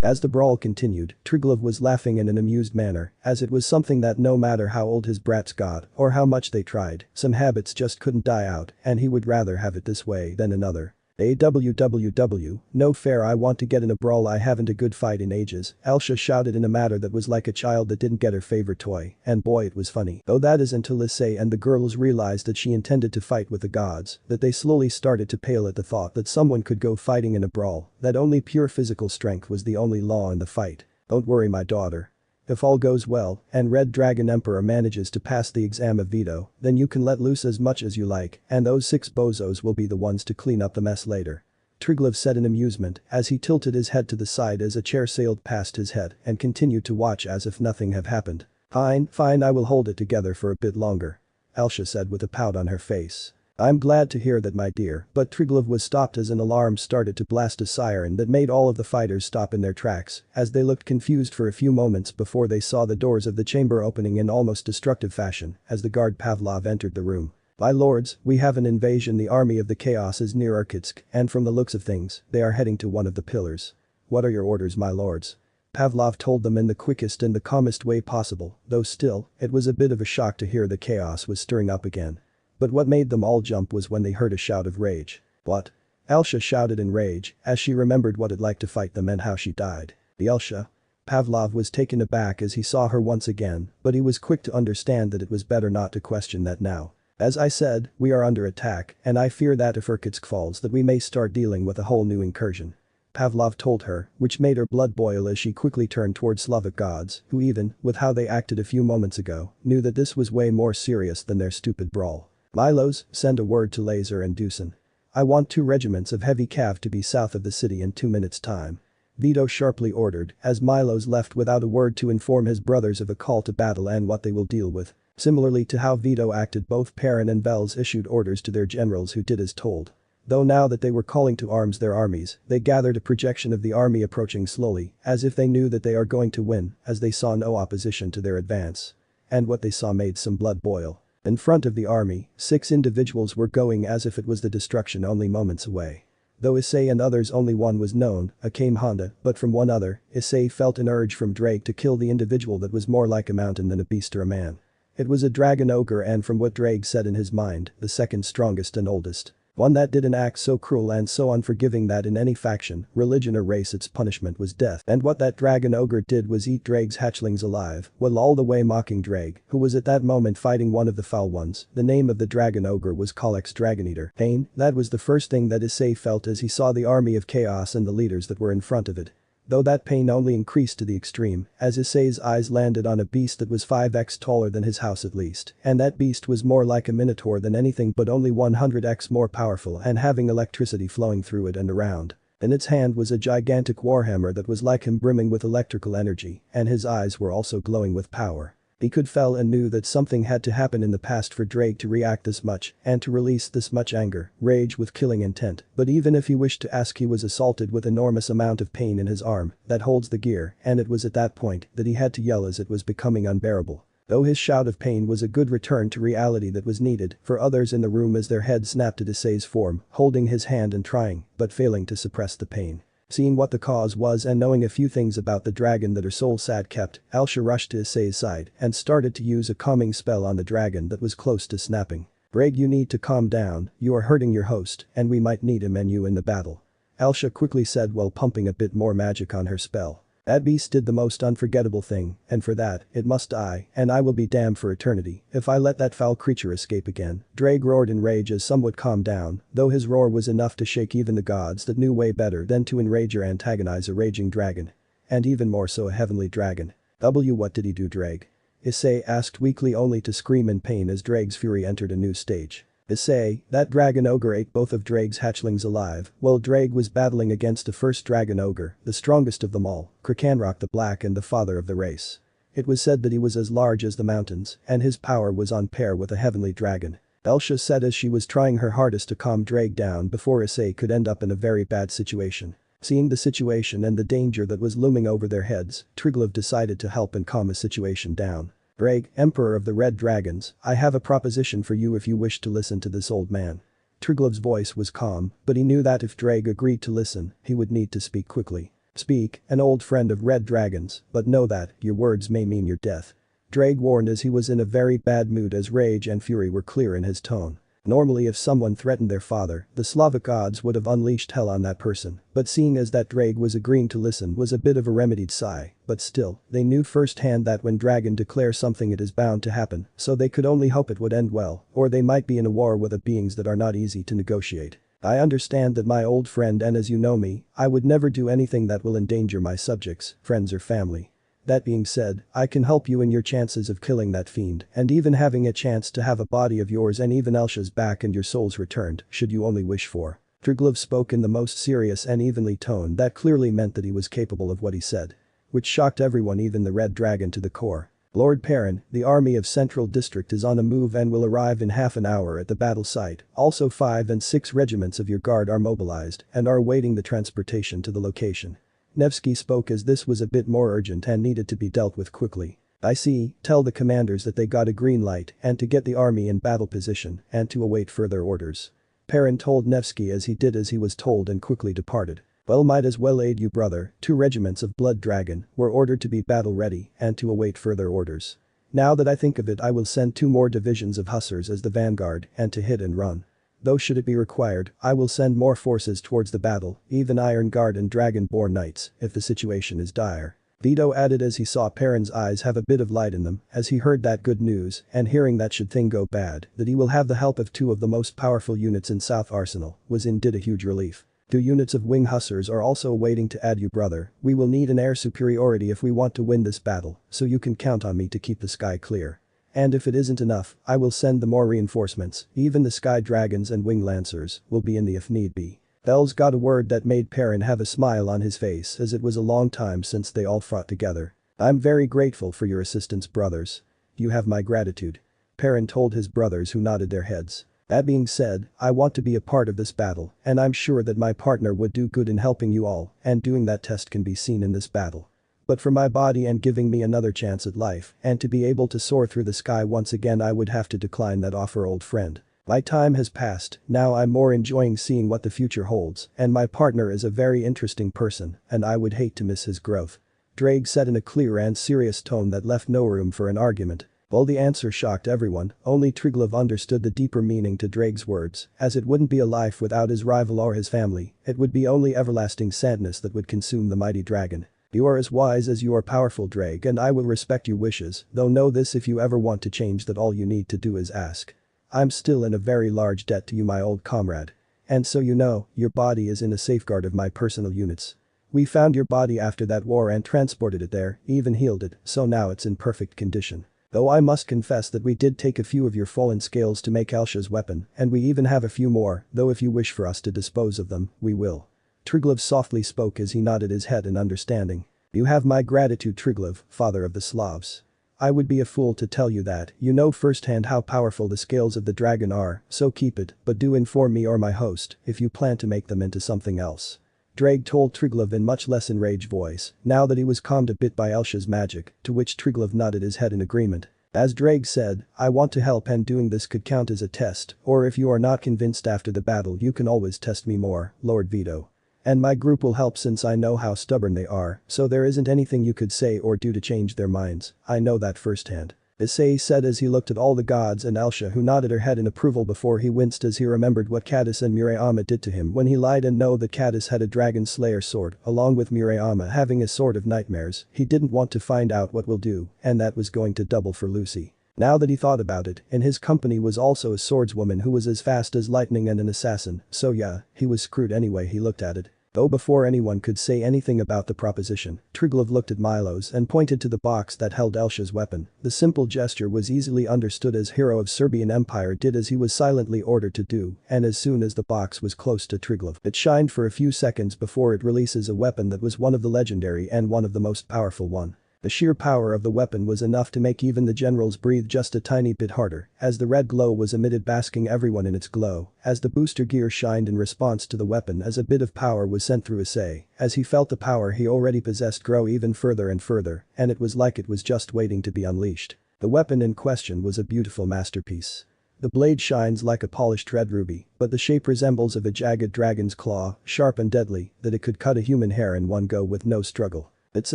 As the brawl continued, Triglav was laughing in an amused manner, as it was something that no matter how old his brats got or how much they tried, some habits just couldn't die out and he would rather have it this way than another. No fair, I want to get in a brawl, I haven't a good fight in ages, Alsa shouted in a manner that was like a child that didn't get her favorite toy, and boy it was funny. Though that is until Issei and the girls realized that she intended to fight with the gods, that they slowly started to pale at the thought that someone could go fighting in a brawl, that only pure physical strength was the only law in the fight. Don't worry my daughter. If all goes well, and Red Dragon Emperor manages to pass the exam of Vito, then you can let loose as much as you like, and those 6 bozos will be the ones to clean up the mess later. Triglav said in amusement as he tilted his head to the side as a chair sailed past his head and continued to watch as if nothing had happened. Fine, I will hold it together for a bit longer. Alsa said with a pout on her face. I'm glad to hear that, my dear, but Triglav was stopped as an alarm started to blast a siren that made all of the fighters stop in their tracks as they looked confused for a few moments before they saw the doors of the chamber opening in almost destructive fashion as the guard Pavlov entered the room. My lords, we have an invasion. The army of the chaos is near Irkutsk, and from the looks of things, they are heading to one of the pillars. What are your orders, my lords? Pavlov told them in the quickest and the calmest way possible, though still, it was a bit of a shock to hear the chaos was stirring up again. But what made them all jump was when they heard a shout of rage. What? Alsa shouted in rage as she remembered what it like to fight them and how she died. The Alsa? Pavlov was taken aback as he saw her once again, but he was quick to understand that it was better not to question that now. As I said, we are under attack, and I fear that if Irkutsk falls that we may start dealing with a whole new incursion. Pavlov told her, which made her blood boil as she quickly turned toward Slavic gods, who even, with how they acted a few moments ago, knew that this was way more serious than their stupid brawl. Milos, send a word to Laser and Dusan. I want 2 regiments of heavy cav to be south of the city in 2 minutes' time. Vito sharply ordered, as Milos left without a word to inform his brothers of a call to battle and what they will deal with. Similarly to how Vito acted, both Perrin and Vels issued orders to their generals who did as told. Though now that they were calling to arms their armies, they gathered a projection of the army approaching slowly, as if they knew that they are going to win, as they saw no opposition to their advance. And what they saw made some blood boil. In front of the army, 6 individuals were going as if it was the destruction only moments away. Though Issei and others only one was known, a came Honda, but from one other, Issei felt an urge from Drake to kill the individual that was more like a mountain than a beast or a man. It was a dragon ogre, and from what Drake said in his mind, the second strongest and oldest. One that did an act so cruel and so unforgiving that in any faction, religion or race its punishment was death. And what that dragon ogre did was eat Drake's hatchlings alive, while all the way mocking Drake, who was at that moment fighting one of the foul ones. The name of the dragon ogre was Kolek's Dragon Eater. Pain, that was the first thing that Issei felt as he saw the army of chaos and the leaders that were in front of it. Though that pain only increased to the extreme, as Issei's eyes landed on a beast that was 5x taller than his house at least, and that beast was more like a minotaur than anything but only 100x more powerful and having electricity flowing through it and around. In its hand was a gigantic warhammer that was like him, brimming with electrical energy, and his eyes were also glowing with power. He could feel and knew that something had to happen in the past for Drake to react this much and to release this much anger, rage with killing intent, but even if he wished to ask, he was assaulted with enormous amount of pain in his arm that holds the gear, and it was at that point that he had to yell as it was becoming unbearable. Though his shout of pain was a good return to reality that was needed for others in the room as their heads snapped at Issei's form, holding his hand and trying, but failing to suppress the pain. Seeing what the cause was and knowing a few things about the dragon that her soul sad kept, Alsa rushed to Issei's side and started to use a calming spell on the dragon that was close to snapping. Brag, you need to calm down, you are hurting your host, and we might need him and you in the battle. Alsa quickly said while pumping a bit more magic on her spell. That beast did the most unforgettable thing, and for that, it must die, and I will be damned for eternity if I let that foul creature escape again. Drake roared in rage as somewhat calmed down, though his roar was enough to shake even the gods that knew way better than to enrage or antagonize a raging dragon. And even more so a heavenly dragon. What did he do, Drake? Issei asked weakly, only to scream in pain as Drake's fury entered a new stage. Issei, that dragon ogre ate both of Drake's hatchlings alive while Drake was battling against the first dragon ogre, the strongest of them all, Krakenrock the Black and the father of the race. It was said that he was as large as the mountains, and his power was on par with a heavenly dragon. Alsa said as she was trying her hardest to calm Drake down before Issei could end up in a very bad situation. Seeing the situation and the danger that was looming over their heads, Triglav decided to help and calm the situation down. Drake, Emperor of the Red Dragons, I have a proposition for you if you wish to listen to this old man. Triglav's voice was calm, but he knew that if Drake agreed to listen, he would need to speak quickly. Speak, an old friend of Red Dragons, but know that your words may mean your death. Drake warned as he was in a very bad mood as rage and fury were clear in his tone. Normally if someone threatened their father, the Slavic gods would have unleashed hell on that person, but seeing as that Drake was agreeing to listen was a bit of a remedied sigh, but still, they knew firsthand that when dragon declares something it is bound to happen, so they could only hope it would end well, or they might be in a war with the beings that are not easy to negotiate. I understand that, my old friend, and as you know me, I would never do anything that will endanger my subjects, friends or family. That being said, I can help you in your chances of killing that fiend and even having a chance to have a body of yours and even Alsa's back and your souls returned, should you only wish for. Triglav spoke in the most serious and evenly tone that clearly meant that he was capable of what he said. Which shocked everyone, even the Red Dragon, to the core. Lord Perrin, the army of Central District is on a move and will arrive in half an hour at the battle site. Also 5 and 6 regiments of your guard are mobilized and are awaiting the transportation to the location. Nevsky spoke as this was a bit more urgent and needed to be dealt with quickly. I see, tell the commanders that they got a green light and to get the army in battle position and to await further orders. Perrin told Nevsky as he did as he was told and quickly departed. Well, might as well aid you, brother. 2 regiments of Blood Dragon were ordered to be battle ready and to await further orders. Now that I think of it, I will send 2 more divisions of hussars as the vanguard and to hit and run. Though should it be required, I will send more forces towards the battle, even Iron Guard and Dragonborn Knights, if the situation is dire. Vito added as he saw Perrin's eyes have a bit of light in them as he heard that good news and hearing that should thing go bad, that he will have the help of 2 of the most powerful units in South Arsenal was indeed a huge relief. 2 units of wing hussars are also waiting to add you, brother. We will need an air superiority if we want to win this battle, so you can count on me to keep the sky clear. And if it isn't enough, I will send the more reinforcements, even the Sky Dragons and Wing Lancers will be in the if need be. Bells got a word that made Perrin have a smile on his face as it was a long time since they all fought together. I'm very grateful for your assistance, brothers. You have my gratitude. Perrin told his brothers who nodded their heads. That being said, I want to be a part of this battle and I'm sure that my partner would do good in helping you all and doing that test can be seen in this battle. But for my body and giving me another chance at life and to be able to soar through the sky once again, I would have to decline that offer, old friend. My time has passed, now I'm more enjoying seeing what the future holds and my partner is a very interesting person and I would hate to miss his growth. Drake said in a clear and serious tone that left no room for an argument. While the answer shocked everyone, only Triglav understood the deeper meaning to Drake's words, as it wouldn't be a life without his rival or his family, it would be only everlasting sadness that would consume the mighty dragon. You are as wise as you are powerful, Drake, and I will respect your wishes, though know this, if you ever want to change that, all you need to do is ask. I'm still in a very large debt to you, my old comrade. And so you know, your body is in a safeguard of my personal units. We found your body after that war and transported it there, even healed it, so now it's in perfect condition. Though I must confess that we did take a few of your fallen scales to make Alsa's weapon, and we even have a few more, though if you wish for us to dispose of them, we will. Triglav softly spoke as he nodded his head in understanding. You have my gratitude, Triglav, father of the Slavs. I would be a fool to tell you that, you know firsthand how powerful the scales of the dragon are, so keep it, but do inform me or my host if you plan to make them into something else. Drake told Triglav in much less enraged voice, now that he was calmed a bit by Elsha's magic, to which Triglav nodded his head in agreement. As Drake said, I want to help and doing this could count as a test, or if you are not convinced after the battle you can always test me more, Lord Vito. And my group will help since I know how stubborn they are, so there isn't anything you could say or do to change their minds, I know that firsthand. Issei said as he looked at all the gods and Alsa, who nodded her head in approval before he winced as he remembered what Caddis and Murayama did to him when he lied, and know that Caddis had a dragon slayer sword along with Murayama having a sword of nightmares. He didn't want to find out what will do, and that was going to double for Lucy. Now that he thought about it, in his company was also a swordswoman who was as fast as lightning and an assassin, so yeah, he was screwed anyway he looked at it. Though before anyone could say anything about the proposition, Triglav looked at Milos and pointed to the box that held Elsha's weapon. The simple gesture was easily understood as hero of Serbian Empire did as he was silently ordered to do, and as soon as the box was close to Triglav, it shined for a few seconds before it releases a weapon that was one of the legendary and one of the most powerful one. The sheer power of the weapon was enough to make even the generals breathe just a tiny bit harder, as the red glow was emitted, basking everyone in its glow, as the booster gear shined in response to the weapon, as a bit of power was sent through Issei, as he felt the power he already possessed grow even further and further, and it was like it was just waiting to be unleashed. The weapon in question was a beautiful masterpiece. The blade shines like a polished red ruby, but the shape resembles of a jagged dragon's claw, sharp and deadly, that it could cut a human hair in one go with no struggle. It's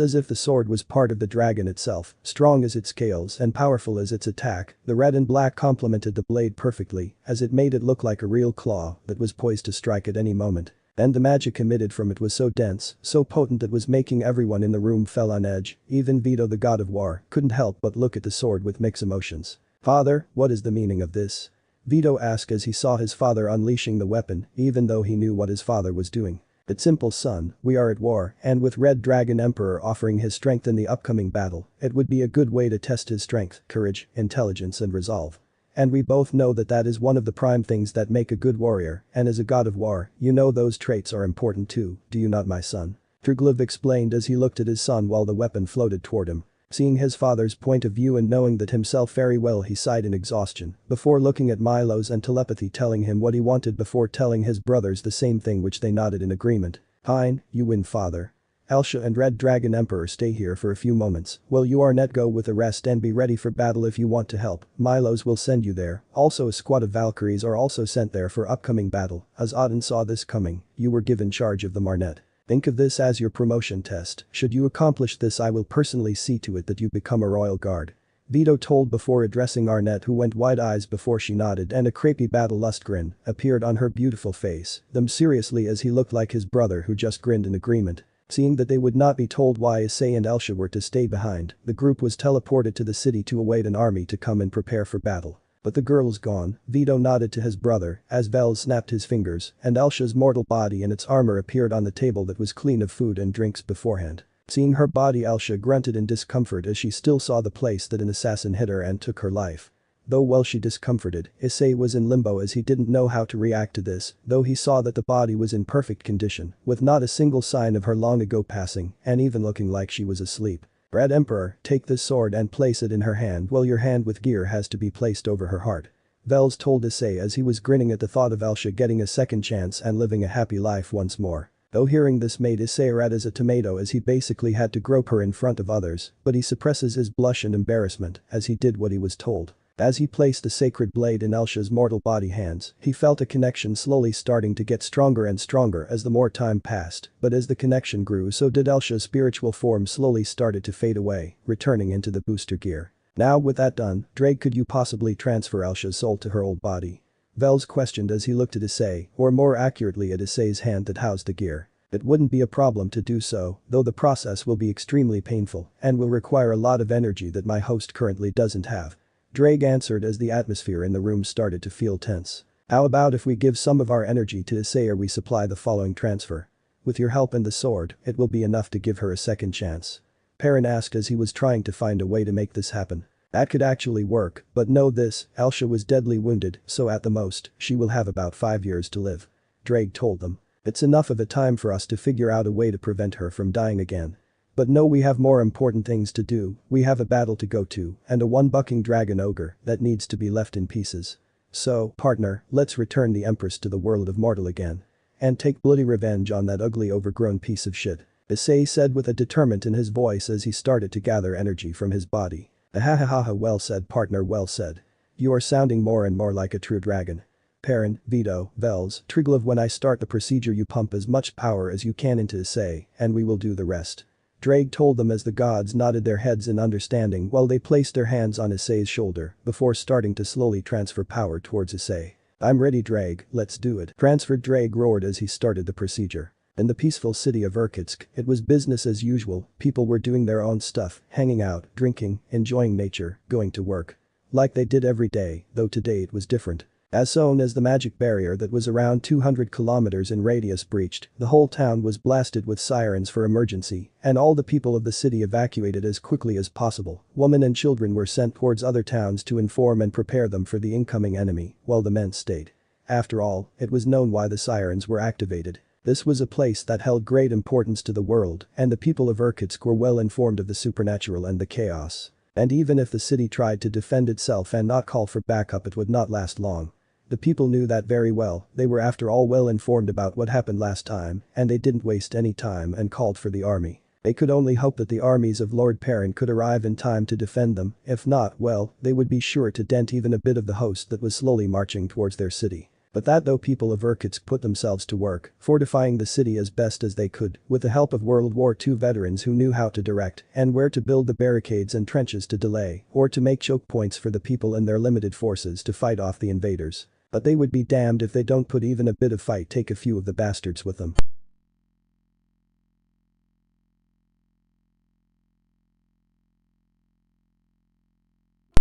as if the sword was part of the dragon itself, strong as its scales and powerful as its attack. The red and black complemented the blade perfectly, as it made it look like a real claw that was poised to strike at any moment. And the magic emitted from it was so dense, so potent, that was making everyone in the room fell on edge. Even Vito, the god of war, couldn't help but look at the sword with mixed emotions. Father, what is the meaning of this? Vito asked as he saw his father unleashing the weapon, even though he knew what his father was doing. It's simple, son, we are at war, and with Red Dragon Emperor offering his strength in the upcoming battle, it would be a good way to test his strength, courage, intelligence and resolve. And we both know that that is one of the prime things that make a good warrior, and as a god of war, you know those traits are important too, do you not, my son? Triglav explained as he looked at his son while the weapon floated toward him. Seeing his father's point of view and knowing that himself very well, he sighed in exhaustion before looking at Milo's and telepathy telling him what he wanted before telling his brothers the same thing, which they nodded in agreement. Fine, you win, father. Alsa and Red Dragon Emperor stay here for a few moments while you Arnette go with the rest and be ready for battle if you want to help. Milos will send you there. Also, a squad of Valkyries are also sent there for upcoming battle. As Odin saw this coming, you were given charge of the Arnette. Think of this as your promotion test. Should you accomplish this, I will personally see to it that you become a royal guard. Vito told before addressing Arnette, who went wide eyes before she nodded, and a creepy battle lust grin appeared on her beautiful face. Them seriously, as he looked like his brother who just grinned in agreement. Seeing that they would not be told why Issei and Alsa were to stay behind, the group was teleported to the city to await an army to come and prepare for battle. But the girl's gone. Vito nodded to his brother as Vel snapped his fingers and Alsa's mortal body and its armor appeared on the table that was clean of food and drinks beforehand. Seeing her body, Alsa grunted in discomfort as she still saw the place that an assassin hit her and took her life. Though while she discomforted, Issei was in limbo as he didn't know how to react to this, though he saw that the body was in perfect condition, with not a single sign of her long ago passing, and even looking like she was asleep. Red Emperor, take this sword and place it in her hand while your hand with gear has to be placed over her heart. Vels told Issei as he was grinning at the thought of Alsa getting a second chance and living a happy life once more. Though hearing this made Issei red as a tomato as he basically had to grope her in front of others, but he suppresses his blush and embarrassment as he did what he was told. As he placed the sacred blade in Alsa's mortal body hands, he felt a connection slowly starting to get stronger and stronger as the more time passed, but as the connection grew, so did Alsa's spiritual form slowly started to fade away, returning into the booster gear. Now with that done, Drake, could you possibly transfer Alsa's soul to her old body? Vels questioned as he looked at Issei, or more accurately at Issei's hand that housed the gear. It wouldn't be a problem to do so, though the process will be extremely painful and will require a lot of energy that my host currently doesn't have. Drake answered as the atmosphere in the room started to feel tense. How about if we give some of our energy to Issei, or we supply the following transfer? With your help and the sword, it will be enough to give her a second chance. Perrin asked as he was trying to find a way to make this happen. That could actually work, but know this, Alsa was deadly wounded, so at the most, she will have about 5 years to live. Drake told them. It's enough of a time for us to figure out a way to prevent her from dying again. But no, we have more important things to do. We have a battle to go to and a one-bucking dragon ogre that needs to be left in pieces. So, partner, let's return the Empress to the world of mortal again. And take bloody revenge on that ugly overgrown piece of shit. Issei said with a determinant in his voice as he started to gather energy from his body. Ahahaha, well said, partner, well said. You are sounding more and more like a true dragon. Perrin, Vito, Vels, Triglov, when I start the procedure you pump as much power as you can into Issei and we will do the rest. Drake told them as the gods nodded their heads in understanding while they placed their hands on Issei's shoulder before starting to slowly transfer power towards Issei. I'm ready, Drake, let's do it. Transferred, Drake roared as he started the procedure. In the peaceful city of Irkutsk, it was business as usual. People were doing their own stuff, hanging out, drinking, enjoying nature, going to work. Like they did every day, though today it was different. As soon as the magic barrier that was around 200 kilometers in radius breached, the whole town was blasted with sirens for emergency, and all the people of the city evacuated as quickly as possible. Women and children were sent towards other towns to inform and prepare them for the incoming enemy, while the men stayed. After all, it was known why the sirens were activated. This was a place that held great importance to the world, and the people of Irkutsk were well informed of the supernatural and the chaos. And even if the city tried to defend itself and not call for backup, it would not last long. The people knew that very well. They were after all well informed about what happened last time, and they didn't waste any time and called for the army. They could only hope that the armies of Lord Perrin could arrive in time to defend them. If not, well, they would be sure to dent even a bit of the host that was slowly marching towards their city. But that though, people of Irkutsk put themselves to work, fortifying the city as best as they could, with the help of World War II veterans who knew how to direct and where to build the barricades and trenches to delay or to make choke points for the people and their limited forces to fight off the invaders. But they would be damned if they don't put even a bit of fight, take a few of the bastards with them.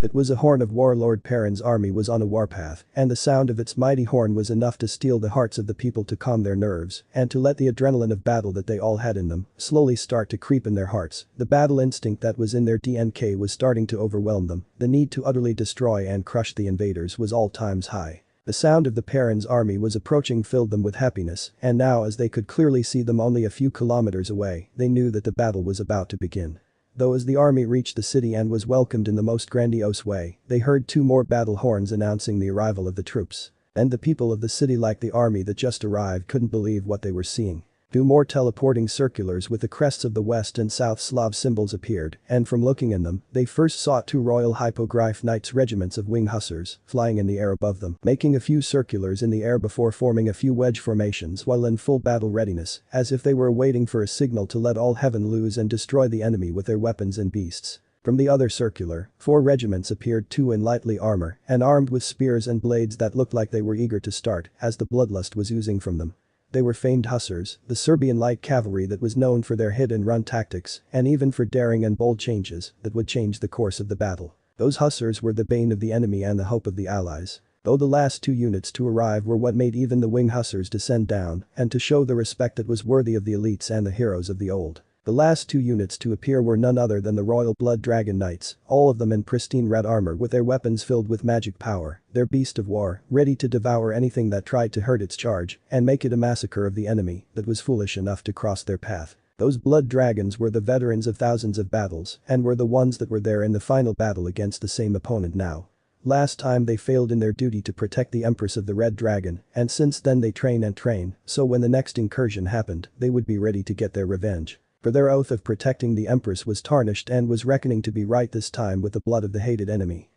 It was a horn of war. Lord Perrin's army was on a warpath, and the sound of its mighty horn was enough to steel the hearts of the people, to calm their nerves, and to let the adrenaline of battle that they all had in them slowly start to creep in their hearts. The battle instinct that was in their DNK was starting to overwhelm them. The need to utterly destroy and crush the invaders was all times high. The sound of the Perrin's army was approaching filled them with happiness, and now as they could clearly see them only a few kilometers away, they knew that the battle was about to begin. Though as the army reached the city and was welcomed in the most grandiose way, they heard 2 more battle horns announcing the arrival of the troops. And the people of the city, like the army that just arrived, couldn't believe what they were seeing. 2 more teleporting circulars with the crests of the West and South Slav symbols appeared, and from looking in them, they first saw 2 Royal Hippogriff Knights regiments of wing hussars flying in the air above them, making a few circulars in the air before forming a few wedge formations while in full battle readiness, as if they were waiting for a signal to let all heaven loose and destroy the enemy with their weapons and beasts. From the other circular, 4 regiments appeared, 2 in lightly armor and armed with spears and blades that looked like they were eager to start, as the bloodlust was oozing from them. They were famed hussars, the Serbian light cavalry that was known for their hit-and-run tactics and even for daring and bold changes that would change the course of the battle. Those hussars were the bane of the enemy and the hope of the allies. Though the last 2 units to arrive were what made even the wing hussars descend down and to show the respect that was worthy of the elites and the heroes of the old. The last 2 units to appear were none other than the Royal Blood Dragon Knights, all of them in pristine red armor with their weapons filled with magic power, their beast of war, ready to devour anything that tried to hurt its charge and make it a massacre of the enemy that was foolish enough to cross their path. Those blood dragons were the veterans of thousands of battles and were the ones that were there in the final battle against the same opponent now. Last time they failed in their duty to protect the Empress of the Red Dragon, and since then they train and train, so when the next incursion happened, they would be ready to get their revenge. For their oath of protecting the Empress was tarnished and was reckoning to be right this time with the blood of the hated enemy.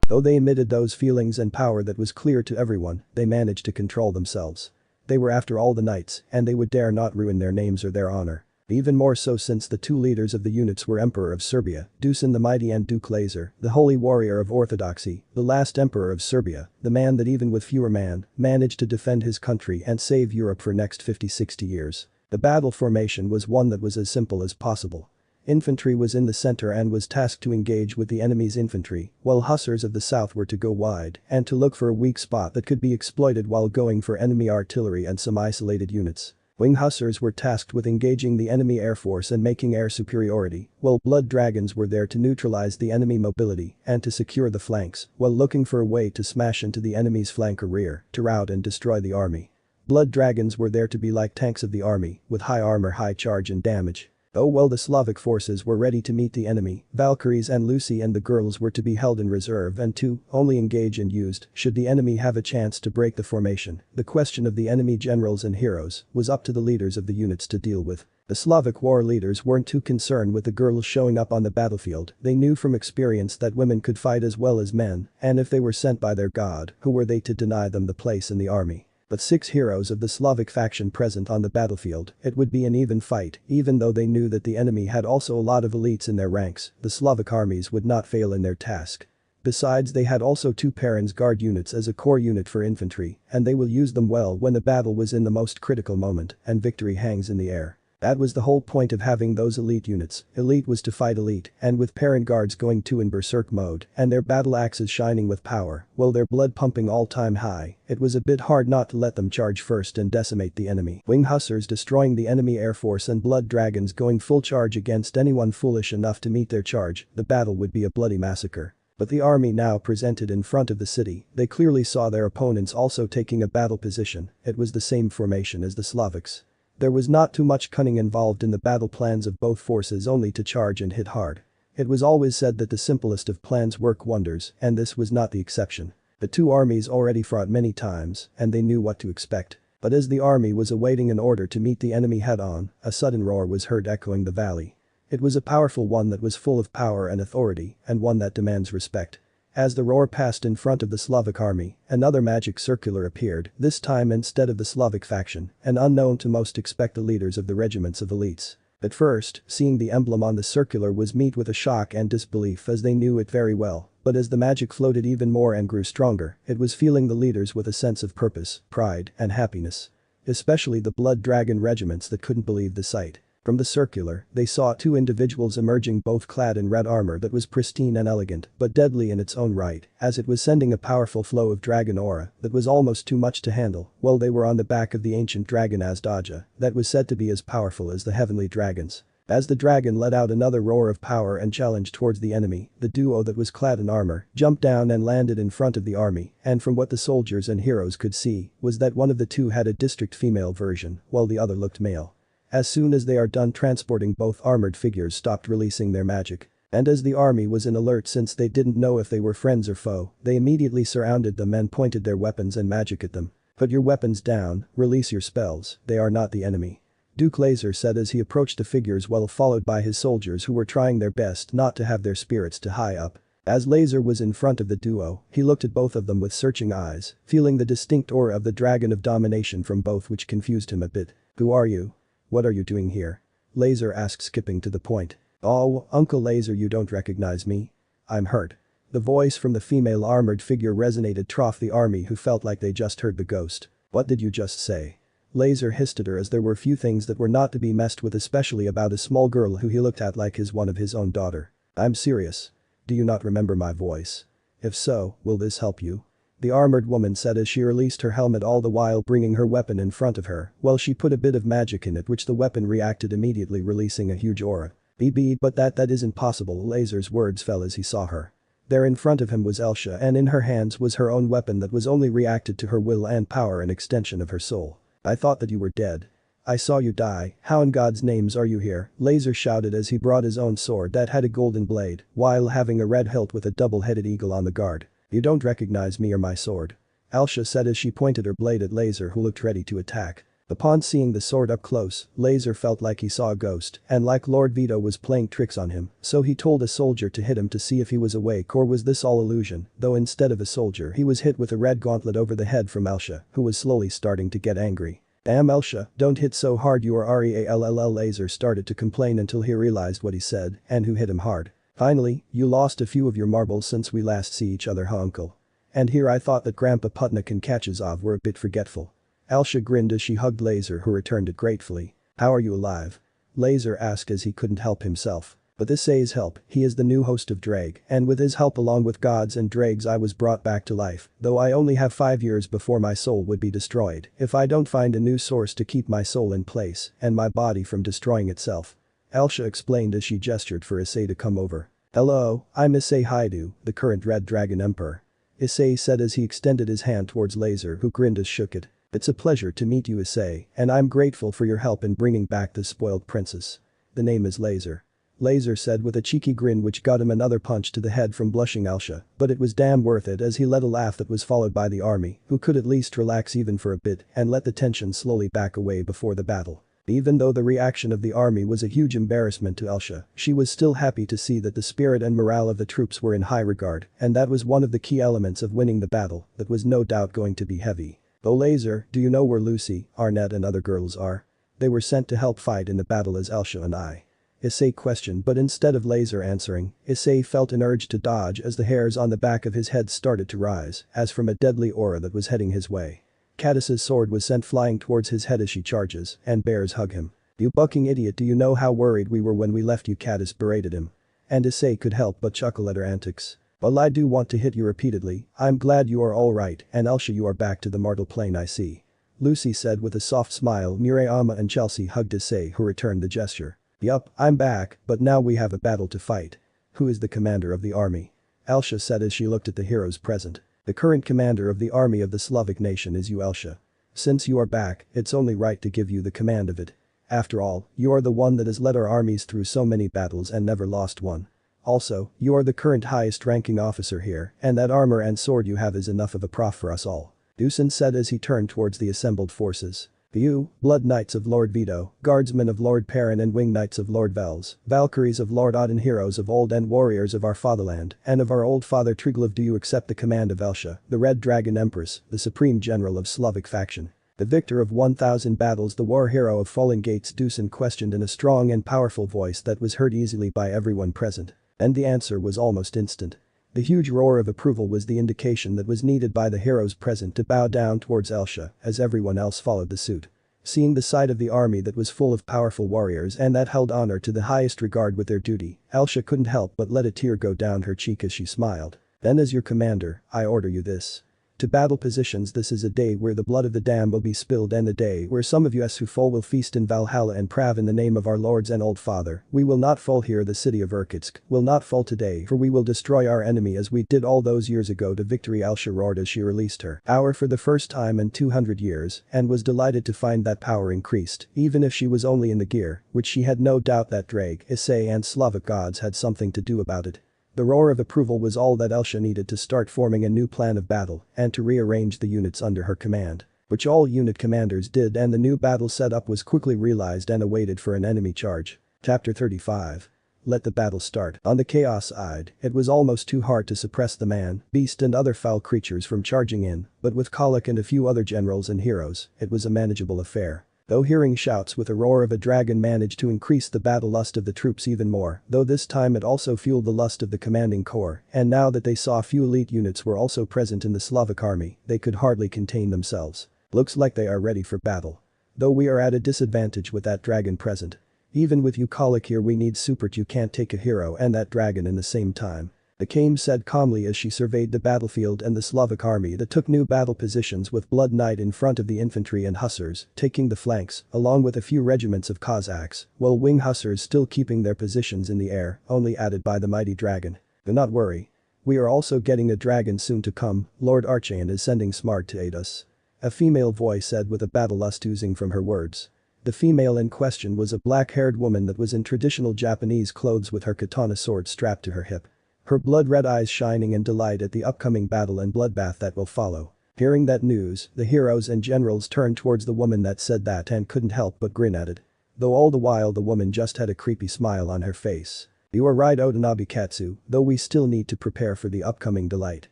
Though they emitted those feelings and power that was clear to everyone, they managed to control themselves. They were after all the knights, and they would dare not ruin their names or their honor. Even more so since the 2 leaders of the units were Emperor of Serbia, Dusan the Mighty, and Duke Lazar, the holy warrior of orthodoxy, the last Emperor of Serbia, the man that even with fewer men, managed to defend his country and save Europe for next 50-60 years. The battle formation was one that was as simple as possible. Infantry was in the center and was tasked to engage with the enemy's infantry, while hussars of the south were to go wide and to look for a weak spot that could be exploited while going for enemy artillery and some isolated units. Wing hussars were tasked with engaging the enemy air force and making air superiority, while blood dragons were there to neutralize the enemy mobility and to secure the flanks, while looking for a way to smash into the enemy's flank or rear to rout and destroy the army. Blood dragons were there to be like tanks of the army, with high armor, high charge and damage. Though while the Slavic forces were ready to meet the enemy, Valkyries and Lucy and the girls were to be held in reserve and to only engage and used should the enemy have a chance to break the formation. The question of the enemy generals and heroes was up to the leaders of the units to deal with. The Slavic war leaders weren't too concerned with the girls showing up on the battlefield. They knew from experience that women could fight as well as men, and if they were sent by their god, who were they to deny them the place in the army? But 6 heroes of the Slavic faction present on the battlefield, it would be an even fight, even though they knew that the enemy had also a lot of elites in their ranks, the Slavic armies would not fail in their task. Besides, they had also 2 Perrin's guard units as a core unit for infantry, and they will use them well when the battle was in the most critical moment and victory hangs in the air. That was the whole point of having those elite units. Elite was to fight elite, and with Perrin guards going to in berserk mode and their battle axes shining with power, while their blood pumping all-time high, it was a bit hard not to let them charge first and decimate the enemy. Wing hussars destroying the enemy air force and blood dragons going full charge against anyone foolish enough to meet their charge, the battle would be a bloody massacre. But the army now presented in front of the city, they clearly saw their opponents also taking a battle position. It was the same formation as the Slavics. There was not too much cunning involved in the battle plans of both forces, only to charge and hit hard. It was always said that the simplest of plans work wonders, and this was not the exception. The 2 armies already fought many times, and they knew what to expect. But as the army was awaiting an order to meet the enemy head-on, a sudden roar was heard echoing the valley. It was a powerful one that was full of power and authority, and one that demands respect. As the roar passed in front of the Slavic army, another magic circular appeared, this time instead of the Slavic faction, and unknown to most expect the leaders of the regiments of elites. At first, seeing the emblem on the circular was met with a shock and disbelief as they knew it very well, but as the magic floated even more and grew stronger, it was filling the leaders with a sense of purpose, pride, and happiness. Especially the blood dragon regiments that couldn't believe the sight. From the circular, they saw two individuals emerging, both clad in red armor that was pristine and elegant but deadly in its own right, as it was sending a powerful flow of dragon aura that was almost too much to handle. While they were on the back of the ancient dragon Azdaja that was said to be as powerful as the heavenly dragons. As the dragon let out another roar of power and challenge towards the enemy, the duo that was clad in armor jumped down and landed in front of the army, and from what the soldiers and heroes could see was that one of the two had a district female version while the other looked male. As soon as they are done transporting, both armored figures stopped releasing their magic. And as the army was in alert since they didn't know if they were friends or foe, they immediately surrounded them and pointed their weapons and magic at them. Put your weapons down, release your spells, they are not the enemy. Duke Laser said as he approached the figures, well followed by his soldiers who were trying their best not to have their spirits too high up. As Laser was in front of the duo, he looked at both of them with searching eyes, feeling the distinct aura of the dragon of domination from both, which confused him a bit. Who are you? What are you doing here? Laser asked, skipping to the point. Oh, Uncle Laser, you don't recognize me? I'm hurt. The voice from the female armored figure resonated through the army, who felt like they just heard the ghost. What did you just say? Laser hissed at her, as there were few things that were not to be messed with, especially about a small girl who he looked at like one of his own daughter. I'm serious. Do you not remember my voice? If so, will this help you? The armored woman said as she released her helmet, all the while bringing her weapon in front of her, while she put a bit of magic in it, which the weapon reacted immediately, releasing a huge aura. But that isn't possible. Laser's words fell as he saw her. There in front of him was Alsa, and in her hands was her own weapon that was only reacted to her will and power, an extension of her soul. I thought that you were dead. I saw you die. How in God's names are you here? Laser shouted as he brought his own sword that had a golden blade, while having a red hilt with a double-headed eagle on the guard. You don't recognize me or my sword? Alsa said as she pointed her blade at Laser, who looked ready to attack. Upon seeing the sword up close, Laser felt like he saw a ghost, and like Lord Vito was playing tricks on him, so he told a soldier to hit him to see if he was awake, or was this all illusion, though instead of a soldier he was hit with a red gauntlet over the head from Alsa, who was slowly starting to get angry. Damn Alsa, don't hit so hard, you are real. Laser started to complain until he realized what he said and who hit him hard. Finally, you lost a few of your marbles since we last see each other, huh, uncle? And here I thought that Grandpa Putnik and Kachazov were a bit forgetful. Alsa grinned as she hugged Laser, who returned it gratefully. How are you alive? Laser asked as he couldn't help himself. With Issei's help, he is the new host of Drag, and with his help along with gods and Drags I was brought back to life, though I only have 5 years before my soul would be destroyed if I don't find a new source to keep my soul in place and my body from destroying itself. Alsa explained as she gestured for Issei to come over. Hello, I'm Issei Haidu, the current Red Dragon Emperor. Issei said as he extended his hand towards Laser, who grinned as shook it. It's a pleasure to meet you, Issei, and I'm grateful for your help in bringing back the spoiled princess. The name is Laser. Laser said with a cheeky grin, which got him another punch to the head from blushing Alsa, but it was damn worth it as he let a laugh that was followed by the army, who could at least relax even for a bit and let the tension slowly back away before the battle. Even though the reaction of the army was a huge embarrassment to Alsa, she was still happy to see that the spirit and morale of the troops were in high regard, and that was one of the key elements of winning the battle that was no doubt going to be heavy. Oh Laser, do you know where Lucy, Arnette and other girls are? They were sent to help fight in the battle as Alsa and I. Issei questioned, but instead of Laser answering, Issei felt an urge to dodge as the hairs on the back of his head started to rise, as from a deadly aura that was heading his way. Cadis's sword was sent flying towards his head as she charges, and bears hug him. You bucking idiot, do you know how worried we were when we left you? Cadis berated him. And Issei could help but chuckle at her antics. Well, I do want to hit you repeatedly. I'm glad you are alright, and Alsa, you are back to the mortal plane, I see. Lucy said with a soft smile. Murayama and Chelsea hugged Issei, who returned the gesture. Yup, I'm back, but now we have a battle to fight. Who is the commander of the army? Alsa said as she looked at the heroes present. The current commander of the army of the Slavic nation is you, Alsa. Since you are back, it's only right to give you the command of it. After all, you are the one that has led our armies through so many battles and never lost one. Also, you are the current highest ranking officer here, and that armor and sword you have is enough of a prof for us all. Dusan said as he turned towards the assembled forces. You, Blood Knights of Lord Vito, Guardsmen of Lord Perrin and Wing Knights of Lord Vels, Valkyries of Lord Odin, heroes of old and warriors of our fatherland and of our old father Triglav, do you accept the command of Alsa, the Red Dragon Empress, the supreme general of Slavic faction? The victor of 1,000 battles, the war hero of Fallen Gates, Dusan questioned in a strong and powerful voice that was heard easily by everyone present. And the answer was almost instant. The huge roar of approval was the indication that was needed by the heroes present to bow down towards Alsa as everyone else followed the suit. Seeing the sight of the army that was full of powerful warriors and that held honor to the highest regard with their duty, Alsa couldn't help but let a tear go down her cheek as she smiled. Then as your commander, I order you this. To battle positions, this is a day where the blood of the damned will be spilled and a day where some of us who fall will feast in Valhalla and prav in the name of our lords and old father. We will not fall here, the city of Irkutsk will not fall today, for we will destroy our enemy as we did all those years ago to victory, Alsa roared as she released her power for the first time in 200 years and was delighted to find that power increased, even if she was only in the gear, which she had no doubt that Drake, Issei and Slavic gods had something to do about it. The roar of approval was all that Alsa needed to start forming a new plan of battle and to rearrange the units under her command, which all unit commanders did, and the new battle setup was quickly realized and awaited for an enemy charge. Chapter 35. Let the battle start. On the chaos side, it was almost too hard to suppress the man, beast and other foul creatures from charging in, but with Kalik and a few other generals and heroes, it was a manageable affair. Though hearing shouts with a roar of a dragon managed to increase the battle lust of the troops even more, though this time it also fueled the lust of the commanding corps, and now that they saw few elite units were also present in the Slavic army, they could hardly contain themselves. Looks like they are ready for battle. Though we are at a disadvantage with that dragon present. Even with you Kalik here, we need support. You can't take a hero and that dragon in the same time. The Kame said calmly as she surveyed the battlefield and the Slavic army that took new battle positions with Blood Knight in front of the infantry and hussars, taking the flanks, along with a few regiments of Cossacks, while wing hussars still keeping their positions in the air, only added by the mighty dragon. Do not worry. We are also getting a dragon soon to come, Lord Archaian is sending Smart to aid us. A female voice said with a battle lust oozing from her words. The female in question was a black-haired woman that was in traditional Japanese clothes with her katana sword strapped to her hip. Her blood-red eyes shining in delight at the upcoming battle and bloodbath that will follow. Hearing that news, the heroes and generals turned towards the woman that said that and couldn't help but grin at it. Though all the while the woman just had a creepy smile on her face. You are right, Odinabikatsu, though we still need to prepare for the upcoming delight.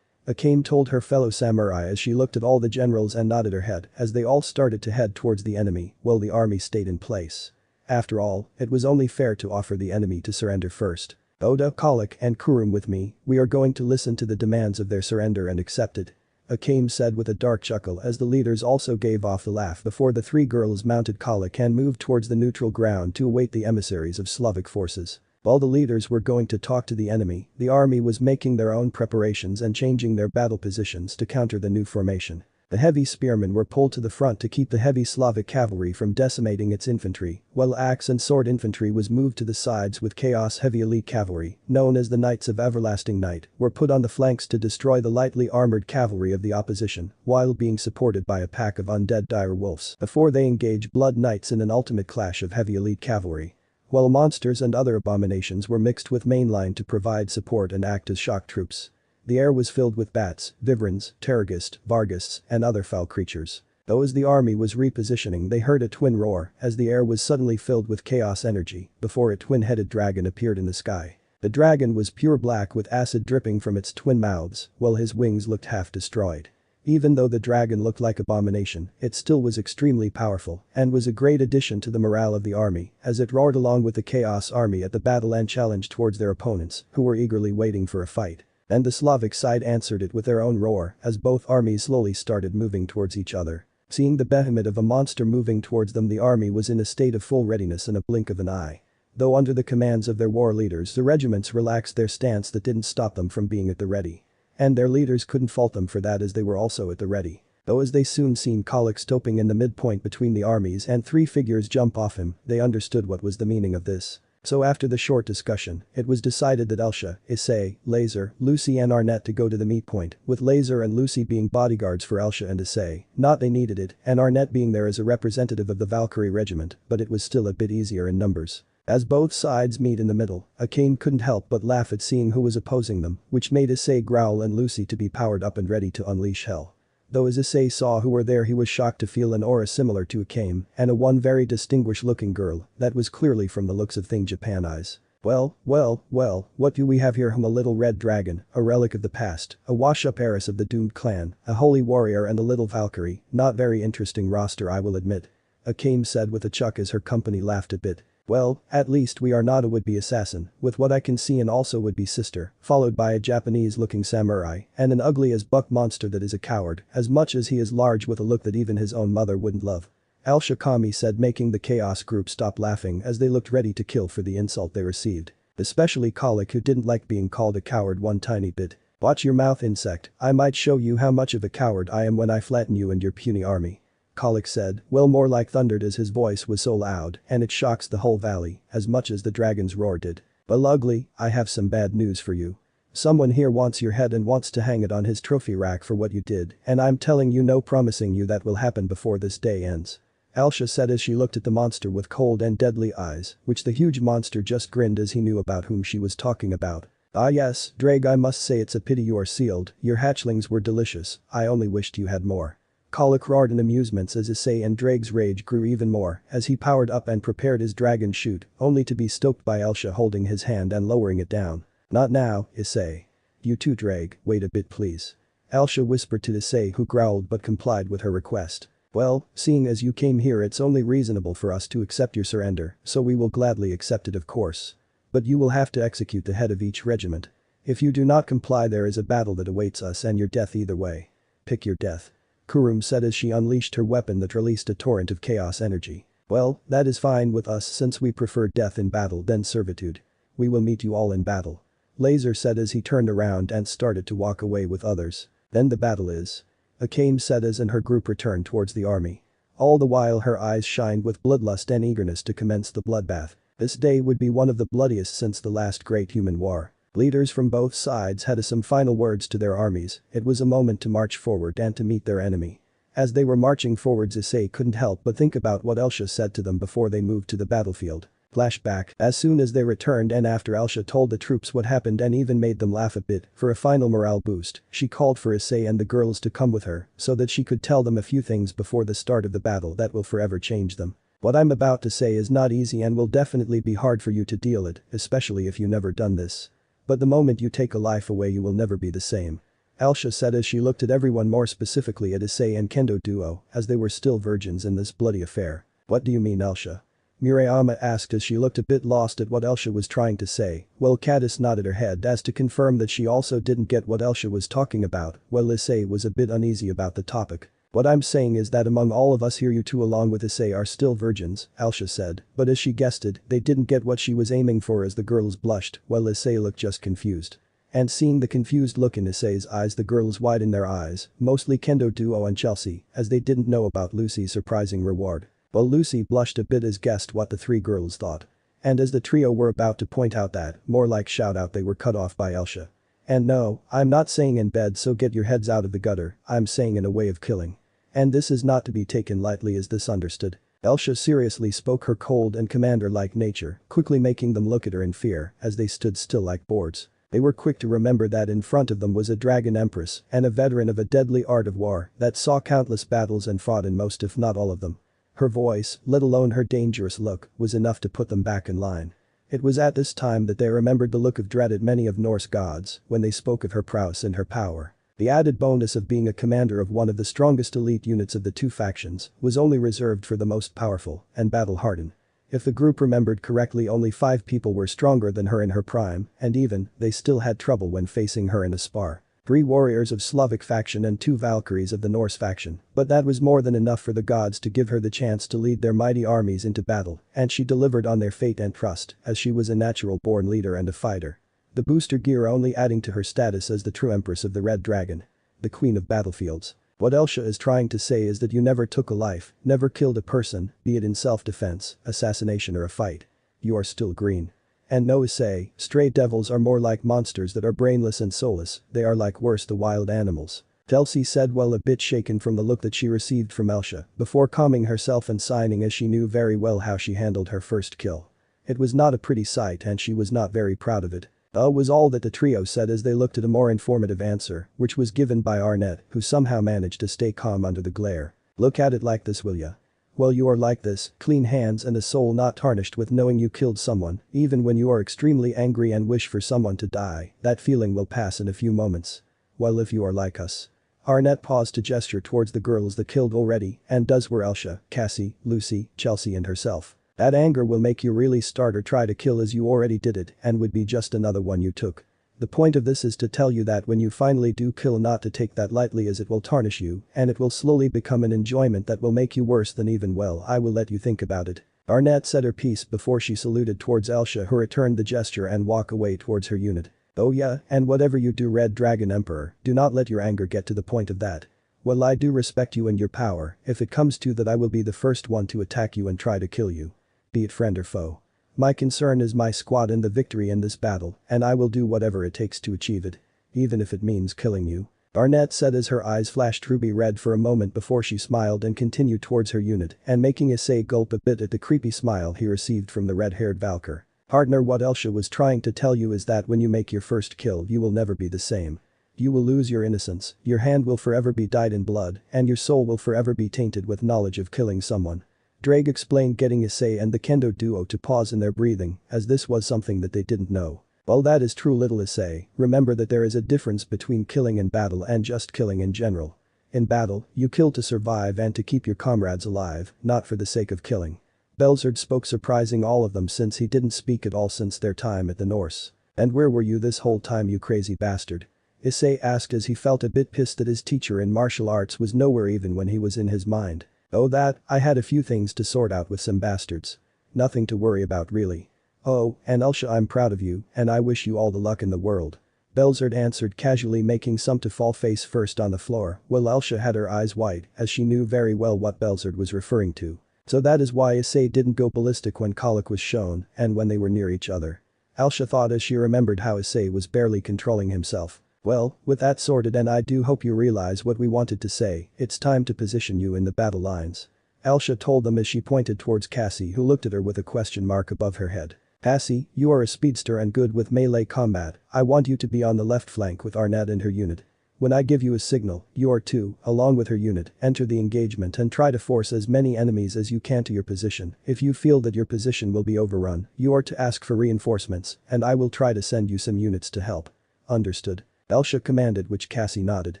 Akame told her fellow samurai as she looked at all the generals and nodded her head as they all started to head towards the enemy while the army stayed in place. After all, it was only fair to offer the enemy to surrender first. Oda, Kalik and Kurum with me, we are going to listen to the demands of their surrender and accept it. Akame said with a dark chuckle as the leaders also gave off the laugh before the three girls mounted Kalik and moved towards the neutral ground to await the emissaries of Slavic forces. While the leaders were going to talk to the enemy, the army was making their own preparations and changing their battle positions to counter the new formation. The heavy spearmen were pulled to the front to keep the heavy Slavic cavalry from decimating its infantry, while axe and sword infantry was moved to the sides with chaos heavy elite cavalry, known as the Knights of Everlasting Night, were put on the flanks to destroy the lightly armored cavalry of the opposition, while being supported by a pack of undead dire wolves before they engage Blood Knights in an ultimate clash of heavy elite cavalry. While monsters and other abominations were mixed with mainline to provide support and act as shock troops. The air was filled with bats, viverins, terrorgist, vargists, and other foul creatures. Though as the army was repositioning they heard a twin roar as the air was suddenly filled with chaos energy before a twin-headed dragon appeared in the sky. The dragon was pure black with acid dripping from its twin mouths, while his wings looked half destroyed. Even though the dragon looked like abomination, it still was extremely powerful and was a great addition to the morale of the army as it roared along with the chaos army at the battle and challenged towards their opponents who were eagerly waiting for a fight. And the Slavic side answered it with their own roar as both armies slowly started moving towards each other. Seeing the behemoth of a monster moving towards them, the army was in a state of full readiness in a blink of an eye. Though under the commands of their war leaders, the regiments relaxed their stance, that didn't stop them from being at the ready. And their leaders couldn't fault them for that as they were also at the ready. Though as they soon seen Kalik stopping in the midpoint between the armies and three figures jump off him, they understood what was the meaning of this. So after the short discussion, it was decided that Alsa, Issei, Laser, Lucy and Arnette to go to the meet point, with Laser and Lucy being bodyguards for Alsa and Issei. Not they needed it, and Arnette being there as a representative of the Valkyrie regiment, but it was still a bit easier in numbers. As both sides meet in the middle, Akane couldn't help but laugh at seeing who was opposing them, which made Issei growl and Lucy to be powered up and ready to unleash hell. Though as Issei saw who were there, he was shocked to feel an aura similar to Akane and a one very distinguished looking girl that was clearly from the looks of thing Japan eyes. Well, what do we have here? A little red dragon, a relic of the past, a wash-up heiress of the doomed clan, a holy warrior and a little Valkyrie, not very interesting roster I will admit. Akane said with a chuck as her company laughed a bit. Well, at least we are not a would-be assassin, with what I can see, and also would-be sister, followed by a Japanese-looking samurai, and an ugly as buck monster that is a coward, as much as he is large with a look that even his own mother wouldn't love. Al-Shakami said, making the chaos group stop laughing as they looked ready to kill for the insult they received. Especially Colic, who didn't like being called a coward one tiny bit. "Watch your mouth, insect, I might show you how much of a coward I am when I flatten you and your puny army." Colic said, well, more like thundered, as his voice was so loud and it shocks the whole valley as much as the dragon's roar did. "Well, ugly, I have some bad news for you. Someone here wants your head and wants to hang it on his trophy rack for what you did, and I'm telling you no, promising you that will happen before this day ends." Alsa said as she looked at the monster with cold and deadly eyes, which the huge monster just grinned as he knew about whom she was talking about. "Ah yes, Drake, I must say it's a pity you are sealed, your hatchlings were delicious, I only wished you had more." Colic roared in amusements as Issei and Drake's rage grew even more as he powered up and prepared his dragon shoot, only to be stoked by Alsa holding his hand and lowering it down. "Not now, Issei. You too, Drake, wait a bit please." Alsa whispered to Issei, who growled but complied with her request. "Well, seeing as you came here, it's only reasonable for us to accept your surrender, so we will gladly accept it, of course. But you will have to execute the head of each regiment. If you do not comply, there is a battle that awaits us and your death either way. Pick your death." Kurum said as she unleashed her weapon that released a torrent of chaos energy. "Well, that is fine with us since we prefer death in battle than servitude. We will meet you all in battle." Laser said as he turned around and started to walk away with others. "Then the battle is." Akame said as and her group returned towards the army. All the while her eyes shined with bloodlust and eagerness to commence the bloodbath. This day would be one of the bloodiest since the last great human war. Leaders from both sides had some final words to their armies. It was a moment to march forward and to meet their enemy. As they were marching forwards, Issei couldn't help but think about what Alsa said to them before they moved to the battlefield. Flashback, as soon as they returned and after Alsa told the troops what happened and even made them laugh a bit, for a final morale boost, she called for Issei and the girls to come with her so that she could tell them a few things before the start of the battle that will forever change them. "What I'm about to say is not easy and will definitely be hard for you to deal it, especially if you never done this. But the moment you take a life away, you will never be the same." Alsa said as she looked at everyone, more specifically at Issei and Kendo duo, as they were still virgins in this bloody affair. "What do you mean, Alsa?" Murayama asked as she looked a bit lost at what Alsa was trying to say, while Caddis nodded her head as to confirm that she also didn't get what Alsa was talking about, while Issei was a bit uneasy about the topic. "What I'm saying is that among all of us here, you two along with Issei are still virgins," Alsa said, but as she guessed it, they didn't get what she was aiming for as the girls blushed, while Issei looked just confused. And seeing the confused look in Issei's eyes, the girls widened their eyes, mostly Kendo duo and Chelsea, as they didn't know about Lucy's surprising reward. While Lucy blushed a bit as guessed what the three girls thought. And as the trio were about to point out that, more like shout out, they were cut off by Alsa. "And no, I'm not saying in bed, so get your heads out of the gutter, I'm saying in a way of killing. And this is not to be taken lightly, is this understood?" Alsa seriously spoke, her cold and commander-like nature quickly making them look at her in fear as they stood still like boards. They were quick to remember that in front of them was a dragon empress and a veteran of a deadly art of war that saw countless battles and fought in most if not all of them. Her voice, let alone her dangerous look, was enough to put them back in line. It was at this time that they remembered the look of dread at many of Norse gods when they spoke of her prowess and her power. The added bonus of being a commander of one of the strongest elite units of the two factions was only reserved for the most powerful and battle-hardened. If the group remembered correctly, only 5 people were stronger than her in her prime, and even, they still had trouble when facing her in a spar. 3 warriors of Slavic faction and 2 Valkyries of the Norse faction, but that was more than enough for the gods to give her the chance to lead their mighty armies into battle, and she delivered on their fate and trust, as she was a natural-born leader and a fighter. The booster gear only adding to her status as the true empress of the Red Dragon. The queen of battlefields. What Alsa is trying to say is that you never took a life, never killed a person, be it in self-defense, assassination or a fight. You are still green. And no, Issei, stray devils are more like monsters that are brainless and soulless, they are like worse the wild animals. Chelsea said, well, a bit shaken from the look that she received from Alsa, before calming herself and sighing as she knew very well how she handled her first kill. It was not a pretty sight and she was not very proud of it. Was all that the trio said as they looked at a more informative answer, which was given by Arnette, who somehow managed to stay calm under the glare. Look at it like this, will ya? Well, you are like this, clean hands and a soul not tarnished with knowing you killed someone, even when you are extremely angry and wish for someone to die, that feeling will pass in a few moments. Well, if you are like us. Arnette paused to gesture towards the girls that killed already, and those were Alsa, Cassie, Lucy, Chelsea and herself. That anger will make you really start or try to kill as you already did it and would be just another one you took. The point of this is to tell you that when you finally do kill, not to take that lightly, as it will tarnish you and it will slowly become an enjoyment that will make you worse than even. Well, I will let you think about it. Arnette said her piece before she saluted towards Alsa, who returned the gesture and walked away towards her unit. Oh yeah, and whatever you do, Red Dragon Emperor, do not let your anger get to the point of that. Well, I do respect you and your power. If it comes to that, I will be the first one to attack you and try to kill you. Be it friend or foe. My concern is my squad and the victory in this battle, and I will do whatever it takes to achieve it. Even if it means killing you. Arnette said as her eyes flashed ruby red for a moment before she smiled and continued towards her unit, and making Issei gulp a bit at the creepy smile he received from the red-haired Valkyr. Partner, what Alsa was trying to tell you is that when you make your first kill, you will never be the same. You will lose your innocence, your hand will forever be dyed in blood, and your soul will forever be tainted with knowledge of killing someone. Drake explained, getting Issei and the Kendo duo to pause in their breathing, as this was something that they didn't know. Well, that is true, little Issei. Remember that there is a difference between killing in battle and just killing in general. In battle, you kill to survive and to keep your comrades alive, not for the sake of killing. Belzard spoke, surprising all of them since he didn't speak at all since their time at the Norse. And where were you this whole time, you crazy bastard? Issei asked as he felt a bit pissed that his teacher in martial arts was nowhere even when he was in his mind. Oh, that, I had a few things to sort out with some bastards. Nothing to worry about really. Oh, and Alsa, I'm proud of you, and I wish you all the luck in the world. Belzard answered casually, making some to fall face first on the floor, while Alsa had her eyes wide as she knew very well what Belzard was referring to. So that is why Issei didn't go ballistic when Colic was shown and when they were near each other. Alsa thought as she remembered how Issei was barely controlling himself. Well, with that sorted, and I do hope you realize what we wanted to say, it's time to position you in the battle lines. Alsa told them as she pointed towards Cassie, who looked at her with a question mark above her head. Cassie, you are a speedster and good with melee combat. I want you to be on the left flank with Arnette and her unit. When I give you a signal, you are to, along with her unit, enter the engagement and try to force as many enemies as you can to your position. If you feel that your position will be overrun, you are to ask for reinforcements, and I will try to send you some units to help. Understood? Alsa commanded, which Cassie nodded.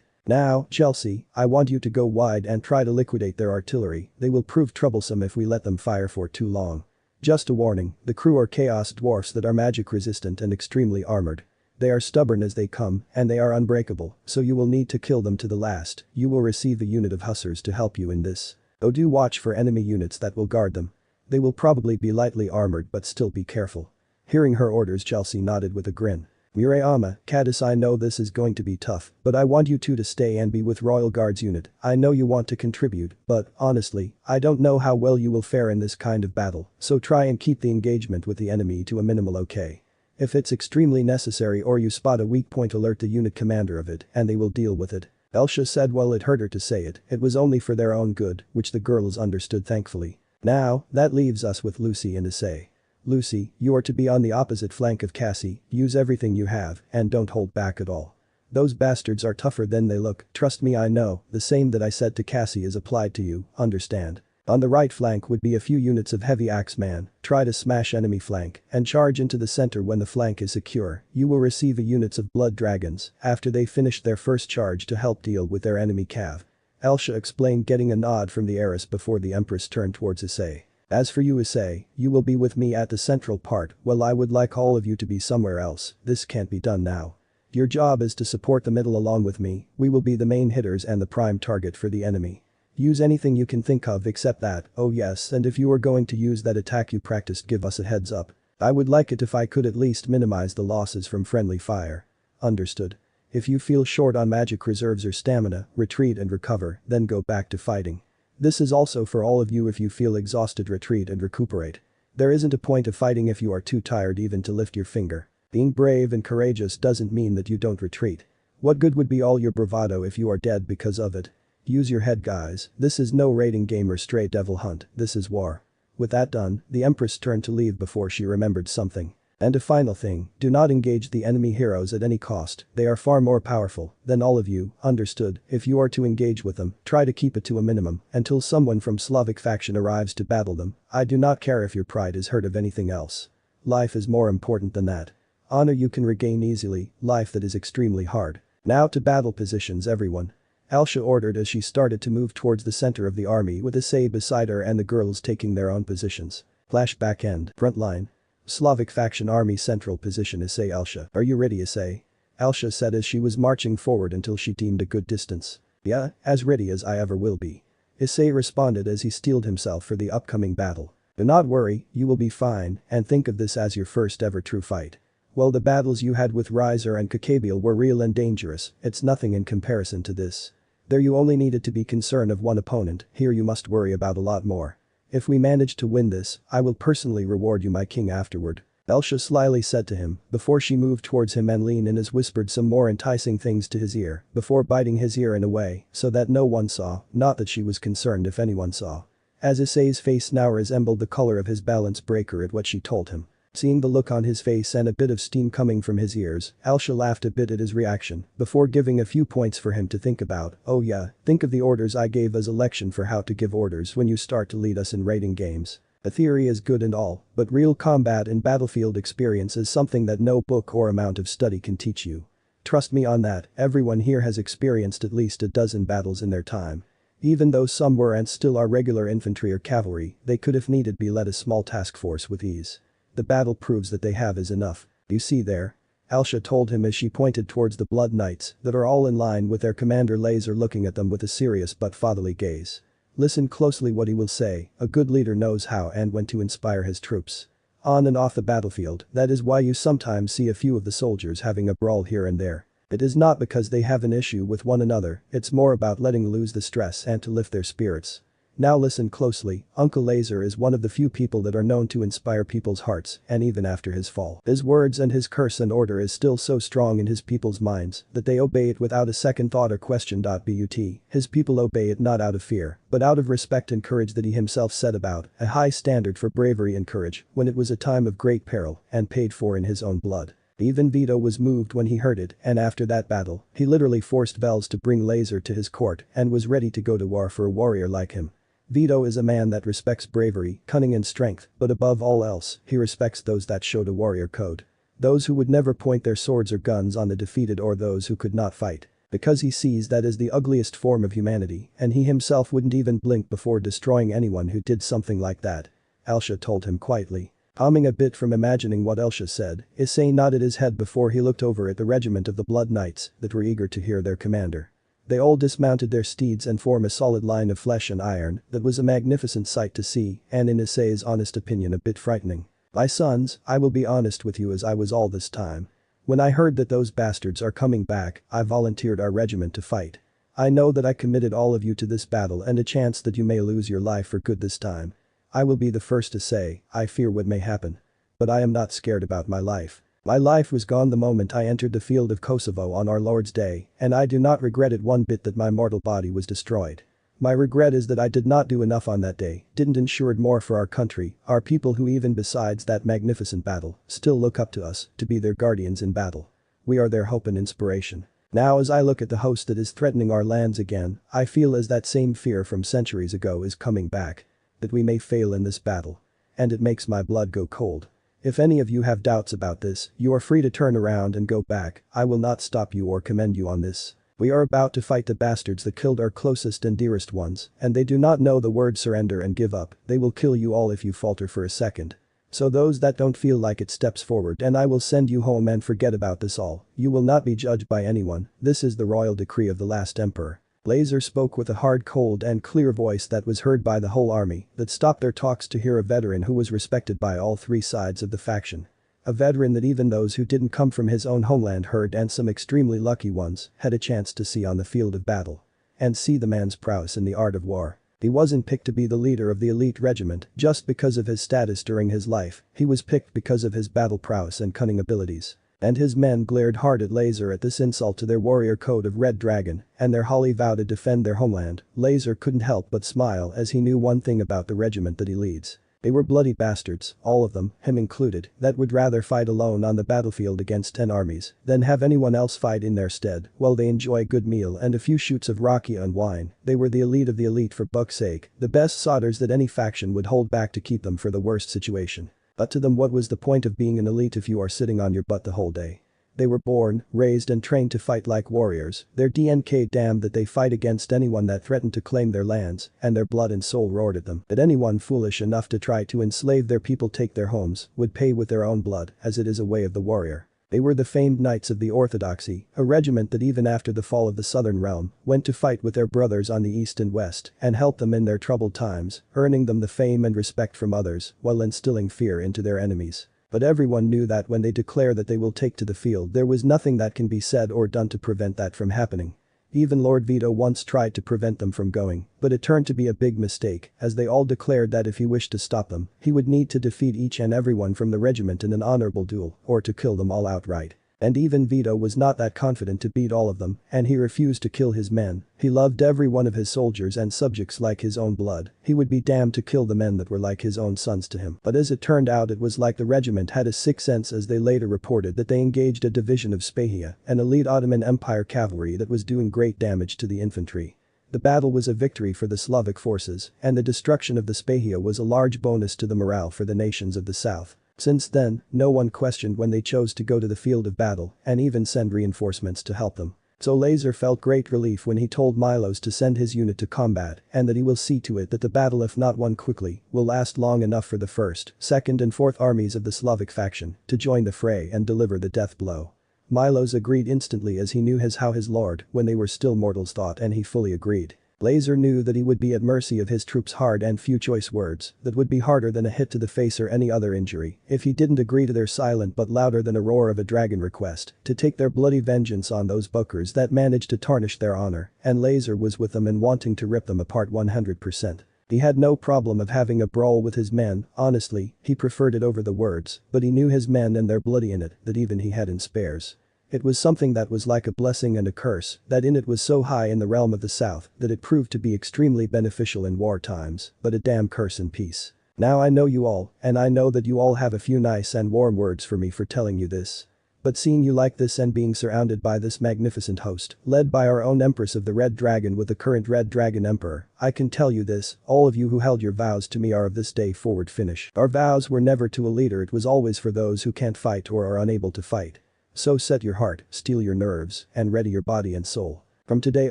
Now, Chelsea, I want you to go wide and try to liquidate their artillery. They will prove troublesome if we let them fire for too long. Just a warning, the crew are chaos dwarfs that are magic resistant and extremely armored. They are stubborn as they come, and they are unbreakable, so you will need to kill them to the last. You will receive a unit of hussars to help you in this. Oh, do watch for enemy units that will guard them. They will probably be lightly armored, but still be careful. Hearing her orders, Chelsea nodded with a grin. Murayama, Cadis, I know this is going to be tough, but I want you two to stay and be with Royal Guards unit. I know you want to contribute, but, honestly, I don't know how well you will fare in this kind of battle, so try and keep the engagement with the enemy to a minimal, okay? If it's extremely necessary or you spot a weak point, alert the unit commander of it and they will deal with it. Alsa said while it hurt her to say it, it was only for their own good, which the girls understood thankfully. Now, that leaves us with Lucy and Issei. Lucy, you are to be on the opposite flank of Cassie, use everything you have, and don't hold back at all. Those bastards are tougher than they look, trust me, I know, the same that I said to Cassie is applied to you, understand. On the right flank would be a few units of heavy axeman, try to smash enemy flank, and charge into the center when the flank is secure. You will receive a units of blood dragons after they finish their first charge to help deal with their enemy cav. Alsa explained, getting a nod from the heiress before the empress turned towards Issei. As for you, Issei, you will be with me at the central part. Well, I would like all of you to be somewhere else, this can't be done now. Your job is to support the middle along with me, we will be the main hitters and the prime target for the enemy. Use anything you can think of except that, oh yes, and if you are going to use that attack you practiced, give us a heads up. I would like it if I could at least minimize the losses from friendly fire. Understood. If you feel short on magic reserves or stamina, retreat and recover, then go back to fighting. This is also for all of you. If you feel exhausted, retreat and recuperate. There isn't a point of fighting if you are too tired even to lift your finger. Being brave and courageous doesn't mean that you don't retreat. What good would be all your bravado if you are dead because of it? Use your head, guys, this is no raiding game or stray devil hunt, this is war. With that done, the empress turned to leave before she remembered something. And a final thing, do not engage the enemy heroes at any cost, they are far more powerful than all of you, understood? If you are to engage with them, try to keep it to a minimum until someone from Slavic faction arrives to battle them. I do not care if your pride is hurt of anything else. Life is more important than that. Honor you can regain easily, life that is extremely hard. Now to battle positions, everyone. Alsa ordered as she started to move towards the center of the army with Issei beside her and the girls taking their own positions. Flashback end, front line. Slavic faction army central position. Issei. Alsa, are you ready, Issei? Alsa said as she was marching forward until she deemed a good distance. Yeah, as ready as I ever will be. Issei responded as he steeled himself for the upcoming battle. Do not worry, you will be fine, and think of this as your first ever true fight. Well, the battles you had with Riser and Kakabiel were real and dangerous, it's nothing in comparison to this. There you only needed to be concerned of one opponent, here you must worry about a lot more. If we manage to win this, I will personally reward you my king afterward. Alsa slyly said to him, before she moved towards him and leaned in as whispered some more enticing things to his ear, before biting his ear in a way, so that no one saw, not that she was concerned if anyone saw. As Issei's face now resembled the color of his balance breaker at what she told him. Seeing the look on his face and a bit of steam coming from his ears, Alsa laughed a bit at his reaction, before giving a few points for him to think about. Oh yeah, think of the orders I gave as a lection for how to give orders when you start to lead us in raiding games. The theory is good and all, but real combat and battlefield experience is something that no book or amount of study can teach you. Trust me on that, everyone here has experienced at least a dozen battles in their time. Even though some were and still are regular infantry or cavalry, they could if needed be led a small task force with ease. The battle proves that they have is enough. You see there? Alsa told him as she pointed towards the Blood Knights that are all in line with their commander Laser looking at them with a serious but fatherly gaze. Listen closely what he will say, a good leader knows how and when to inspire his troops. On and off the battlefield, that is why you sometimes see a few of the soldiers having a brawl here and there. It is not because they have an issue with one another, it's more about letting loose the stress and to lift their spirits. Now listen closely, Uncle Laser is one of the few people that are known to inspire people's hearts, and even after his fall. His words and his curse and order is still so strong in his people's minds that they obey it without a second thought or question. But his people obey it not out of fear, but out of respect and courage that he himself set about, a high standard for bravery and courage, when it was a time of great peril, and paid for in his own blood. Even Vito was moved when he heard it, and after that battle, he literally forced Vels to bring Laser to his court and was ready to go to war for a warrior like him. Vito is a man that respects bravery, cunning and strength, but above all else, he respects those that showed a warrior code. Those who would never point their swords or guns on the defeated or those who could not fight. Because he sees that as the ugliest form of humanity, and he himself wouldn't even blink before destroying anyone who did something like that. Alsa told him quietly. Humming a bit from imagining what Alsa said, Issei nodded his head before he looked over at the regiment of the Blood Knights that were eager to hear their commander. They all dismounted their steeds and form a solid line of flesh and iron that was a magnificent sight to see and in Issei's honest opinion a bit frightening. My sons, I will be honest with you as I was all this time. When I heard that those bastards are coming back, I volunteered our regiment to fight. I know that I committed all of you to this battle and a chance that you may lose your life for good this time. I will be the first to say, I fear what may happen. But I am not scared about my life. My life was gone the moment I entered the field of Kosovo on our Lord's Day, and I do not regret it one bit that my mortal body was destroyed. My regret is that I did not do enough on that day, didn't ensure more for our country, our people who even besides that magnificent battle, still look up to us, to be their guardians in battle. We are their hope and inspiration. Now as I look at the host that is threatening our lands again, I feel as that same fear from centuries ago is coming back. That we may fail in this battle. And it makes my blood go cold. If any of you have doubts about this, you are free to turn around and go back, I will not stop you or commend you on this. We are about to fight the bastards that killed our closest and dearest ones, and they do not know the word surrender and give up, they will kill you all if you falter for a second. So those that don't feel like it steps forward and I will send you home and forget about this all, you will not be judged by anyone, this is the royal decree of the last emperor. Laser spoke with a hard cold and clear voice that was heard by the whole army that stopped their talks to hear a veteran who was respected by all three sides of the faction. A veteran that even those who didn't come from his own homeland heard and some extremely lucky ones had a chance to see on the field of battle. And see the man's prowess in the art of war. He wasn't picked to be the leader of the elite regiment just because of his status during his life, he was picked because of his battle prowess and cunning abilities. And his men glared hard at Laser at this insult to their warrior code of Red Dragon and their holy vow to defend their homeland. Laser couldn't help but smile as he knew one thing about the regiment that he leads. They were bloody bastards, all of them, him included, that would rather fight alone on the battlefield against 10 armies than have anyone else fight in their stead. While they enjoy a good meal and a few shoots of rakia and wine, they were the elite of the elite for buck's sake, the best sodders that any faction would hold back to keep them for the worst situation. But to them what was the point of being an elite if you are sitting on your butt the whole day? They were born, raised and trained to fight like warriors, their DNK damned that they fight against anyone that threatened to claim their lands, and their blood and soul roared at them that anyone foolish enough to try to enslave their people take their homes would pay with their own blood as it is a way of the warrior. They were the famed Knights of the Orthodoxy, a regiment that even after the fall of the Southern Realm, went to fight with their brothers on the East and West and helped them in their troubled times, earning them the fame and respect from others while instilling fear into their enemies. But everyone knew that when they declare that they will take to the field there was nothing that can be said or done to prevent that from happening. Even Lord Vito once tried to prevent them from going, but it turned to be a big mistake as they all declared that if he wished to stop them, he would need to defeat each and everyone from the regiment in an honorable duel or to kill them all outright. And even Vito was not that confident to beat all of them, and he refused to kill his men. He loved every one of his soldiers and subjects like his own blood. He would be damned to kill the men that were like his own sons to him. But as it turned out, it was like the regiment had a sixth sense, as they later reported that they engaged a division of Spahia, an elite Ottoman Empire cavalry that was doing great damage to the infantry. The battle was a victory for the Slavic forces, and the destruction of the Spahia was a large bonus to the morale for the nations of the south. Since then, no one questioned when they chose to go to the field of battle and even send reinforcements to help them. So Laser felt great relief when he told Milos to send his unit to combat and that he will see to it that the battle, if not won quickly, will last long enough for the 1st, 2nd and 4th armies of the Slavic faction to join the fray and deliver the death blow. Milos agreed instantly, as he knew how his lord, when they were still mortals, thought, and he fully agreed. Laser knew that he would be at mercy of his troops' hard and few choice words that would be harder than a hit to the face or any other injury if he didn't agree to their silent but louder than a roar of a dragon request to take their bloody vengeance on those buckers that managed to tarnish their honor, and Laser was with them and wanting to rip them apart 100%. He had no problem of having a brawl with his men, honestly, he preferred it over the words, but he knew his men and their bloody in it that even he had in spares. It was something that was like a blessing and a curse, that in it was so high in the realm of the south that it proved to be extremely beneficial in war times, but a damn curse in peace. Now I know you all, and I know that you all have a few nice and warm words for me for telling you this. But seeing you like this and being surrounded by this magnificent host, led by our own Empress of the Red Dragon with the current Red Dragon Emperor, I can tell you this, all of you who held your vows to me are of this day forward finished. Our vows were never to a leader, it was always for those who can't fight or are unable to fight. So set your heart, steel your nerves, and ready your body and soul. From today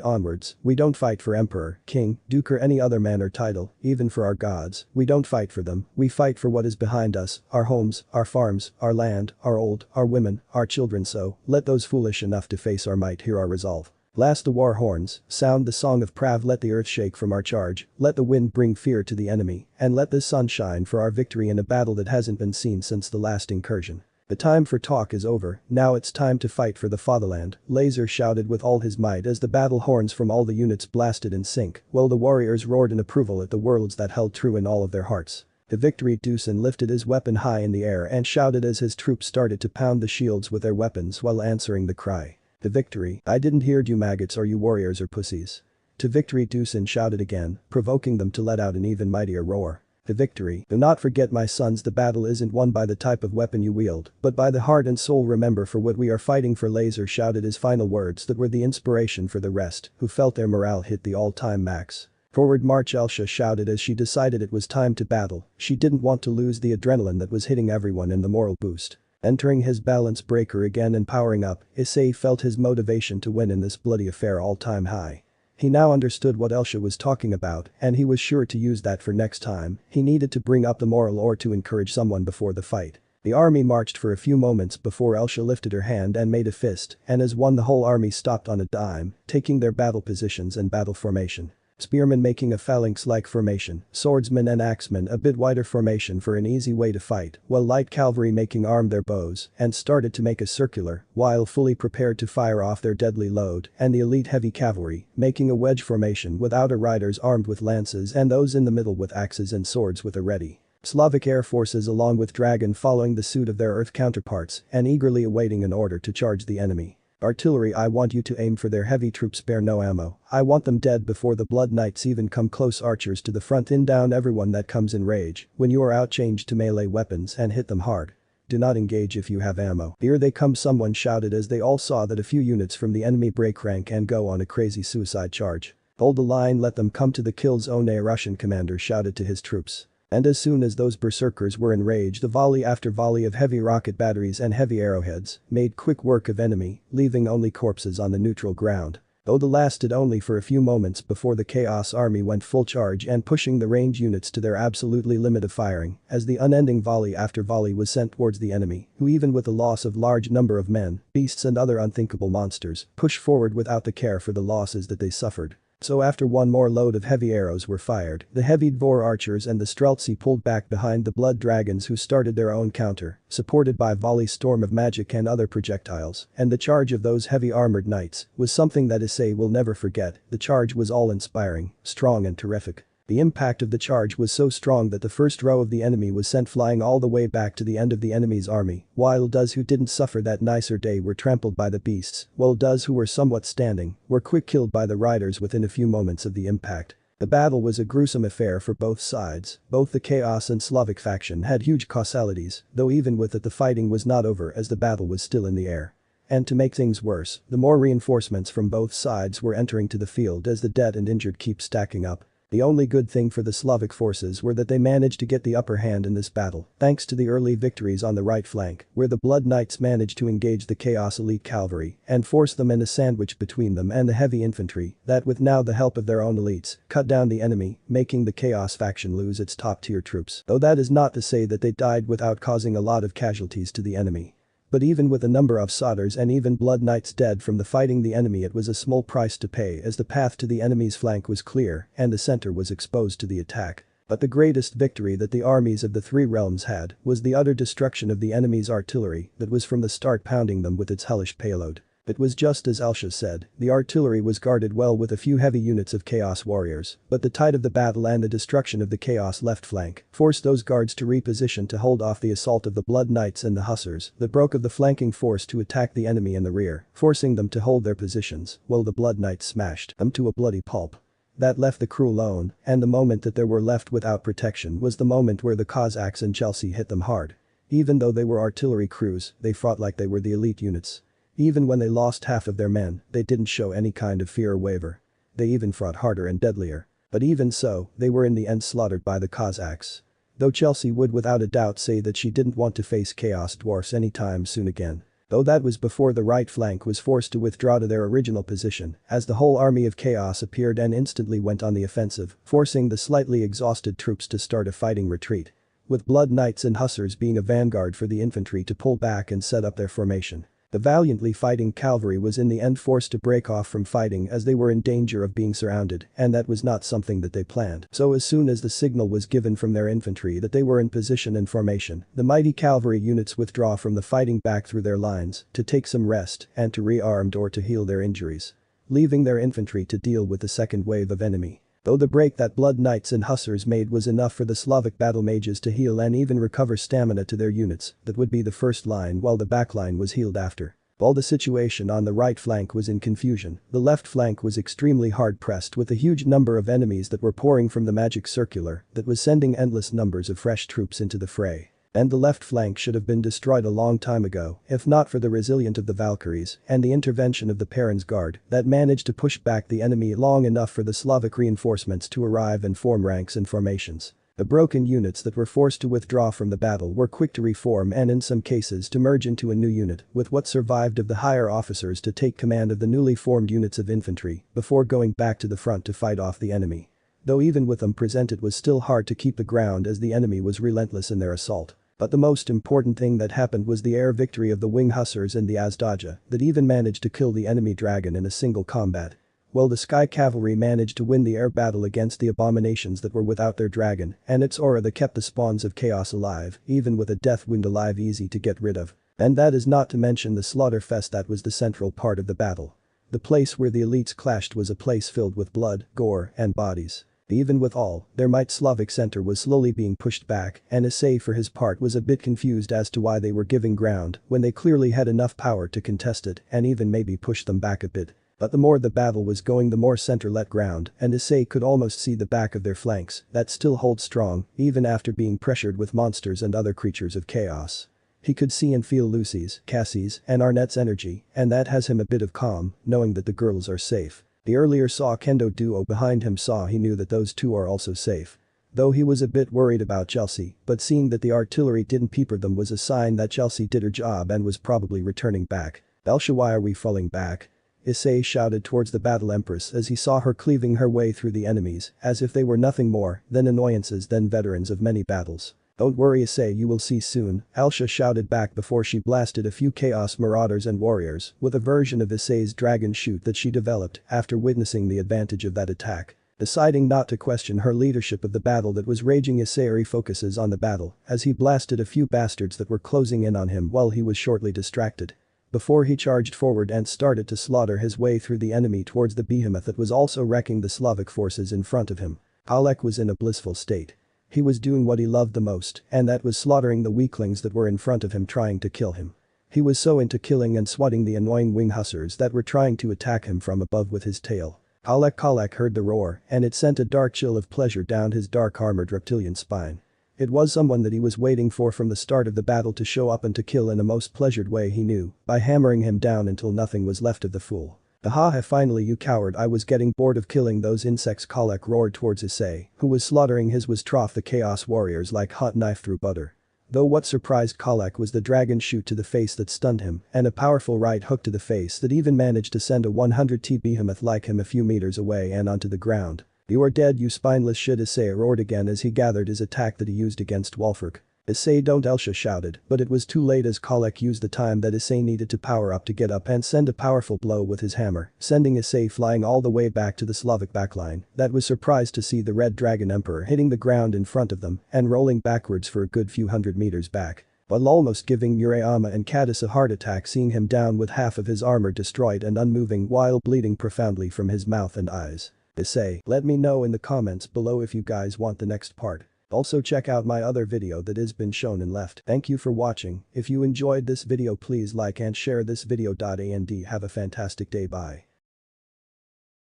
onwards, we don't fight for emperor, king, duke or any other man or title, even for our gods, we don't fight for them, we fight for what is behind us, our homes, our farms, our land, our old, our women, our children. So, let those foolish enough to face our might hear our resolve. Blast the war horns, sound the song of Prav, let the earth shake from our charge, let the wind bring fear to the enemy, and let the sun shine for our victory in a battle that hasn't been seen since the last incursion. The time for talk is over, now it's time to fight for the fatherland, Laser shouted with all his might as the battle horns from all the units blasted in sync, while the warriors roared in approval at the words that held true in all of their hearts. The victory Dusan lifted his weapon high in the air and shouted as his troops started to pound the shields with their weapons while answering the cry. The victory, I didn't hear you maggots, are you warriors or pussies? To victory Dusan shouted again, provoking them to let out an even mightier roar. The victory, do not forget my sons, the battle isn't won by the type of weapon you wield, but by the heart and soul, remember for what we are fighting for. Laser shouted his final words that were the inspiration for the rest, who felt their morale hit the all-time max. Forward march, Alsa shouted as she decided it was time to battle, she didn't want to lose the adrenaline that was hitting everyone in the moral boost. Entering his balance breaker again and powering up, Issei felt his motivation to win in this bloody affair all-time high. He now understood what Alsa was talking about, and he was sure to use that for next time he needed to bring up the moral or to encourage someone before the fight. The army marched for a few moments before Alsa lifted her hand and made a fist, and as one the whole army stopped on a dime, taking their battle positions and battle formation. Spearmen making a phalanx-like formation, swordsmen and axemen a bit wider formation for an easy way to fight, while light cavalry making armed their bows and started to make a circular, while fully prepared to fire off their deadly load, and the elite heavy cavalry making a wedge formation with outer riders armed with lances and those in the middle with axes and swords with a ready. Slavic air forces along with Dragon following the suit of their earth counterparts and eagerly awaiting an order to charge the enemy. Artillery, I want you to aim for their heavy troops, spare no ammo, I want them dead before the Blood Knights even come close. Archers to the front, in down everyone that comes in rage, when you are out change to melee weapons and hit them hard. Do not engage if you have ammo. Here they come, someone shouted as they all saw that a few units from the enemy break rank and go on a crazy suicide charge. Hold the line, let them come to the kill zone, a Russian commander shouted to his troops. And as soon as those berserkers were enraged, the volley after volley of heavy rocket batteries and heavy arrowheads made quick work of enemy, leaving only corpses on the neutral ground. though the lasted only for a few moments before the Chaos Army went full charge and pushing the range units to their absolutely limit of firing, as the unending volley after volley was sent towards the enemy, who even with the loss of large number of men, beasts and other unthinkable monsters, pushed forward without the care for the losses that they suffered. So after one more load of heavy arrows were fired, the heavy Dvor archers and the Streltsy pulled back behind the blood dragons who started their own counter, supported by volley storm of magic and other projectiles, and the charge of those heavy armored knights was something that Issei will never forget. The charge was all-inspiring, strong and terrific. The impact of the charge was so strong that the first row of the enemy was sent flying all the way back to the end of the enemy's army, while those who didn't suffer that nicer day were trampled by the beasts, while those who were somewhat standing were quick killed by the riders within a few moments of the impact. The battle was a gruesome affair for both sides. Both the Chaos and Slavic faction had huge causalities, though even with it the fighting was not over as the battle was still in the air. And to make things worse, the more reinforcements from both sides were entering to the field as the dead and injured keep stacking up. The only good thing for the Slavic forces were that they managed to get the upper hand in this battle, thanks to the early victories on the right flank, where the Blood Knights managed to engage the Chaos Elite Cavalry and force them in a sandwich between them and the heavy infantry that with now the help of their own elites, cut down the enemy, making the Chaos faction lose its top-tier troops. Though that is not to say that they died without causing a lot of casualties to the enemy. But even with a number of Sodders and even Blood Knights dead from the fighting the enemy, it was a small price to pay as the path to the enemy's flank was clear and the center was exposed to the attack. But the greatest victory that the armies of the three realms had was the utter destruction of the enemy's artillery that was from the start pounding them with its hellish payload. It was just as Alsa said, the artillery was guarded well with a few heavy units of Chaos warriors, but the tide of the battle and the destruction of the Chaos left flank forced those guards to reposition to hold off the assault of the Blood Knights and the Hussars that broke of the flanking force to attack the enemy in the rear, forcing them to hold their positions, while the Blood Knights smashed them to a bloody pulp. That left the crew alone, and the moment that they were left without protection was the moment where the Cossacks and Chelsea hit them hard. Even though they were artillery crews, they fought like they were the elite units. Even when they lost half of their men, they didn't show any kind of fear or waver. They even fought harder and deadlier. But even so, they were in the end slaughtered by the Cossacks. Though Chelsea would without a doubt say that she didn't want to face Chaos Dwarfs anytime soon again. Though that was before the right flank was forced to withdraw to their original position, as the whole army of Chaos appeared and instantly went on the offensive, forcing the slightly exhausted troops to start a fighting retreat. With Blood Knights and Hussars being a vanguard for the infantry to pull back and set up their formation. The valiantly fighting cavalry was in the end forced to break off from fighting as they were in danger of being surrounded, and that was not something that they planned. So as soon as the signal was given from their infantry that they were in position and formation, the mighty cavalry units withdraw from the fighting back through their lines to take some rest and to re-armed or to heal their injuries. Leaving their infantry to deal with the second wave of enemy. Though the break that Blood Knights and Hussars made was enough for the Slavic battle mages to heal and even recover stamina to their units, that would be the first line while the back line was healed after. While the situation on the right flank was in confusion, the left flank was extremely hard-pressed with a huge number of enemies that were pouring from the magic circular that was sending endless numbers of fresh troops into the fray. And the left flank should have been destroyed a long time ago, if not for the resilience of the Valkyries and the intervention of the Perrin's Guard that managed to push back the enemy long enough for the Slavic reinforcements to arrive and form ranks and formations. The broken units that were forced to withdraw from the battle were quick to reform and in some cases to merge into a new unit, with what survived of the higher officers to take command of the newly formed units of infantry before going back to the front to fight off the enemy. Though even with them present it was still hard to keep the ground as the enemy was relentless in their assault. But the most important thing that happened was the air victory of the Wing Hussars and the Azdaja that even managed to kill the enemy dragon in a single combat. While the Sky Cavalry managed to win the air battle against the abominations that were without their dragon and its aura that kept the spawns of chaos alive, even with a death wind alive easy to get rid of. And that is not to mention the slaughterfest that was the central part of the battle. The place where the elites clashed was a place filled with blood, gore, and bodies. Even with all their might, Slavic center was slowly being pushed back, and Issei for his part was a bit confused as to why they were giving ground when they clearly had enough power to contest it and even maybe push them back a bit. But the more the battle was going, the more center let ground, and Issei could almost see the back of their flanks that still hold strong even after being pressured with monsters and other creatures of chaos. He could see and feel Lucy's, Cassie's, and Arnette's energy, and that has him a bit of calm, knowing that the girls are safe. The earlier saw Kendo duo behind him saw he knew that those two are also safe. Though he was a bit worried about Chelsea, but seeing that the artillery didn't peeper them was a sign that Chelsea did her job and was probably returning back. Alsa, why are we falling back? Issei shouted towards the battle empress as he saw her cleaving her way through the enemies, as if they were nothing more than annoyances than veterans of many battles. Don't worry Issei, you will see soon, Alsa shouted back before she blasted a few chaos marauders and warriors with a version of Issei's dragon shoot that she developed after witnessing the advantage of that attack. Deciding not to question her leadership of the battle that was raging, Issei focuses on the battle as he blasted a few bastards that were closing in on him while he was shortly distracted. Before he charged forward and started to slaughter his way through the enemy towards the behemoth that was also wrecking the Slavic forces in front of him. Alek was in a blissful state. He was doing what he loved the most, and that was slaughtering the weaklings that were in front of him trying to kill him. He was so into killing and swatting the annoying wing hussars that were trying to attack him from above with his tail. Alek heard the roar, and it sent a dark chill of pleasure down his dark-armored reptilian spine. It was someone that he was waiting for from the start of the battle to show up and to kill in the most pleasured way he knew, by hammering him down until nothing was left of the fool. Aha, finally you coward, I was getting bored of killing those insects, Kalek roared towards Issei, who was slaughtering his trough the chaos warriors like hot knife through butter. Though what surprised Kalek was the dragon shoot to the face that stunned him and a powerful right hook to the face that even managed to send a 100t behemoth like him a few meters away and onto the ground. You are dead, you spineless shit, Issei roared again as he gathered his attack that he used against Walfr. Issei, don't, Alsa shouted, but it was too late as Kalek used the time that Issei needed to power up to get up and send a powerful blow with his hammer, sending Issei flying all the way back to the Slavic backline that was surprised to see the Red Dragon Emperor hitting the ground in front of them and rolling backwards for a good few hundred meters back, while almost giving Murayama and Caddis a heart attack seeing him down with half of his armor destroyed and unmoving while bleeding profoundly from his mouth and eyes. Issei, let me know in the comments below if you guys want the next part. Also check out my other video that has been shown and left. Thank you for watching. If you enjoyed this video please like and share this video. And have a fantastic day. Bye.